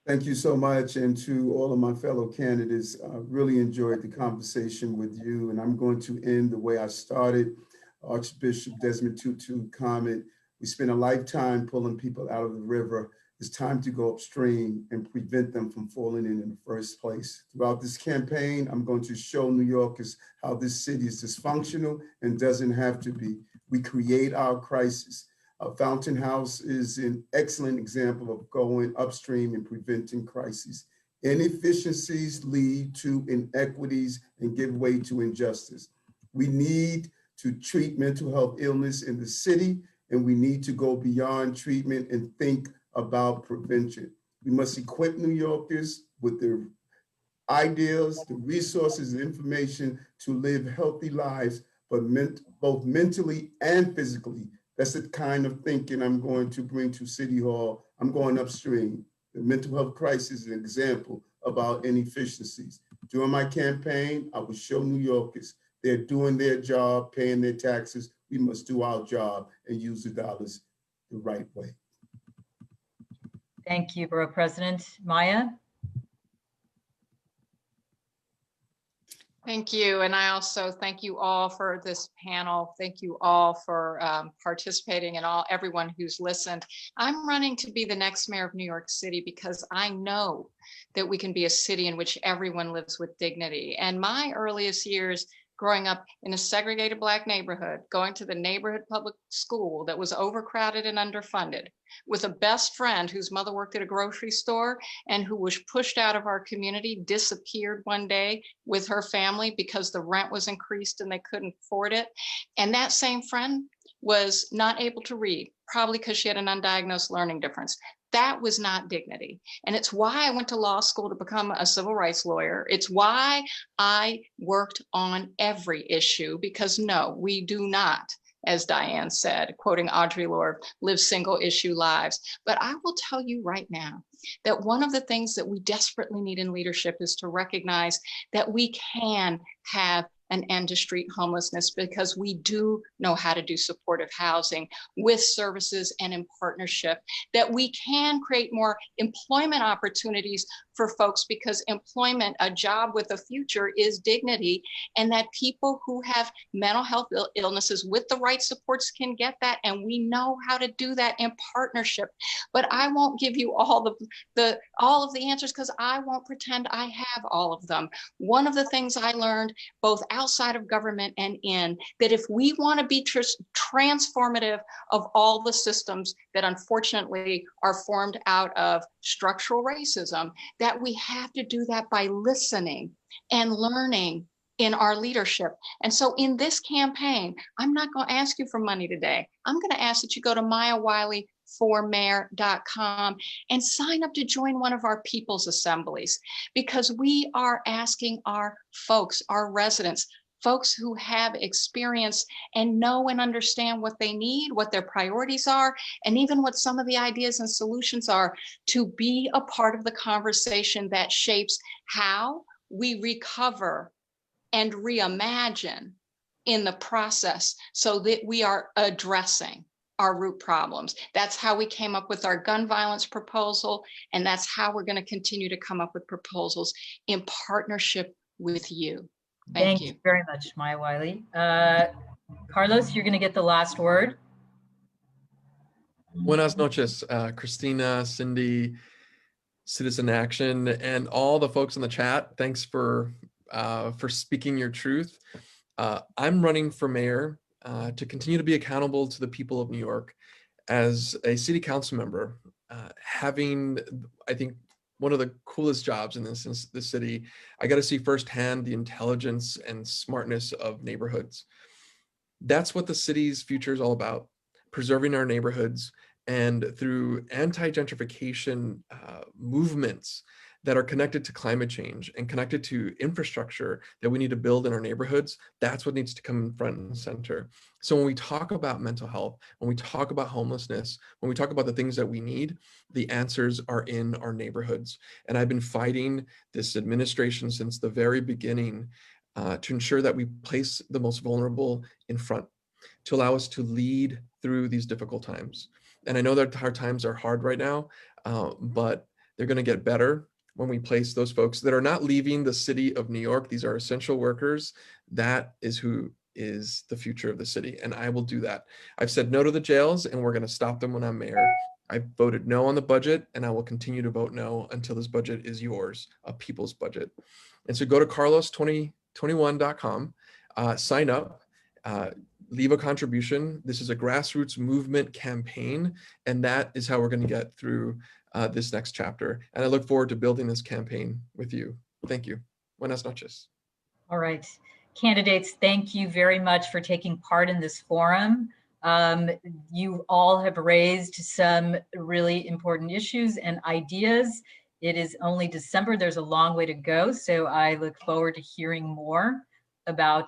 Thank you so much. And to all of my fellow candidates, I really enjoyed the conversation with you. And I'm going to end the way I started. Archbishop Desmond Tutu comment, we spend a lifetime pulling people out of the river. It's time to go upstream and prevent them from falling in the first place. Throughout this campaign, I'm going to show New Yorkers how this city is dysfunctional and doesn't have to be. We create our crisis. Fountain House is an excellent example of going upstream and preventing crises. Inefficiencies lead to inequities and give way to injustice. We need to treat mental health illness in the city, and we need to go beyond treatment and think about prevention. We must equip New Yorkers with the ideas, the resources, and information to live healthy lives, but both mentally and physically. That's the kind of thinking I'm going to bring to City Hall. I'm going upstream. The mental health crisis is an example of our inefficiencies. During my campaign, I would show New Yorkers they're doing their job, paying their taxes. We must do our job and use the dollars the right way. Thank you, Borough President. Maya? Thank you. And I also thank you all for this panel. Thank you all for participating and everyone who's listened. I'm running to be the next mayor of New York City because I know that we can be a city in which everyone lives with dignity. And my earliest years growing up in a segregated Black neighborhood, going to the neighborhood public school that was overcrowded and underfunded, with a best friend whose mother worked at a grocery store and who was pushed out of our community, disappeared one day with her family because the rent was increased and they couldn't afford it. And that same friend was not able to read, probably because she had an undiagnosed learning difference. That was not dignity. And it's why I went to law school to become a civil rights lawyer. It's why I worked on every issue, because no, we do not, as Diane said, quoting Audre Lorde, live single issue lives. But I will tell you right now that one of the things that we desperately need in leadership is to recognize that we can have an end to street homelessness, because we do know how to do supportive housing with services and in partnership, that we can create more employment opportunities for folks, because employment, a job with a future, is dignity, and that people who have mental health illnesses with the right supports can get that, and we know how to do that in partnership. But I won't give you all of the answers, because I won't pretend I have all of them. One of the things I learned, both outside of government and in, that if we want to be transformative of all the systems that unfortunately are formed out of structural racism, that we have to do that by listening and learning in our leadership. And so in this campaign, I'm not going to ask you for money today. I'm going to ask that you go to MayaWiley4Mayor.com and sign up to join one of our people's assemblies, because we are asking our folks, our residents, folks who have experience and know and understand what they need, what their priorities are, and even what some of the ideas and solutions are, to be a part of the conversation that shapes how we recover and reimagine in the process, so that we are addressing our root problems. That's how we came up with our gun violence proposal, and that's how we're going to continue to come up with proposals in partnership with you. Thank you very much, Maya Wiley. Carlos, you're going to get the last word. Buenas noches, Christina, Cindy, Citizen Action, and all the folks in the chat. Thanks for speaking your truth. I'm running for mayor to continue to be accountable to the people of New York. As a city council member, having, I think, one of the coolest jobs in this city, I got to see firsthand the intelligence and smartness of neighborhoods. That's what the city's future is all about, preserving our neighborhoods, and through anti-gentrification movements that are connected to climate change and connected to infrastructure that we need to build in our neighborhoods, that's what needs to come in front and center. So when we talk about mental health, when we talk about homelessness, when we talk about the things that we need, the answers are in our neighborhoods. And I've been fighting this administration since the very beginning to ensure that we place the most vulnerable in front, to allow us to lead through these difficult times. And I know that our times are hard right now, but they're going to get better when we place those folks that are not leaving the city of New York. These are essential workers. That is who is the future of the city. And I will do that. I've said no to the jails, and we're going to stop them when I'm mayor. I voted no on the budget, and I will continue to vote no until this budget is yours, a people's budget. And so go to carlos2021.com, sign up, leave a contribution. This is a grassroots movement campaign, and that is how we're going to get through this next chapter. And I look forward to building this campaign with you. Thank you. Buenas noches. All right. Candidates, thank you very much for taking part in this forum. You all have raised some really important issues and ideas. It is only December. There's a long way to go. So I look forward to hearing more about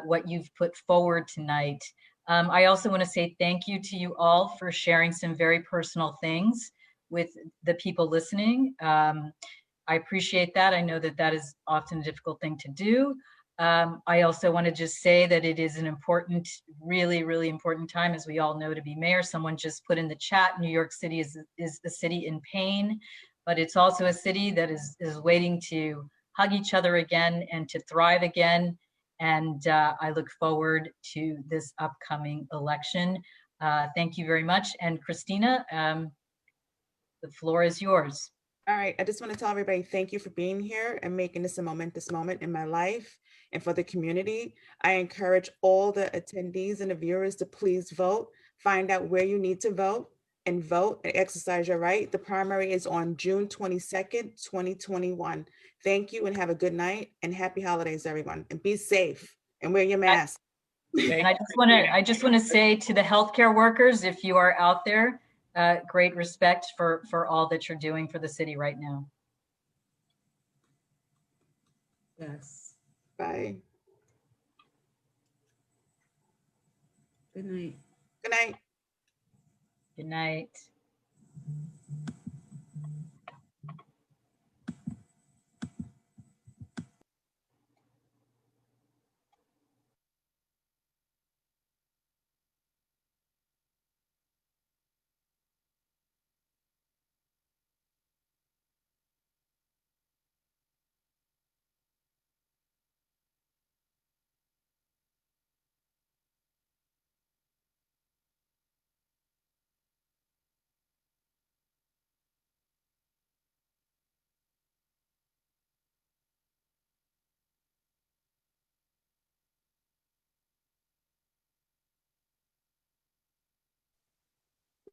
what you've put forward tonight. I also want to say thank you to you all for sharing some very personal things. with the people listening. I appreciate that. I know that that is often a difficult thing to do. I also want to just say that it is an important, really, really important time, as we all know, to be mayor. Someone just put in the chat, New York City is a city in pain, but it's also a city that is waiting to hug each other again and to thrive again. And I look forward to this upcoming election. Thank you very much. And Christina, the floor is yours. All right, I just want to tell everybody thank you for being here and making this a momentous moment in my life and for the community. I encourage all the attendees and the viewers to please vote, find out where you need to vote and exercise your right. The primary is on June 22nd, 2021. Thank you and have a good night and happy holidays, everyone. And be safe and wear your mask. And I just want to say to the healthcare workers, if you are out there, great respect for all that you're doing for the city right now. Yes. Bye. Good night. Good night. Good night.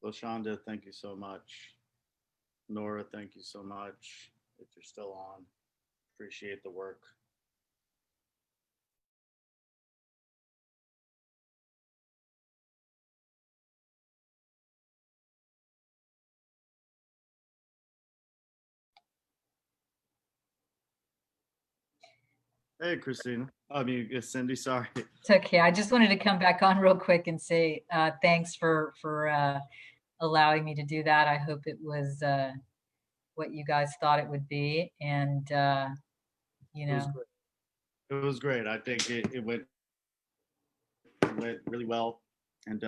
LaShonda, thank you so much. Nora, thank you so much. If you're still on, appreciate the work. Hey, Christina. I mean, Cindy, sorry. It's okay. I just wanted to come back on real quick and say thanks for allowing me to do that. I hope it was what you guys thought it would be. And, you know. It was great. I think it went really well. And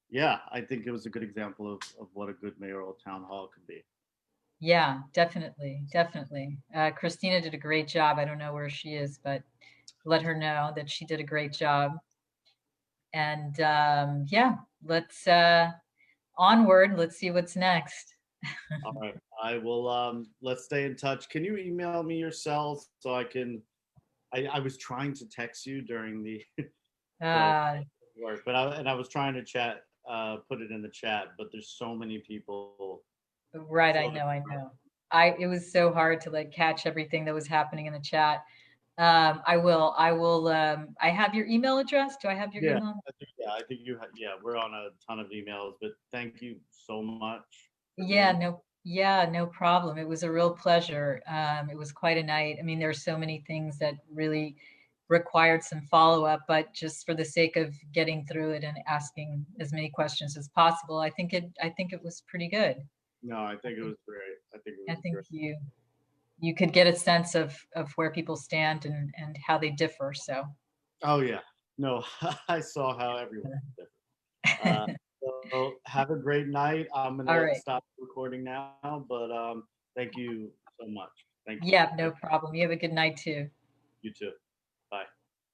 yeah, I think it was a good example of what a good mayoral town hall can be. Yeah, definitely. Definitely. Christina did a great job. I don't know where she is, but let her know that she did a great job. And yeah, let's onward. Let's see what's next. All right. I will, let's stay in touch. Can you email me your cells so I can, I was trying to text you during the work, but I was trying to chat, put it in the chat, but there's so many people. Right, I know. It was so hard to like catch everything that was happening in the chat. I will, I have your email address. Do I have your email? I think you have, we're on a ton of emails, but thank you so much. No problem. It was a real pleasure. It was quite a night. I mean, there's so many things that really required some follow-up, but just for the sake of getting through it and asking as many questions as possible, I think it was pretty good. No, I think it was great. I think you could get a sense of where people stand and how they differ. So. Oh yeah, no, I saw how everyone differed. So have a great night. I'm gonna stop recording now, but thank you so much. Thank you. Yeah, no problem. You have a good night too. You too. Bye.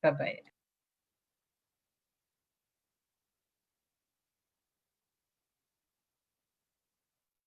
Bye-bye.